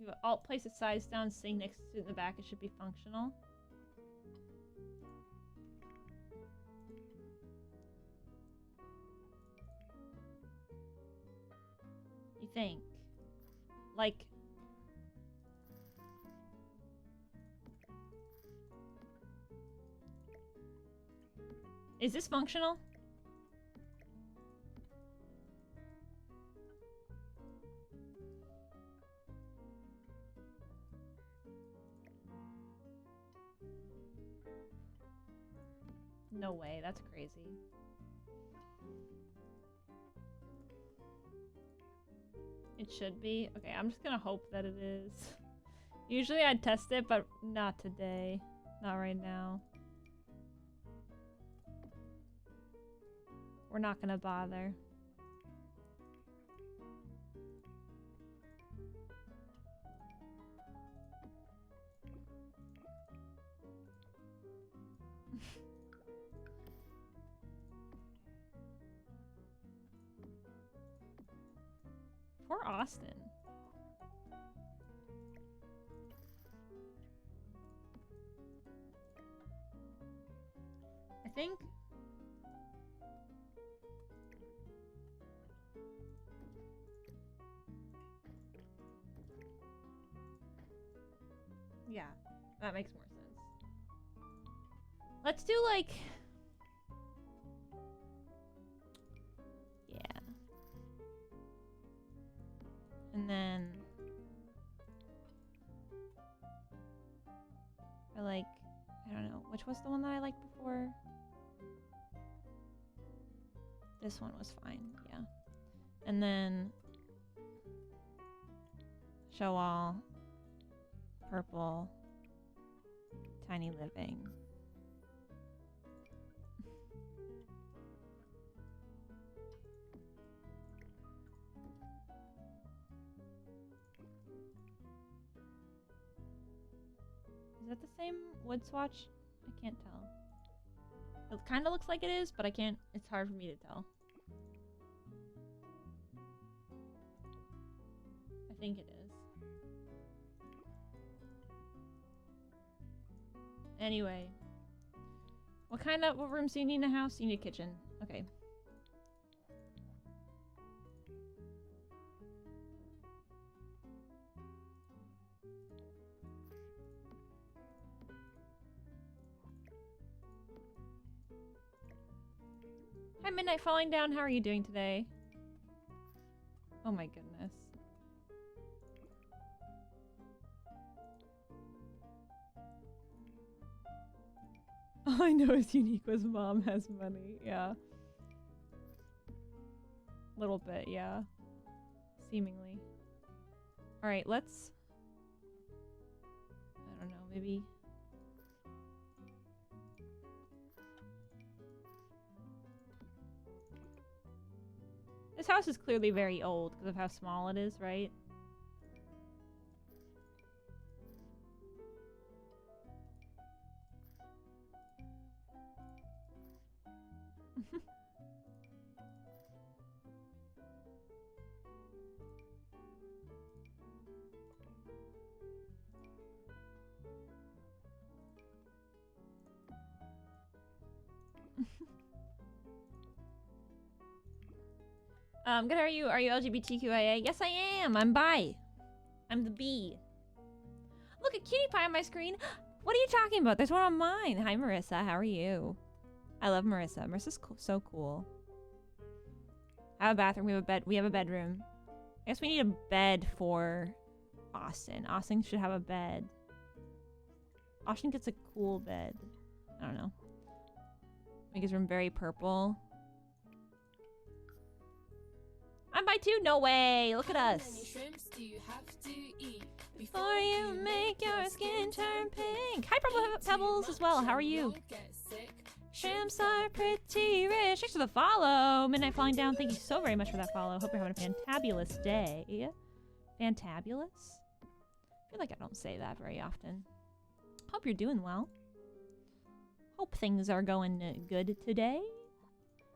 You have alt, place its size down, sing next to it in the back. It should be functional. You think? Like... Is this functional? No way, that's crazy. It should be. Okay, I'm just gonna hope that it is. Usually I'd test it, but not today. Not right now. We're not gonna bother. Poor Austin. I think... Yeah, that makes more sense. Let's do like... Yeah. And then... I like... I don't know. Which was the one that I liked before? This one was fine, yeah. And then... Show all. Purple. Tiny living. Is that the same wood swatch? I can't tell. It kind of looks like it is, but I can't. It's hard for me to tell. I think it is. Anyway. What rooms do you need in a house? You need a kitchen. Okay. Hi, Midnight Falling Down. How are you doing today? Oh my goodness. All I know is Unique was mom has money. Yeah. Little bit, yeah. Seemingly. Alright, let's... I don't know, maybe... This house is clearly very old because of how small it is, right? Good, are you LGBTQIA? Yes, I am. I'm bi. I'm the B. Look at Cutie Pie on my screen. What are you talking about? There's one on mine. Hi, Marissa. How are you? I love Marissa. Marissa's so cool. I have a bathroom. We have a bed. We have a bedroom. I guess we need a bed for Austin. Austin should have a bed. Austin gets a cool bed. I don't know. Make his room very purple. I'm by too? No way. Look at us. How many shrimps do you have to eat Before you make your skin turn pink. Hi, Pebbles as well. How are you? Shrimps are pretty rich. Thanks for the follow. Midnight Falling Down. Thank you so very much for that follow. Hope you're having a fantabulous day. Fantabulous? I feel like I don't say that very often. Hope you're doing well. Hope things are going good today.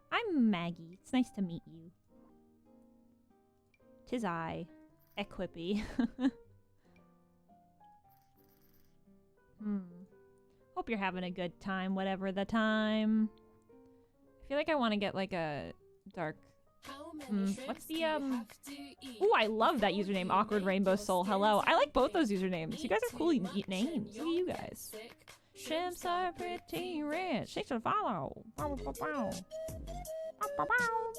I'm Maggie. It's nice to meet you. 'Tis I, Equippy. Hope you're having a good time, whatever the time. I feel like I want to get like a dark... What's the, Ooh, I love that username, Awkward Rainbow Soul. Hello. I like both those usernames. You guys are cool names. Look at you guys. Shrimps are pretty rich. Thanks for the follow. Bow, bow, bow. Bow, bow, bow.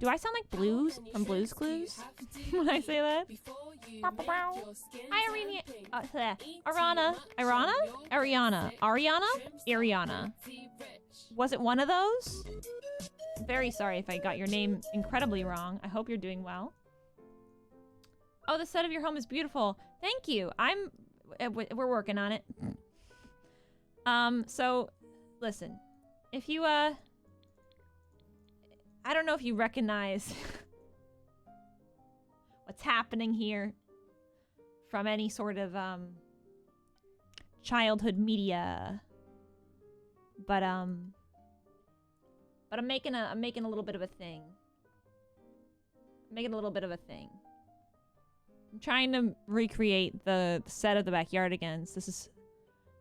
Do I sound like Blues from Blue's Clues when I say that? Bow, bow, bow. Hi, Ariana. Ariana? Was it one of those? Very sorry if I got your name incredibly wrong. I hope you're doing well. Oh, the set of your home is beautiful. Thank you. We're working on it. So, listen. If you, I don't know if you recognize what's happening here from any sort of, childhood media. But I'm making a little bit of a thing. I'm trying to recreate the set of the Backyardigans.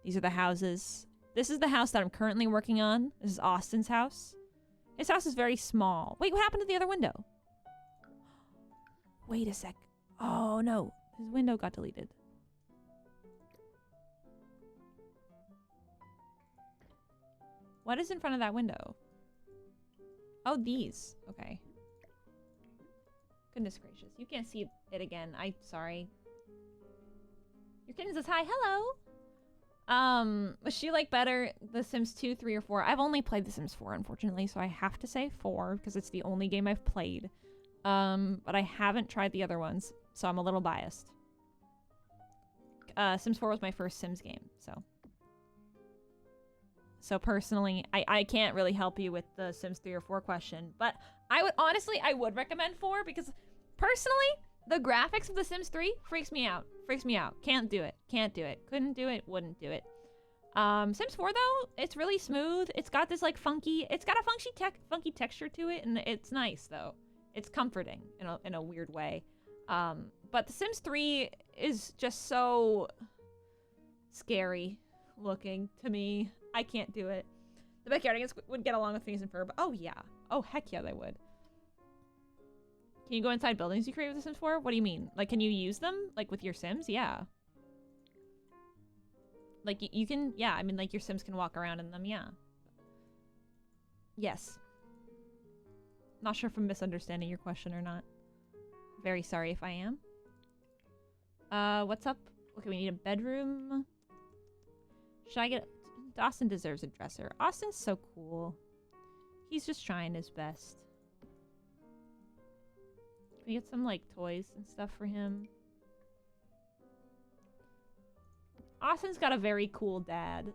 These are the houses. This is the house that I'm currently working on. This is Austin's house. His house is very small. Wait, what happened to the other window? Wait a sec. Oh no, his window got deleted. What is in front of that window? Oh, these. Okay. Goodness gracious. You can't see it again. I'm sorry. Your kitten says hi. Hello. Was she like better The Sims 2, 3, or 4? I've only played The Sims 4, unfortunately, so I have to say 4 because it's the only game I've played. But I haven't tried the other ones, so I'm a little biased. Sims 4 was my first Sims game, so. So personally, I can't really help you with the Sims 3 or 4 question, but I would recommend 4 because personally, the graphics of The Sims 3 freaks me out. Can't do it. Couldn't do it. Wouldn't do it. Sims 4 though, it's really smooth. It's got this like funky texture to it, and it's nice though. It's comforting in a weird way. But The Sims 3 is just so scary looking to me. I can't do it. The Backyardigans would get along with Phineas and Ferb, but oh yeah. Oh heck yeah, they would. Can you go inside buildings you create with The Sims 4? What do you mean? Like, can you use them? Like, with your Sims? Yeah. Like, you can... Yeah, I mean, like, your Sims can walk around in them, yeah. Yes. Not sure if I'm misunderstanding your question or not. Very sorry if I am. What's up? Okay, we need a bedroom. Should I get... Austin deserves a dresser. Austin's so cool. He's just trying his best. Can we get some, like, toys and stuff for him? Austin's got a very cool dad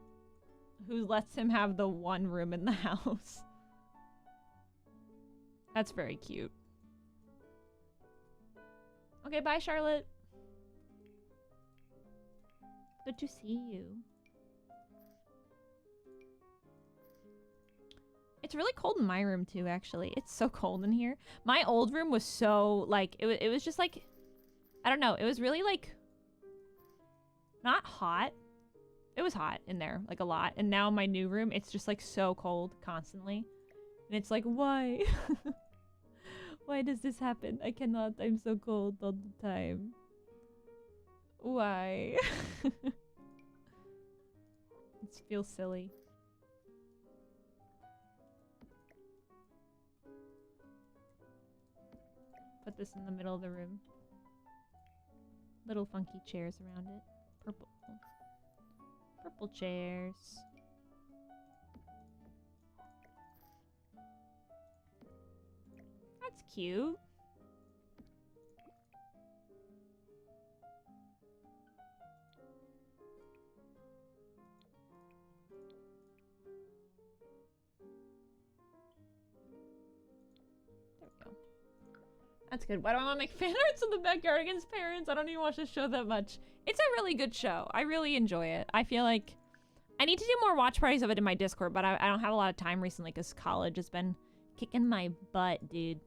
who lets him have the one room in the house. That's very cute. Okay, bye, Charlotte. Good to see you. It's really cold in my room too, actually. It's so cold in here. My old room was so, like, it was just like, I don't know. It was really, like, not hot. It was hot in there, like, a lot. And now in my new room, it's just, like, so cold constantly. And it's like, why? Why does this happen? I cannot. I'm so cold all the time. Why? It feels silly. Put this in the middle of the room. Little funky chairs around it. Purple. Purple chairs. That's cute. There we go. That's good. Why do I want to make fan arts of the Backyardigans parents? I don't even watch this show that much. It's a really good show. I really enjoy it. I feel like I need to do more watch parties of it in my Discord, but I don't have a lot of time recently because college has been kicking my butt, dude.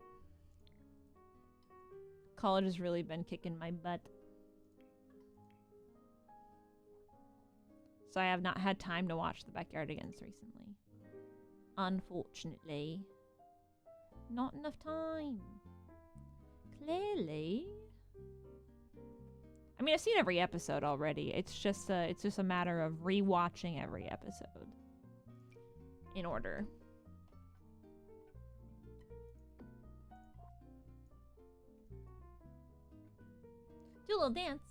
College has really been kicking my butt. So I have not had time to watch the Backyardigans recently. Unfortunately. Not enough time. Clearly. I mean, I've seen every episode already. It's just a matter of rewatching every episode in order. Do a little dance.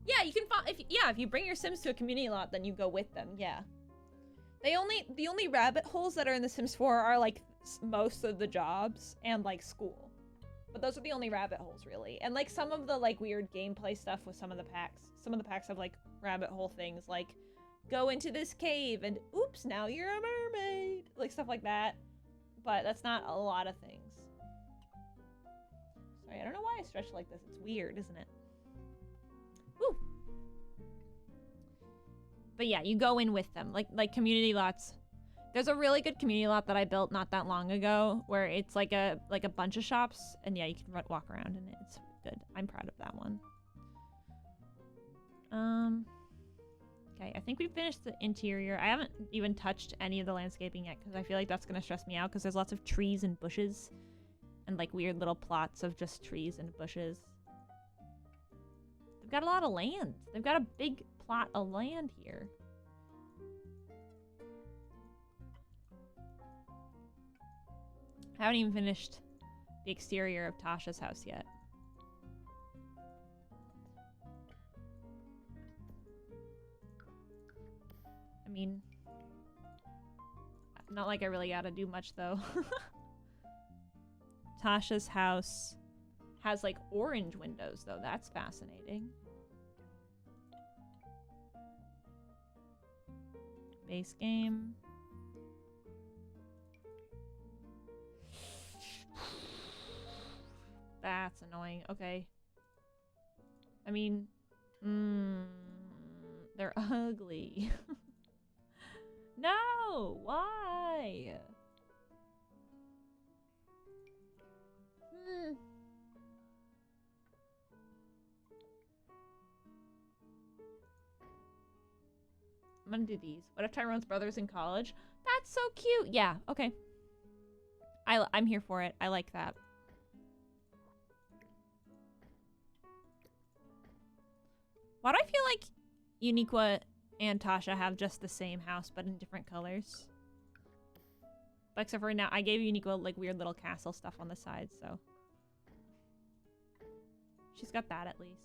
Yeah, you can if you bring your Sims to a community lot, then you go with them. Yeah. The only rabbit holes that are in The Sims 4 are like most of the jobs and like school. But those are the only rabbit holes really. And like some of the like weird gameplay stuff with some of the packs. Some of the packs have like rabbit hole things like go into this cave and oops, now you're a mermaid. Like stuff like that. But that's not a lot of things. Sorry, I don't know why I stretch like this. It's weird, isn't it? Woo! But yeah, you go in with them. Like community lots. There's a really good community lot that I built not that long ago where it's like a bunch of shops, and yeah, you can walk around in it. It's good. I'm proud of that one. Okay, I think we finished the interior. I haven't even touched any of the landscaping yet because I feel like that's gonna stress me out because there's lots of trees and bushes and like weird little plots of just trees and bushes. They've got a lot of land. They've got a big plot of land here. I haven't even finished the exterior of Tasha's house yet. I mean, not like I really gotta do much though. Tasha's house has like orange windows though. That's fascinating. Base game. That's annoying. Okay. I mean, they're ugly. No! Why? I'm gonna do these. What if Tyrone's brother's in college? That's so cute! Yeah, okay. I'm here for it. I like that. Why do I feel like Uniqua and Tasha have just the same house, but in different colors? But except for now, I gave Uniqua like weird little castle stuff on the side, so she's got that at least.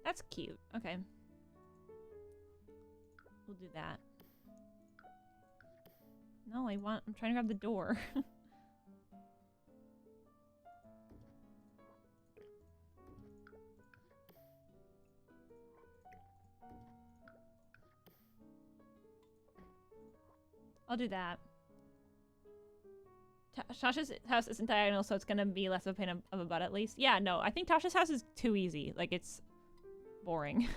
That's cute. Okay. We'll do that. No, I'm trying to grab the door. I'll do that. Tasha's house isn't diagonal, so it's gonna be less of a pain of a butt at least. Yeah, no, I think Tasha's house is too easy. Like, it's boring.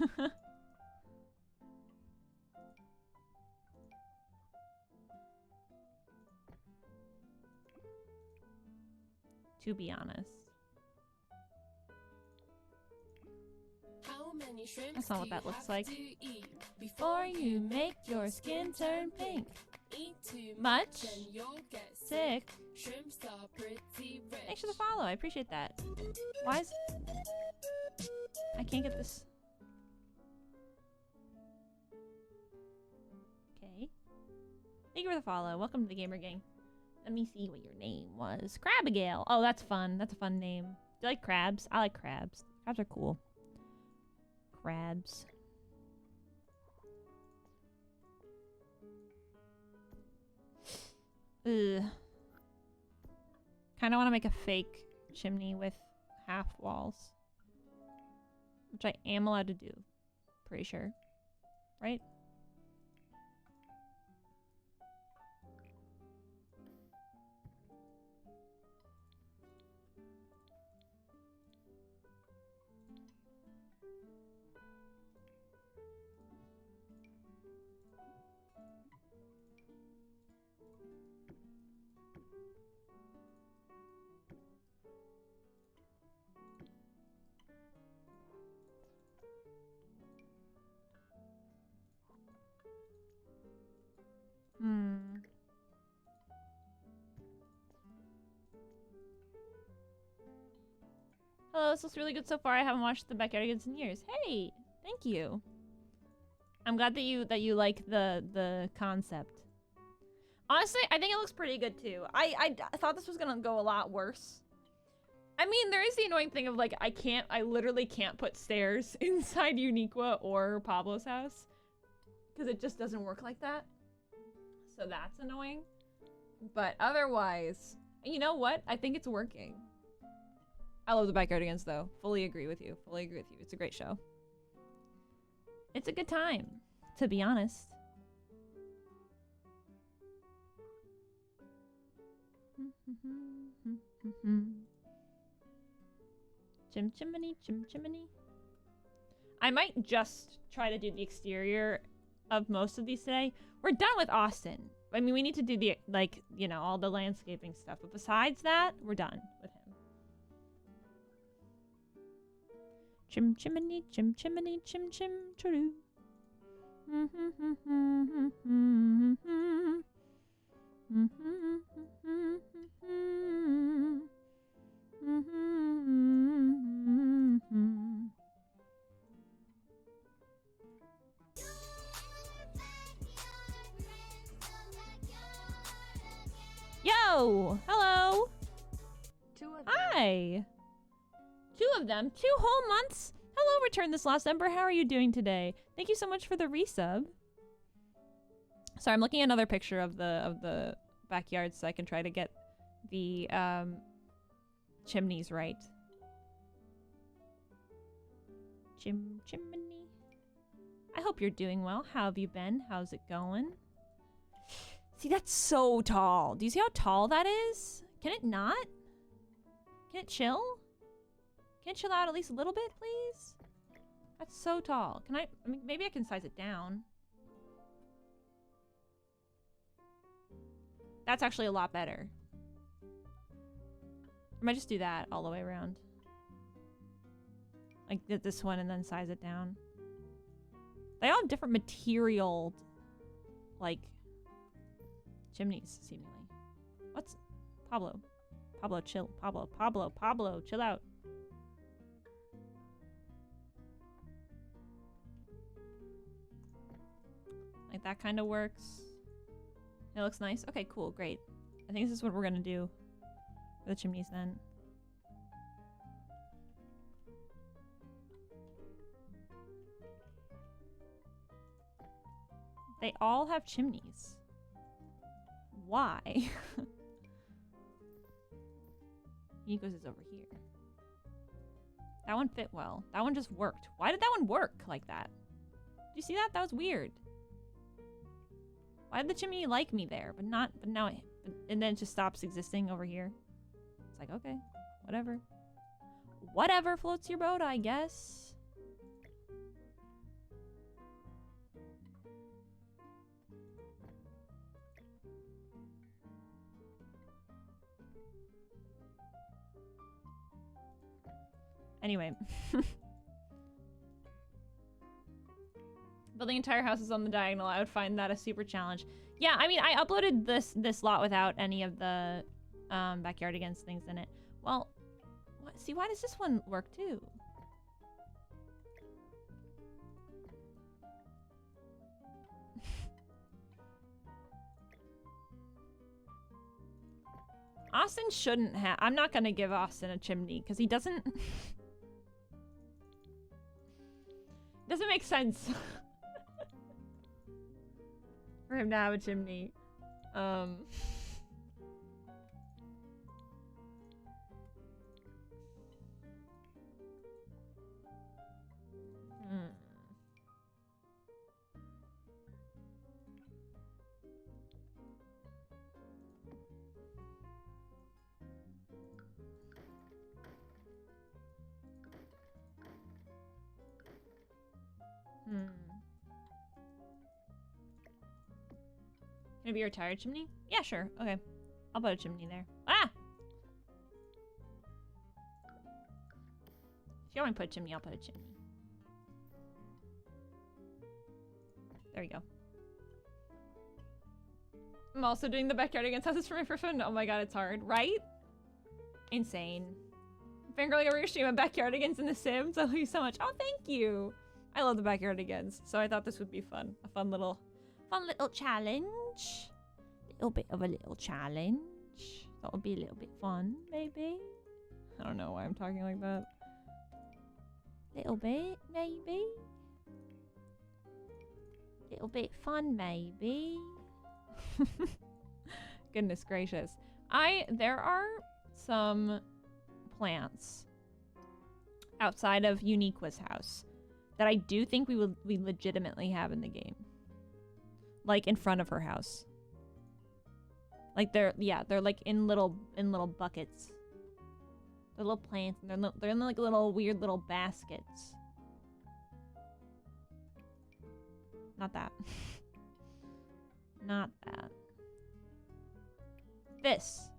To be honest. How many shrimps That's not what do that you looks have like. to eat Before you make your skin turn pink. Eat too Much? then you'll get Sick. Shrimps are pretty rich. Thanks for the follow. I appreciate that. Why is... I can't get this... Okay. Thank you for the follow. Welcome to the Gamer Gang. Let me see what your name was. Crabigail. Oh, that's fun. That's a fun name. Do you like crabs? I like crabs. Crabs are cool. Crabs. Ugh. Kind of want to make a fake chimney with half walls. Which I am allowed to do. Pretty sure. Right? Hello, this looks really good so far. I haven't watched the Backyardigans in years. Hey, thank you. I'm glad that you like the concept. Honestly, I think it looks pretty good too. I thought this was gonna go a lot worse. I mean, there is the annoying thing of like, I literally can't put stairs inside Uniqua or Pablo's house. Because it just doesn't work like that. So that's annoying. But otherwise, you know what? I think it's working. I love the Backyardigans though. Fully agree with you. Fully agree with you. It's a great show. It's a good time, to be honest. Chim chimney, chim chimney. I might just try to do the exterior of most of these today. We're done with Austin. I mean, we need to do the, like, you know, all the landscaping stuff. But besides that, we're done with him. Chim chimney, chim chimney, chim chim choo. Yo! Hello! Hi! 2 of them? 2 whole months? Hello, Return This Lost Ember. How are you doing today? Thank you so much for the resub. Sorry, I'm looking at another picture of the backyard so I can try to get the chimneys right. Chimney. I hope you're doing well. How have you been? How's it going? See, that's so tall. Do you see how tall that is? Can it not? Can it chill? Can it chill out at least a little bit, please? That's so tall. Can I mean, maybe I can size it down. That's actually a lot better. I might just do that all the way around. Like this one and then size it down. They all have different material, like, chimneys, seemingly. What's... Pablo. Pablo, chill. Pablo, chill out. Like, that kind of works. It looks nice. Okay, cool, great. I think this is what we're gonna do for the chimneys then. They all have chimneys. Why? Nico's is over here. That one fit well. That one just worked. Why did that one work like that? Did you see that? That was weird. Why did the chimney like me there, but now and then it just stops existing over here? It's like, okay, whatever. Whatever floats your boat, I guess. Anyway. Building entire houses on the diagonal, I would find that a super challenge. Yeah, I mean, I uploaded this lot without any of the backyardigans things in it. Well, see, why does this one work too? Austin shouldn't have... I'm not gonna give Austin a chimney, because he doesn't... doesn't make sense for him to have a chimney. Can it be a retired chimney? Yeah, sure. Okay. I'll put a chimney there. Ah! If you want me to put a chimney, I'll put a chimney. There we go. I'm also doing the backyardigans houses for my first one. Oh my god, it's hard, right? Insane. Fangirling over your stream of backyardigans in The Sims. I love you so much. Oh, thank you. I love the backyardigans, so I thought this would be fun. A fun little challenge. A little bit of a little challenge. That would be a little bit fun, maybe. I don't know why I'm talking like that. Little bit, maybe. Little bit fun, maybe. Goodness gracious. There are some plants outside of Uniqua's house that I do think we legitimately have in the game. Like in front of her house. Like they're like in little buckets. They're little plants and they're in like little weird little baskets. Not that. Not that. This.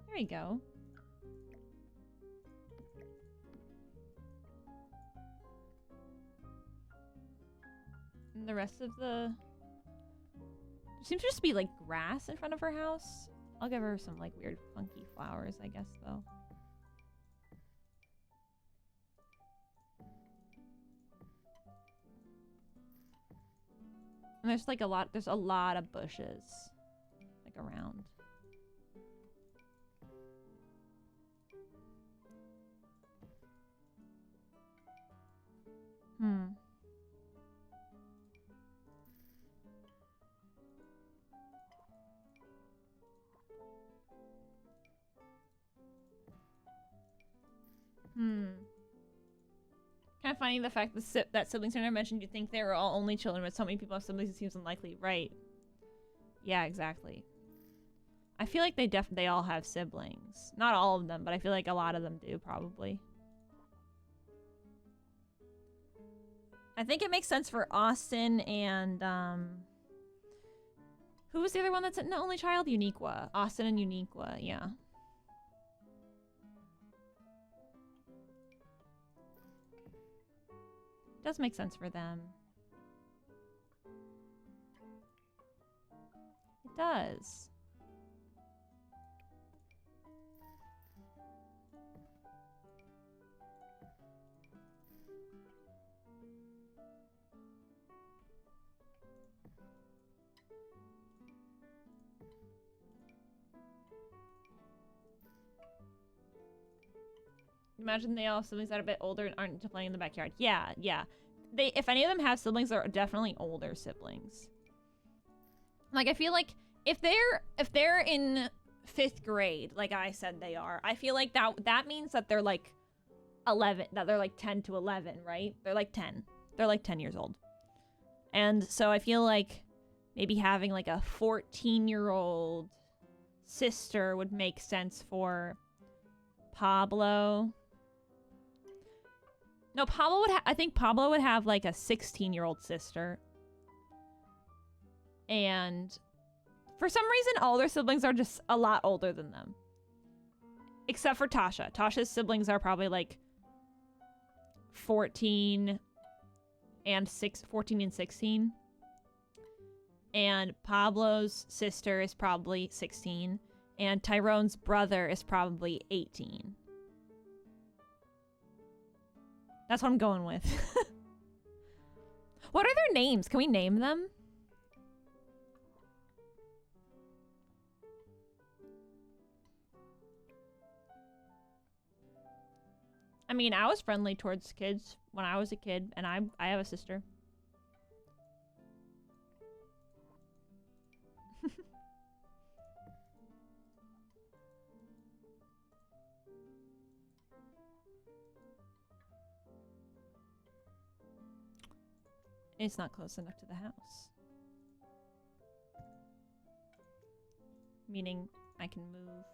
There you go. And the rest of the... There seems to just be like grass in front of her house. I'll give her some like weird funky flowers, I guess, though. And there's like there's a lot of bushes like around. Kind of funny the fact that siblings are never mentioned. You'd think they were all only children, but so many people have siblings. It seems unlikely, right? Yeah, exactly. I feel like they all have siblings. Not all of them, but I feel like a lot of them do, probably. I think it makes sense for Austin and who was the other one that's an only child? Uniqua. Austin and Uniqua, yeah. Does make sense for them. It does. Imagine they all have siblings that are a bit older and aren't into playing in the backyard. Yeah, yeah. If any of them have siblings, they're definitely older siblings. Like, I feel like if they're in 5th grade, like I said they are, I feel like that means that they're like 11, that they're like 10 to 11, right? They're like 10. They're like 10 years old. And so I feel like maybe having like a 14-year-old sister would make sense for Pablo. No, Pablo would I think Pablo would have like a 16-year-old sister. And for some reason, all their siblings are just a lot older than them. Except for Tasha. Tasha's siblings are probably like 14 and 16. And Pablo's sister is probably 16. And Tyrone's brother is probably 18. That's what I'm going with. What are their names? Can we name them? I mean, I was friendly towards kids when I was a kid, and I have a sister. It's not close enough to the house. Meaning I can move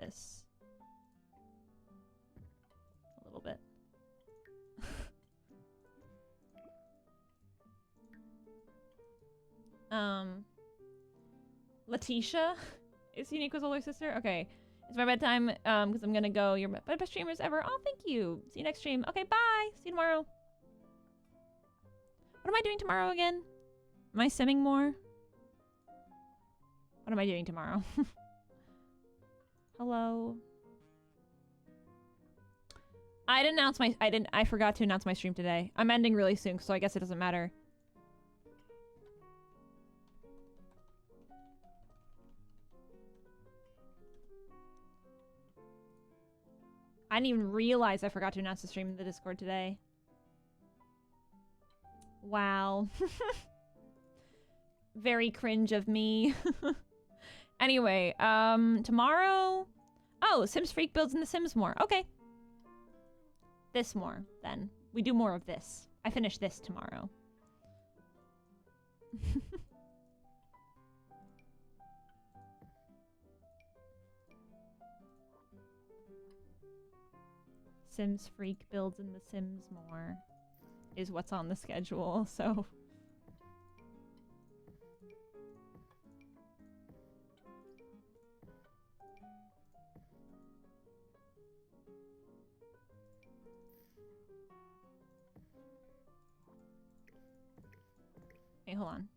this a little bit. Letitia is Unique's older sister? Okay. It's my bedtime, because I'm gonna go. You're my best streamers ever. Oh, thank you. See you next stream. Okay, bye. See you tomorrow. What am I doing tomorrow again? Am I simming more? What am I doing tomorrow? Hello? I forgot to announce my stream today. I'm ending really soon, so I guess it doesn't matter. I didn't even realize I forgot to announce the stream in the Discord today. Wow. Very cringe of me. Anyway, tomorrow... Oh, Sims Freak builds in The Sims more. Okay. This more, then. We do more of this. I finish this tomorrow. Sims Freak builds in The Sims more is what's on the schedule, so... Hey, hold on.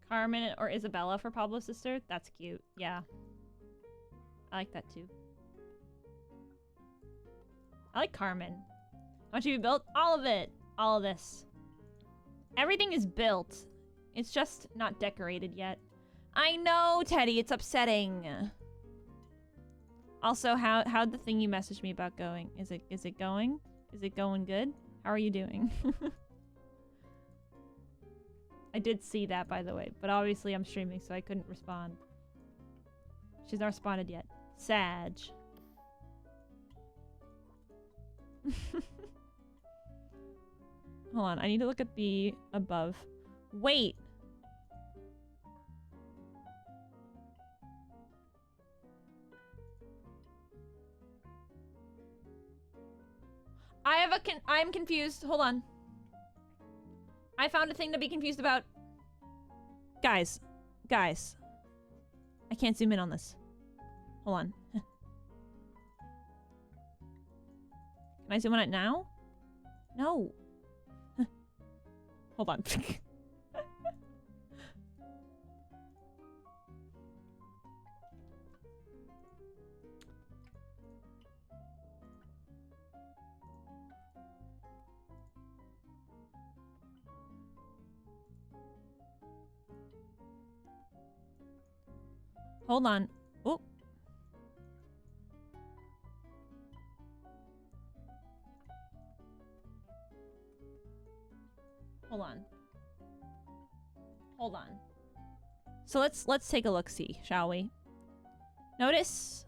Carmen or Isabella for Pablo's sister? That's cute. Yeah. I like that too. I like Carmen. How much have you built? All of it. All of this. Everything is built. It's just not decorated yet. I know, Teddy. It's upsetting. Also, how'd the thing you messaged me about going? Is it going? Is it going good? How are you doing? I did see that, by the way, but obviously I'm streaming, so I couldn't respond. She's not responded yet. Sag. Hold on, I need to look at the above. Wait! I'm confused. Hold on. I found a thing to be confused about. Guys. Guys. I can't zoom in on this. Hold on. Can I zoom on it now? No. Hold on. Hold on. Oh. Hold on. Hold on. So let's take a look see, shall we? Notice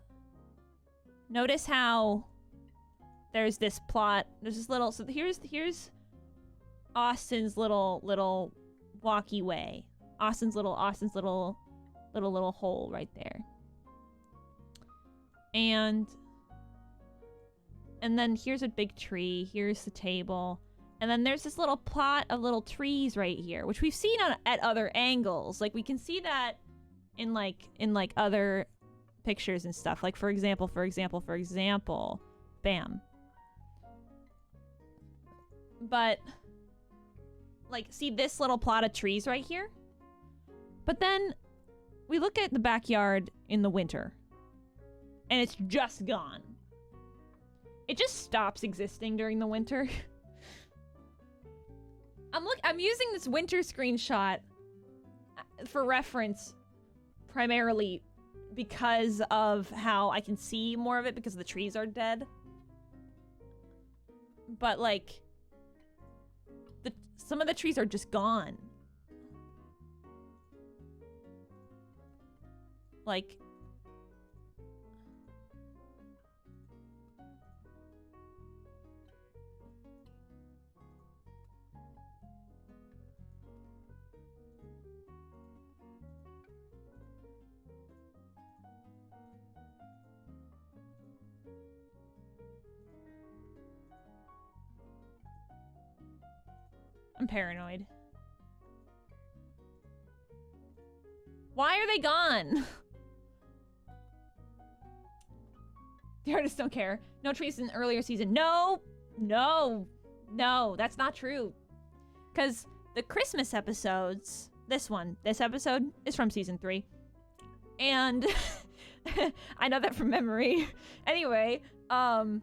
how there's this plot. There's this little so here's Austin's little walkie way. Austin's little hole right there. And then here's a big tree. Here's the table. And then there's this little plot of little trees right here, which we've seen at other angles. Like, we can see that in other pictures and stuff. Like, for example, bam. But, like, see this little plot of trees right here? But then we look at the backyard in the winter, and it's just gone. It just stops existing during the winter. I'm using this winter screenshot for reference primarily because of how I can see more of it because the trees are dead. But like some of the trees are just gone. Like I'm paranoid. Why are they gone? The artists don't care. No trees in earlier season. No, no, no, that's not true. Because the Christmas episodes, this episode is from season 3. And I know that from memory. Anyway, and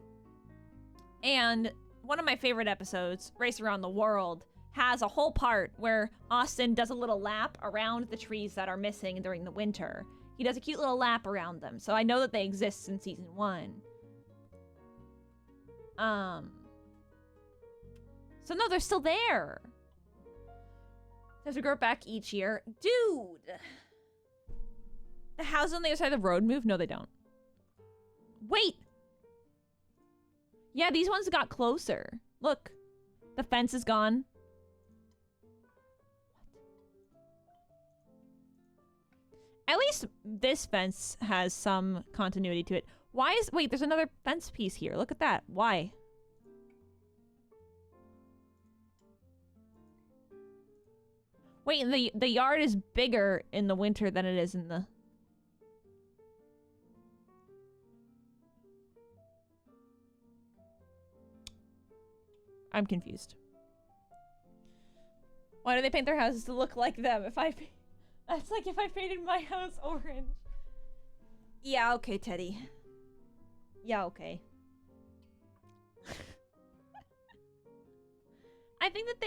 one of my favorite episodes, Race Around the World, has a whole part where Austin does a little lap around the trees that are missing during the winter. He does a cute little lap around them, so I know that they exist in season 1. So no, they're still there. They have to grow it back each year. Dude! The houses on the other side of the road move? No, they don't. Wait! Yeah, these ones got closer. Look. The fence is gone. At least this fence has some continuity to it. Why is... Wait, there's another fence piece here. Look at that. Why? Wait, the yard is bigger in the winter than it is in the... I'm confused. Why do they paint their houses to look like them? That's like if I painted my house orange. Yeah, okay, Teddy. Yeah, okay. I think that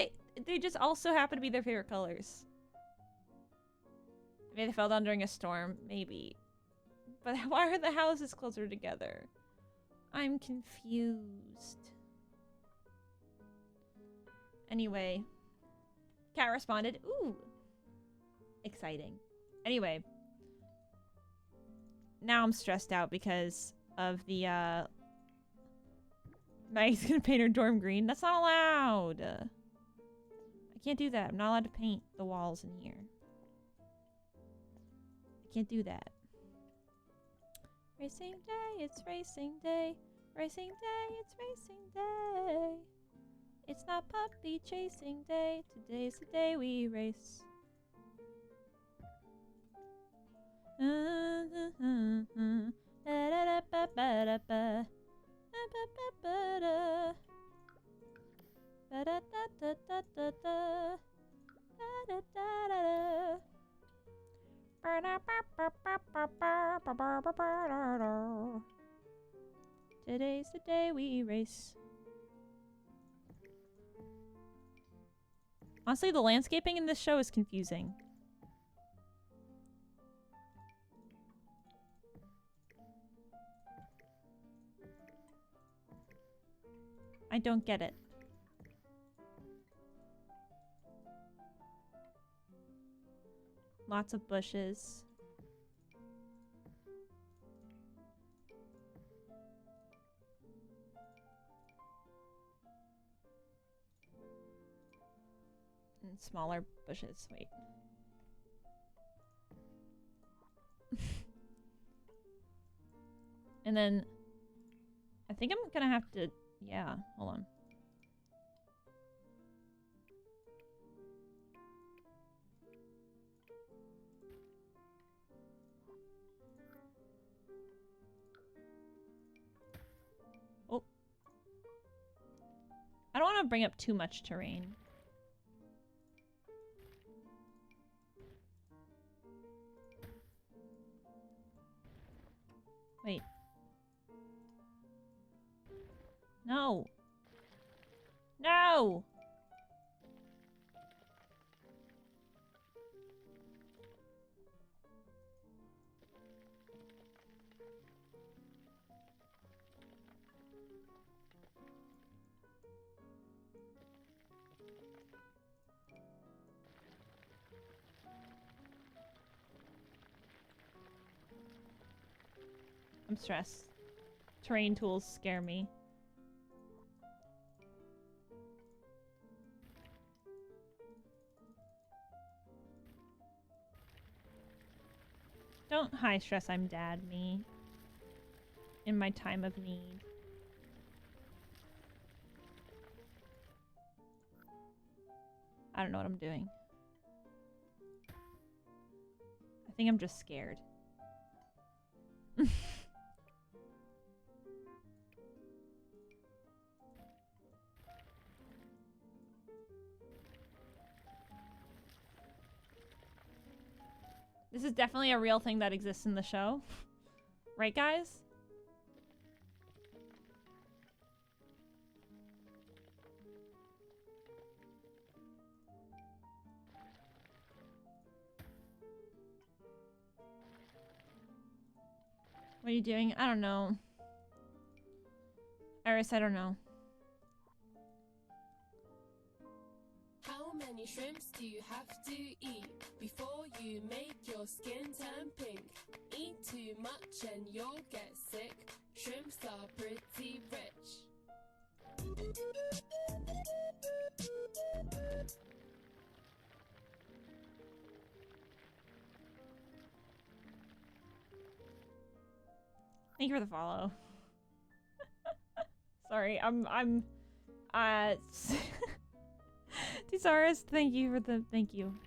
they just also happen to be their favorite colors. Maybe they fell down during a storm. Maybe. But why are the houses closer together? I'm confused. Anyway. Cat responded. Ooh. Exciting. Anyway. Now I'm stressed out because of the, Maggie's gonna paint her dorm green. That's not allowed. I can't do that. I'm not allowed to paint the walls in here. I can't do that. Racing day, it's racing day. Racing day, it's racing day. It's not puppy chasing day. Today's the day we race. Today's the day we race. Honestly, the landscaping in this show is confusing. I don't get it. Lots of bushes. And smaller bushes. Wait. And then I think I'm gonna have to... Yeah, hold on. Oh. I don't want to bring up too much terrain. Wait. No. No! I'm stressed. Terrain tools scare me. Don't high stress I'm dad me in my time of need. I don't know what I'm doing. I think I'm just scared. This is definitely a real thing that exists in the show. Right, guys? What are you doing? I don't know. Iris, I don't know. How many shrimps do you have to eat before you make your skin turn pink? Eat too much and you'll get sick. Shrimps are pretty rich. Thank you for the follow. Sorry, Thesaurus, thank you for the thank you.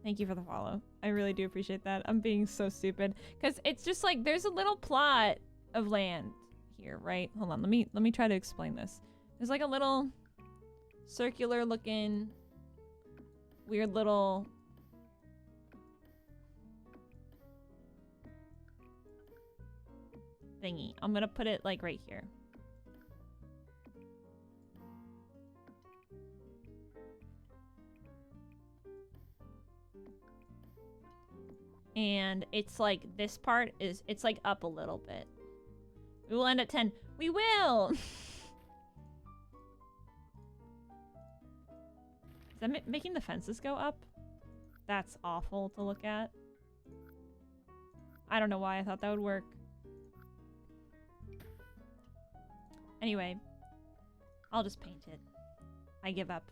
Thank you for the follow. I really do appreciate that. I'm being so stupid. Cause it's just like there's a little plot of land here, right? Hold on, let me try to explain this. There's like a little circular looking weird little thingy. I'm gonna put it like right here. And it's like this part is it's like up a little bit. We will end at 10. We will. Is that making the fences go up? That's awful to look at. I don't know why I thought that would work. Anyway, I'll just paint it. I give up.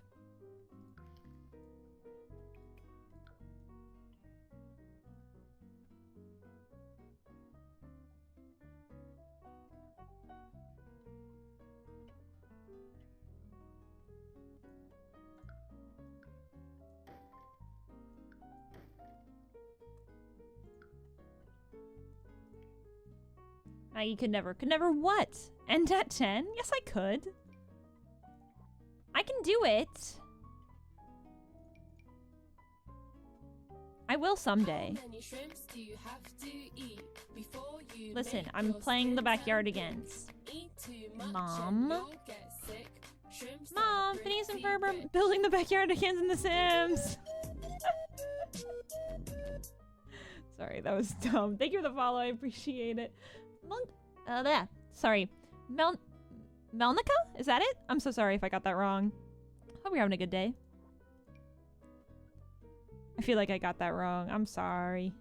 Maggie could never what? End at 10? Yes, I could. I can do it. I will someday. How many shrimps do you have to eat before you Listen, make I'm your playing the skin turn backyardigans. pink? Eat too much Mom? and you'll get sick. Shrimps are Mom, Phineas and pretty Ferb are rich. building the backyardigans in The Sims. Sorry, that was dumb. Thank you for the follow. I appreciate it. There. Sorry. Melnica? Is that it? I'm so sorry if I got that wrong. Hope you're having a good day. I feel like I got that wrong. I'm sorry.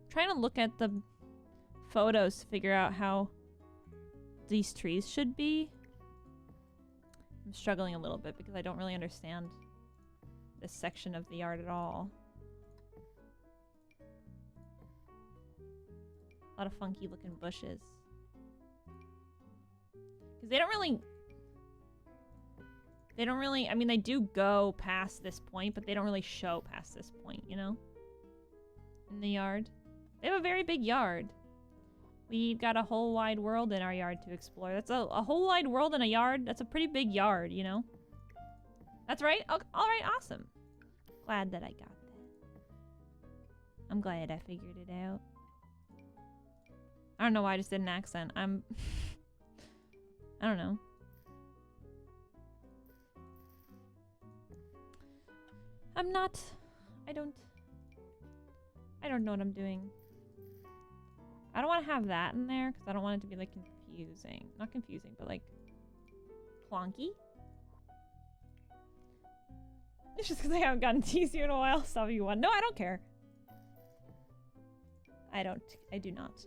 Trying to look at the photos to figure out how these trees should be. I'm struggling a little bit because I don't really understand this section of the art at all. A lot of funky looking bushes. Because they don't really, I mean, they do go past this point, but they don't really show past this point, you know? In the yard. They have a very big yard. We've got a whole wide world in our yard to explore. That's a whole wide world in a yard. That's a pretty big yard, you know? That's right? Oh, alright, awesome. Glad that I got that. I'm glad I figured it out. I don't know why I just did an accent. I don't know. I don't know what I'm doing. I don't want to have that in there because I don't want it to be like confusing. Not confusing, but like clunky. It's just because I haven't gotten to tease you in a while. Stop you one. No, I don't care. I do not.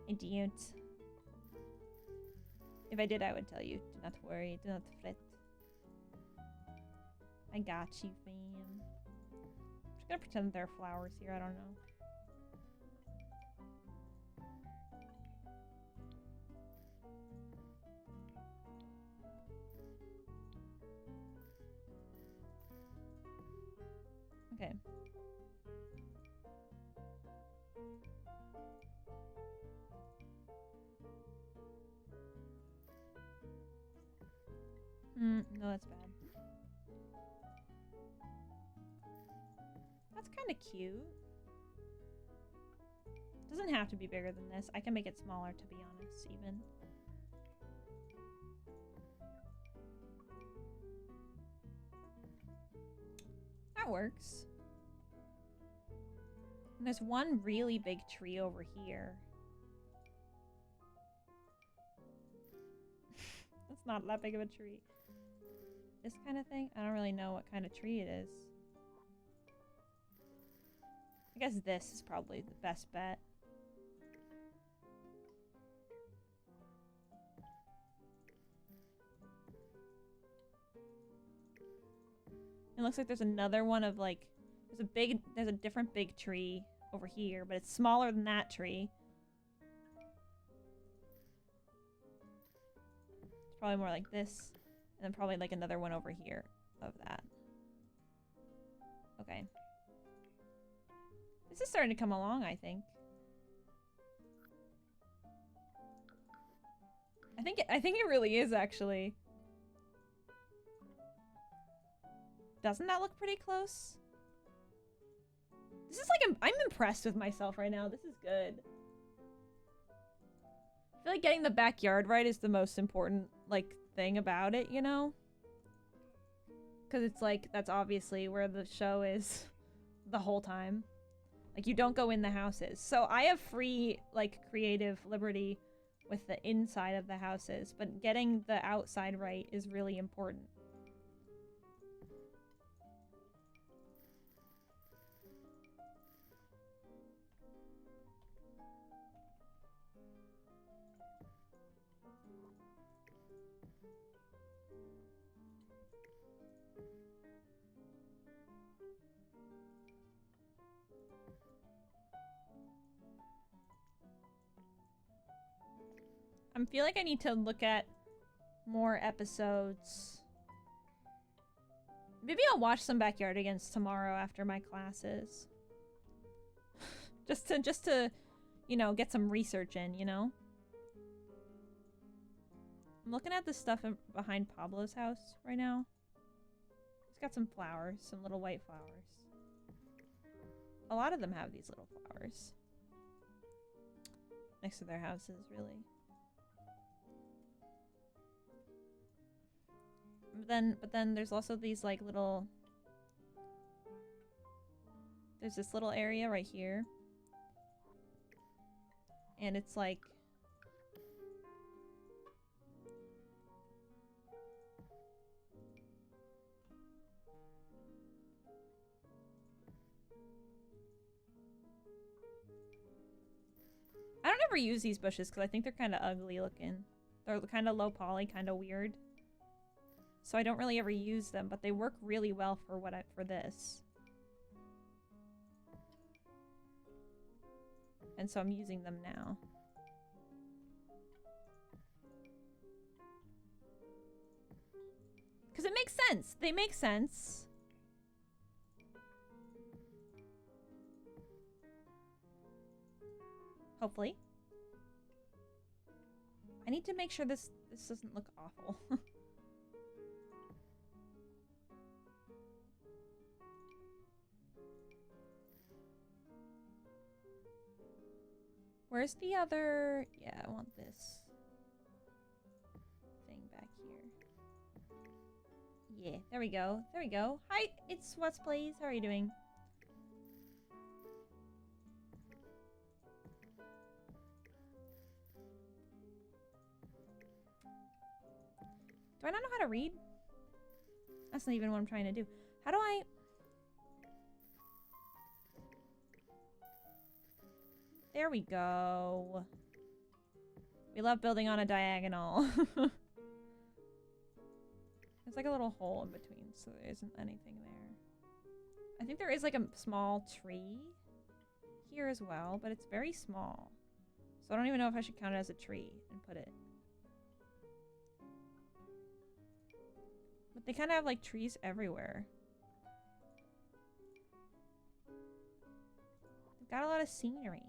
I don't. If I did, I would tell you. Do not worry. Do not fret. I got you, fam. I'm just gonna pretend there are flowers here. I don't know. Okay. No, that's bad. That's kind of cute. Doesn't have to be bigger than this. I can make it smaller, to be honest, even. That works. And there's one really big tree over here. It's not that big of a tree. This kind of thing? I don't really know what kind of tree it is. I guess this is probably the best bet. It looks like there's another one of like, there's a different big tree over here, but it's smaller than that tree. It's probably more like this, and then probably like another one over here of that. Okay. This is starting to come along, I think. I think it really is, actually. Doesn't that look pretty close? This is like, I'm impressed with myself right now. This is good. I feel like getting the backyard right is the most important, like, thing about it, you know? Because it's like, that's obviously where the show is the whole time. Like, you don't go in the houses. So I have free, like, creative liberty with the inside of the houses, but getting the outside right is really important. I feel like I need to look at more episodes. Maybe I'll watch some Backyardigans tomorrow after my classes. just to, you know, get some research in, you know? I'm looking at the stuff behind Pablo's house right now. He's got some flowers, some little white flowers. A lot of them have these little flowers. Next to their houses, really. But then there's also these like little, there's this little area right here, and it's like, I don't ever use these bushes because I think they're kind of ugly looking. They're kind of low poly, kind of weird. So I don't really ever use them, but they work really well for for this. And so I'm using them now. Because it makes sense. They make sense. Hopefully. I need to make sure this doesn't look awful. Where's the other... Yeah, I want this thing back here. Yeah, there we go. There we go. Hi, it's What's Plays. How are you doing? Do I not know how to read? That's not even what I'm trying to do. How do I... There we go. We love building on a diagonal. There's like a little hole in between, so there isn't anything there. I think there is like a small tree here as well, but it's very small. So I don't even know if I should count it as a tree and put it. But they kind of have like trees everywhere. They've got a lot of scenery.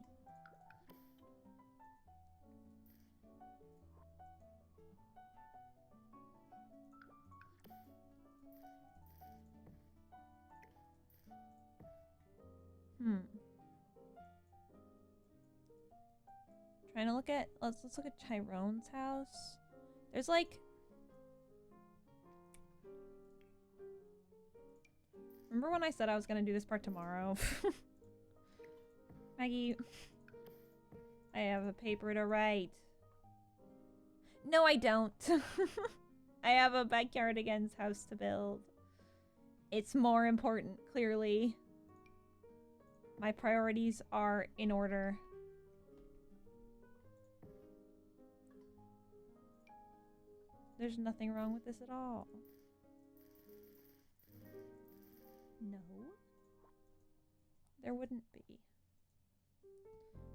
Trying to look at let's look at Tyrone's house. There's like remember when I said I was gonna do this part tomorrow? Maggie, I have a paper to write. No, I don't. I have a backyardigans house to build. It's more important, clearly. My priorities are in order. There's nothing wrong with this at all. No. There wouldn't be.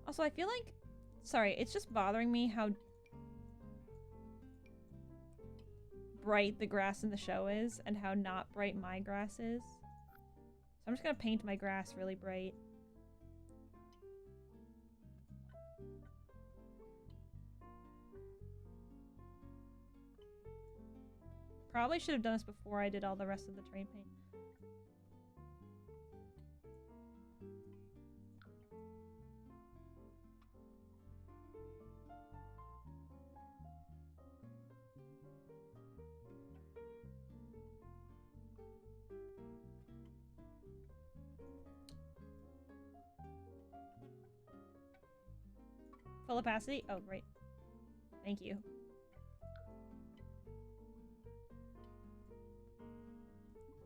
Also, I feel like... Sorry, it's just bothering me how bright the grass in the show is and how not bright my grass is. So I'm just gonna paint my grass really bright. Probably should have done this before I did all the rest of the terrain paint. Full opacity? Oh, great. Thank you.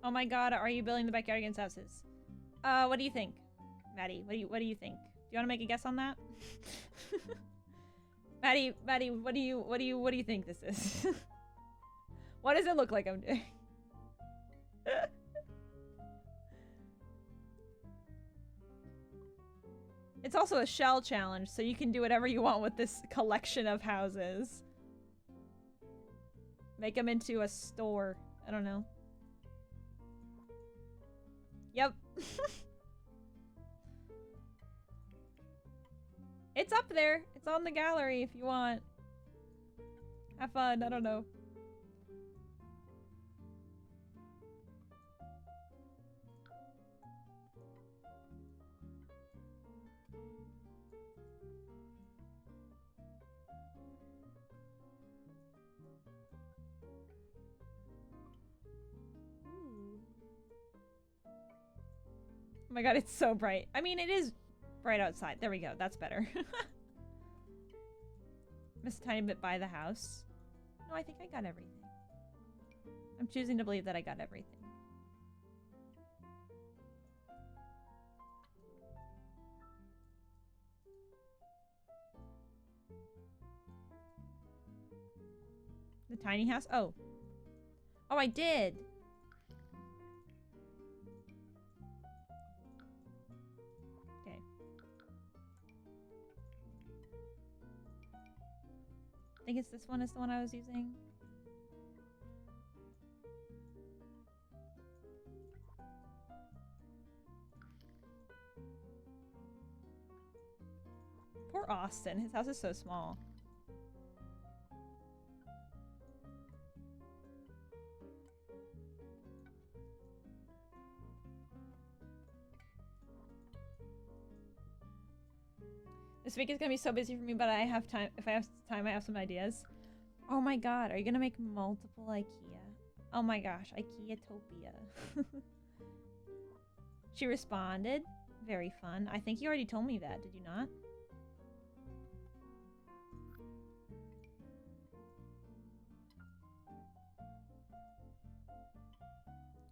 Oh my god, are you building the backyardigans houses? What do you think? Maddie, what do you think? Do you want to make a guess on that? Maddie, what do you think this is? What does it look like I'm doing? It's also a shell challenge, so you can do whatever you want with this collection of houses. Make them into a store. I don't know. Yep. It's up there. It's on the gallery if you want. Have fun. I don't know. Oh my god, it's so bright. I mean, it is bright outside. There we go. That's better. Missed a tiny bit by the house. No, I think I got everything. I'm choosing to believe that I got everything. The tiny house? Oh. Oh, I did. I think it's this one is the one I was using. Poor Austin. His house is so small. This week is gonna be so busy for me, but I have time. If I have time, I have some ideas. Oh my god, are you gonna make multiple IKEA? Oh my gosh, IKEA-topia. She responded. Very fun. I think you already told me that, did you not?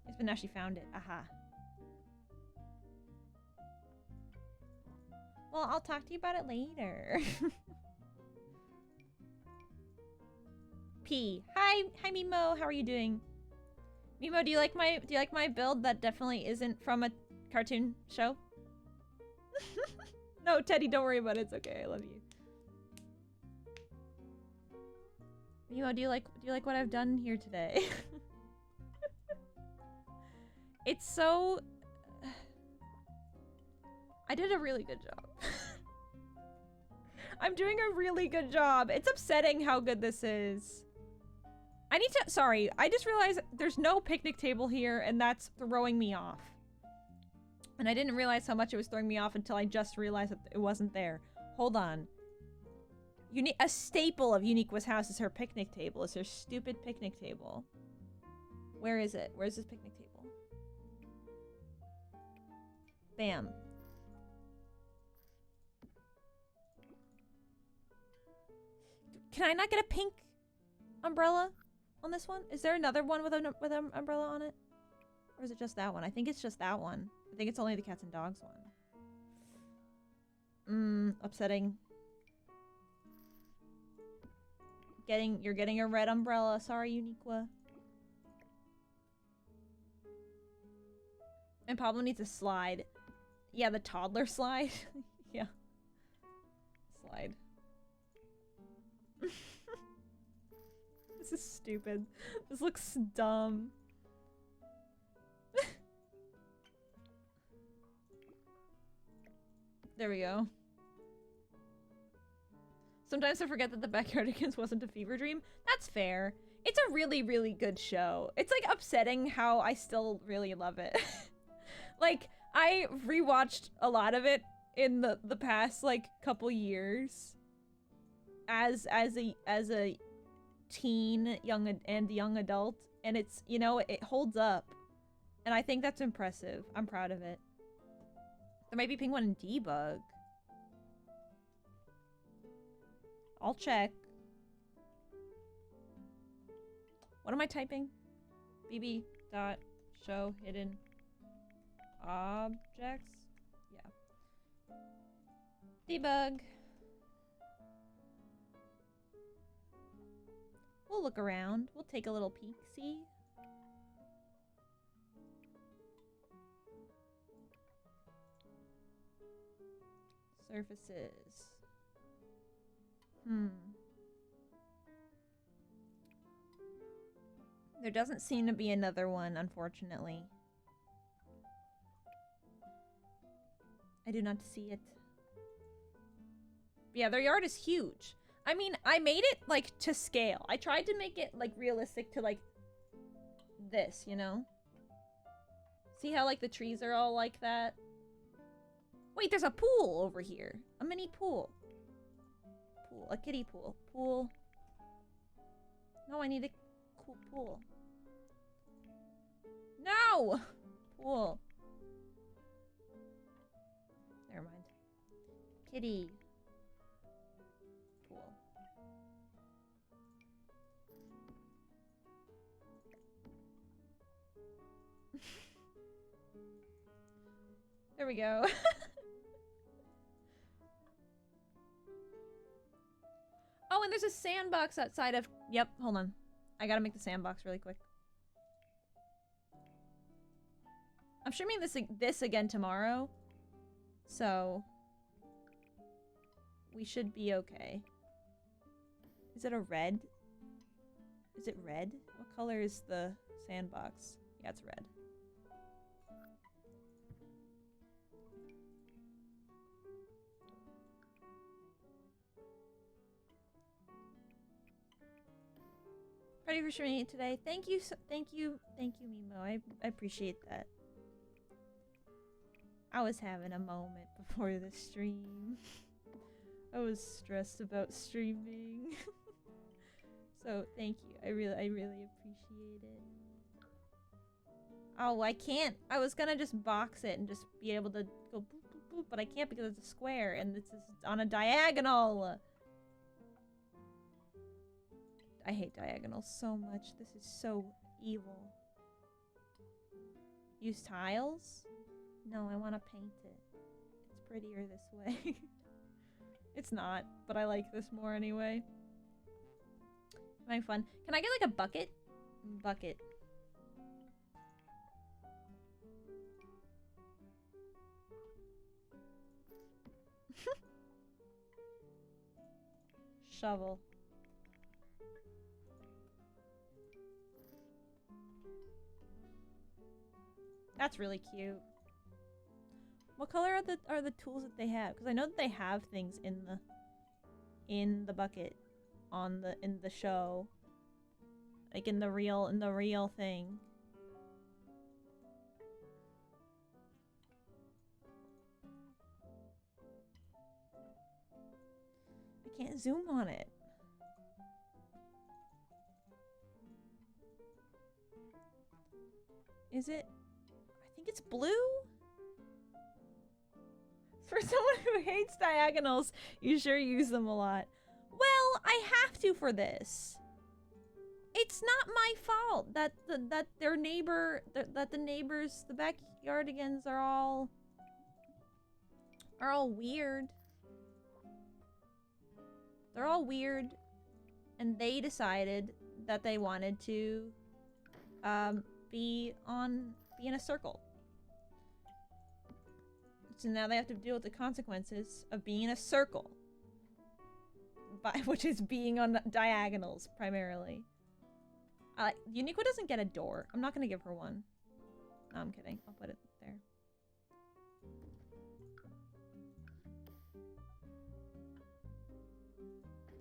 Yes, but now she found it. Aha. Well, I'll talk to you about it later. P. Hi, Mimo. How are you doing? Mimo, do you like my build that definitely isn't from a cartoon show? No, Teddy, don't worry about it. It's okay. I love you. Mimo, do you like what I've done here today? It's so... I did a really good job. I'm doing a really good job. It's upsetting how good this is. I need to... Sorry, I just realized there's no picnic table here, and that's throwing me off. And I didn't realize how much it was throwing me off until I just realized that it wasn't there. Hold on. A staple of Uniqua's house is her picnic table. Is her stupid picnic table. Where is it? Where's this picnic table? Bam. Can I not get a pink umbrella on this one? Is there another one with an umbrella on it? Or is it just that one? I think it's just that one. I think it's only the cats and dogs one. Upsetting. You're getting a red umbrella. Sorry, Uniqua. And Pablo needs a slide. Yeah, the toddler slide. Yeah. Slide. This is stupid. This looks dumb. There we go. Sometimes I forget that the Backyardigans wasn't a fever dream. That's fair. It's a really, really good show. It's like upsetting how I still really love it. Like, I rewatched a lot of it in the past like couple years as a teen, young adult, and it's, you know, it holds up. And I think that's impressive. I'm proud of it. There might be Penguin and Debug. I'll check. What am I typing? BB dot show hidden objects? Yeah. Debug. We'll look around. We'll take a little peek, see? Surfaces. There doesn't seem to be another one, unfortunately. I do not see it. Yeah, their yard is huge. I mean, I made it, like, to scale. I tried to make it, like, realistic to, like, this, you know? See how, like, the trees are all like that? Wait, there's a pool over here. A mini pool. Pool. A kiddie pool. Pool. No, I need a cool pool. No! Pool. Never mind. Kitty. Pool. There we go. Oh, and there's a sandbox outside of... Yep, hold on. I gotta make the sandbox really quick. I'm streaming this again tomorrow. So... we should be okay. Is it a red? Is it red? What color is the sandbox? Yeah, it's red. Ready for streaming it today? Thank you, thank you, Mimo. I appreciate that. I was having a moment before the stream. I was stressed about streaming. So thank you. I really appreciate it. Oh, I can't. I was gonna just box it and just be able to go boop, boop, boop, but I can't because it's a square and it's on a diagonal. I hate diagonals so much. This is so evil. Use tiles? No, I want to paint it. It's prettier this way. It's not, but I like this more anyway. Having fun. Can I get like a bucket? Bucket. Shovel. That's really cute. What color are the tools that they have? Because I know that they have things in the bucket in the show. Like in the real thing. I can't zoom on it. Is it? I think it's blue? For someone who hates diagonals, you sure use them a lot. Well, I have to for this. It's not my fault that their neighbor, that the neighbors, the backyardigans are all weird. They're all weird, and they decided that they wanted to be in a circle. So now they have to deal with the consequences of being in a circle, which is being on diagonals primarily. Uniqua doesn't get a door. I'm not gonna give her one. No, I'm kidding. I'll put it there.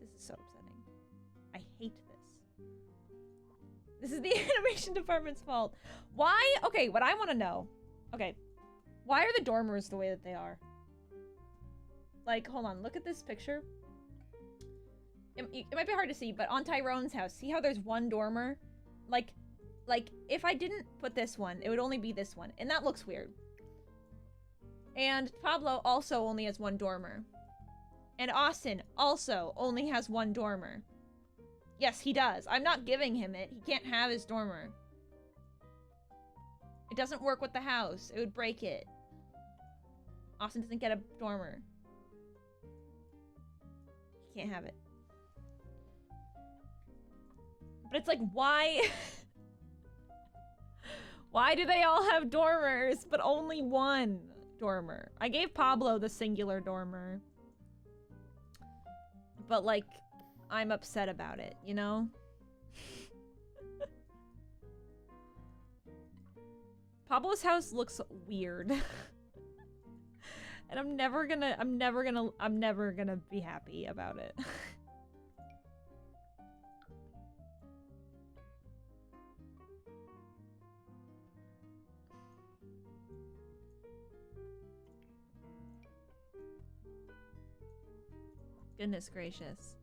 This is so upsetting. I hate this. This is the animation department's fault. Why? Okay, what I want to know. Okay. Why are the dormers the way that they are? Like, hold on. Look at this picture. It might be hard to see, but on Tyrone's house, see how there's one dormer? Like, if I didn't put this one, it would only be this one. And that looks weird. And Pablo also only has one dormer. And Austin also only has one dormer. Yes, he does. I'm not giving him it. He can't have his dormer. It doesn't work with the house. It would break it. Austin doesn't get a dormer. He can't have it. But it's like, why? Why do they all have dormers, but only one dormer? I gave Pablo the singular dormer. But, like, I'm upset about it, you know? Pablo's house looks weird. And I'm never gonna be happy about it. Goodness gracious.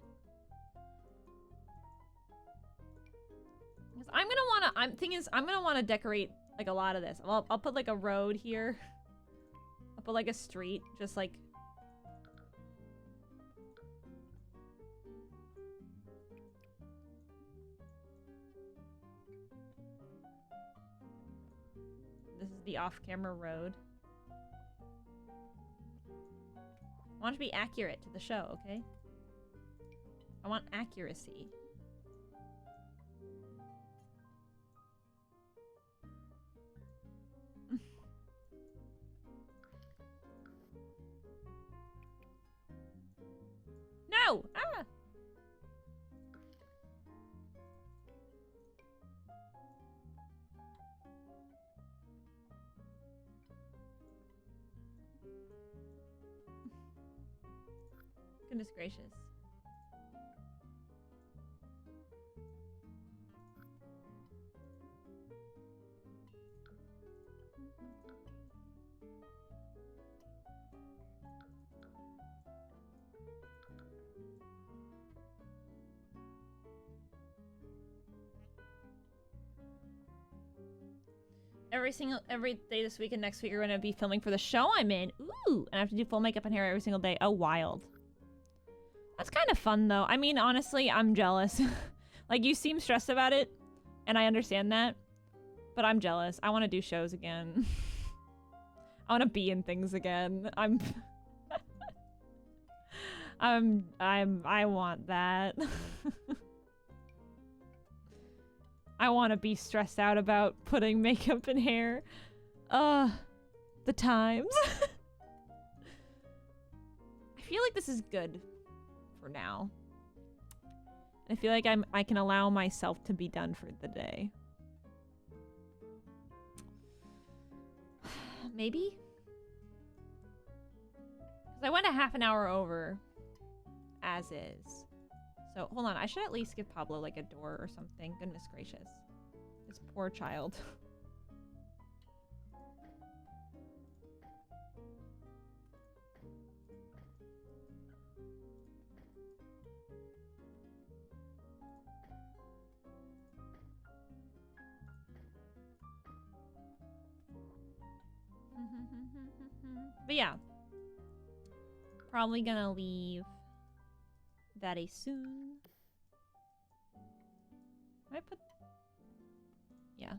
Because I'm gonna wanna decorate like a lot of this. I'll put like a road here. I'll put like a street, just like this is the off-camera road. I want it to be accurate to the show, okay? I want accuracy. No! Ah! Goodness gracious. Every day this week and next week we're gonna be filming for the show I'm in. Ooh, and I have to do full makeup and hair every single day. Oh, wild. That's kind of fun though. I mean, honestly, I'm jealous. Like, you seem stressed about it, and I understand that, but I'm jealous. I want to do shows again. I want to be in things again. I want that. I want to be stressed out about putting makeup and hair. The times. feel like this is good for now. I feel like I can allow myself to be done for the day. Maybe? Because I went a half an hour over as is. So hold on, I should at least give Pablo like a door or something. Goodness gracious. This poor child. But yeah. Probably gonna leave very soon. I put... Yeah.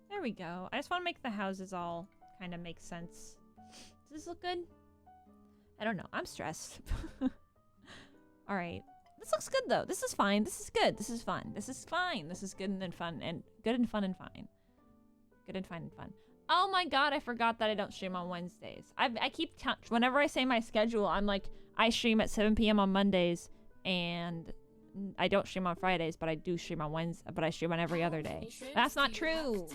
There we go. I just want to make the houses all kind of make sense. Does this look good? I don't know. I'm stressed. Alright. This looks good though. This is fine. This is good. This is fun. This is fine. This is good and fun and good and fun and fine. Good and fine and fun. Oh my god, I forgot that I don't stream on Wednesdays. I keep whenever I say my schedule, I'm like, I stream at 7 p.m. on Mondays and I don't stream on Fridays, but I do stream on Wednesday, but I stream on every other day. That's not true.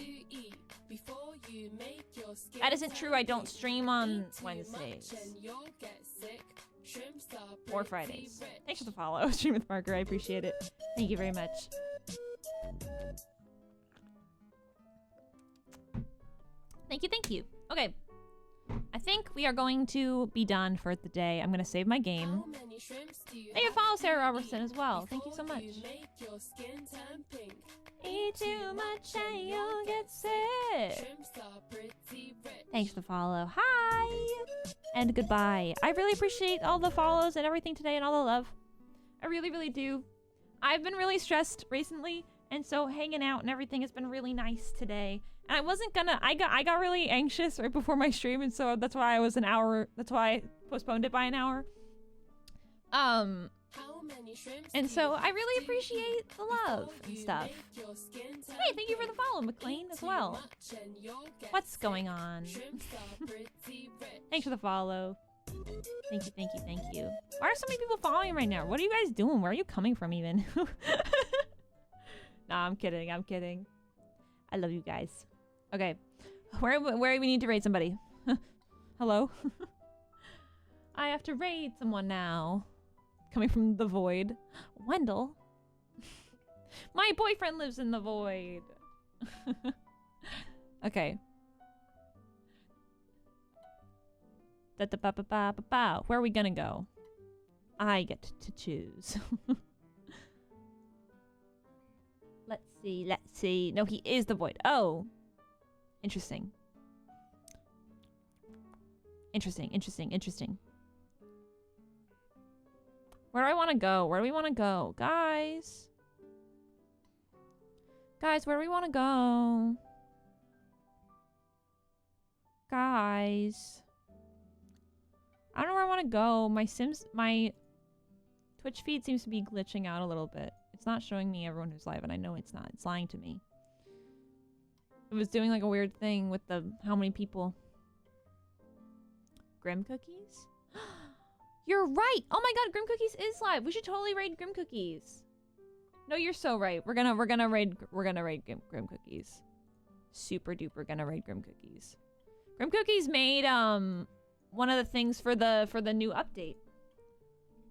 That isn't true. I don't stream on Wednesdays. Or Fridays. Thanks for the follow, Stream with Marker. I appreciate it. Thank you very much. Thank you, thank you. Okay. I think we are going to be done for the day. I'm going to save my game. Thank you, follow Sarah Robertson as well. Thank you so much. Eat too much and you'll get sick. Thanks for the follow. Hi! And goodbye. I really appreciate all the follows and everything today and all the love. I really, really do. I've been really stressed recently, and so hanging out and everything has been really nice today. And I wasn't gonna, I got really anxious right before my stream, and so that's why I was an hour, that's why I postponed it by an hour. And so I really appreciate the love and stuff. Hey, thank you for the follow, McLean, as well. What's going on? Thanks for the follow. Thank you, thank you, thank you. Why are so many people following right now? What are you guys doing? Where are you coming from even? Nah, I'm kidding, I'm kidding. I love you guys. Okay. Where we need to raid somebody? Hello? I have to raid someone now. Coming from the void. Wendell? My boyfriend lives in the void. Okay. Where are we gonna go? I get to choose. Let's see, let's see. No, he is the void. Oh. Interesting. Interesting, interesting, interesting. Where do I want to go? Where do we want to go? Guys. Guys, where do we want to go? Guys. I don't know where I want to go. My Twitch feed seems to be glitching out a little bit. It's not showing me everyone who's live, and I know it's not. It's lying to me. It was doing like a weird thing with the how many people. Grim Cookies? You're right! Oh my god, Grim Cookies is live! We should totally raid Grim Cookies. No, you're so right. We're gonna raid Grim Cookies. Super duper gonna raid Grim Cookies. Grim Cookies made one of the things for the new update.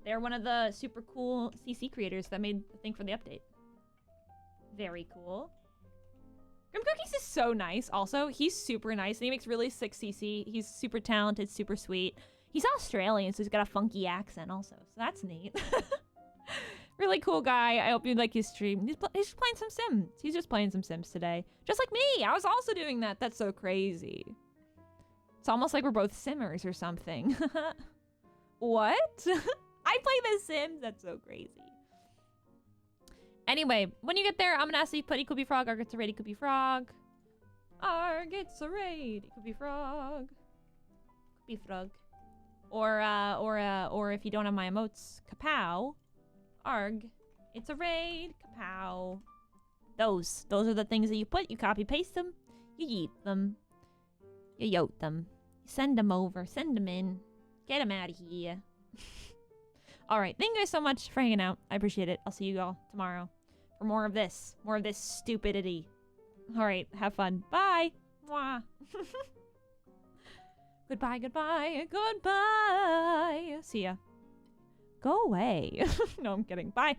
They're one of the super cool CC creators that made the thing for the update. Very cool. Grim Cookies is so nice also. He's super nice and he makes really sick CC. He's super talented, super sweet. He's Australian, so he's got a funky accent also. So that's neat. Really cool guy. I hope you like his stream. He's just playing some Sims. He's just playing some Sims today. Just like me. I was also doing that. That's so crazy. It's almost like we're both Simmers or something. What? I play The Sims? That's so crazy. Anyway, when you get there, I'm gonna ask you put it could be frog, Arg gets a raid, it could be frog. Arg gets a raid, it could be frog. Could be frog. Or if you don't have my emotes, kapow. Arg, it's a raid, kapow. Those are the things that you put. You copy paste them. You yeet them. You yote them. You send them over. Send them in. Get them out of here. All right. Thank you guys so much for hanging out. I appreciate it. I'll see you all tomorrow for more of this. More of this stupidity. All right. Have fun. Bye. Mwah. Goodbye, goodbye, goodbye. See ya. Go away. No, I'm kidding. Bye.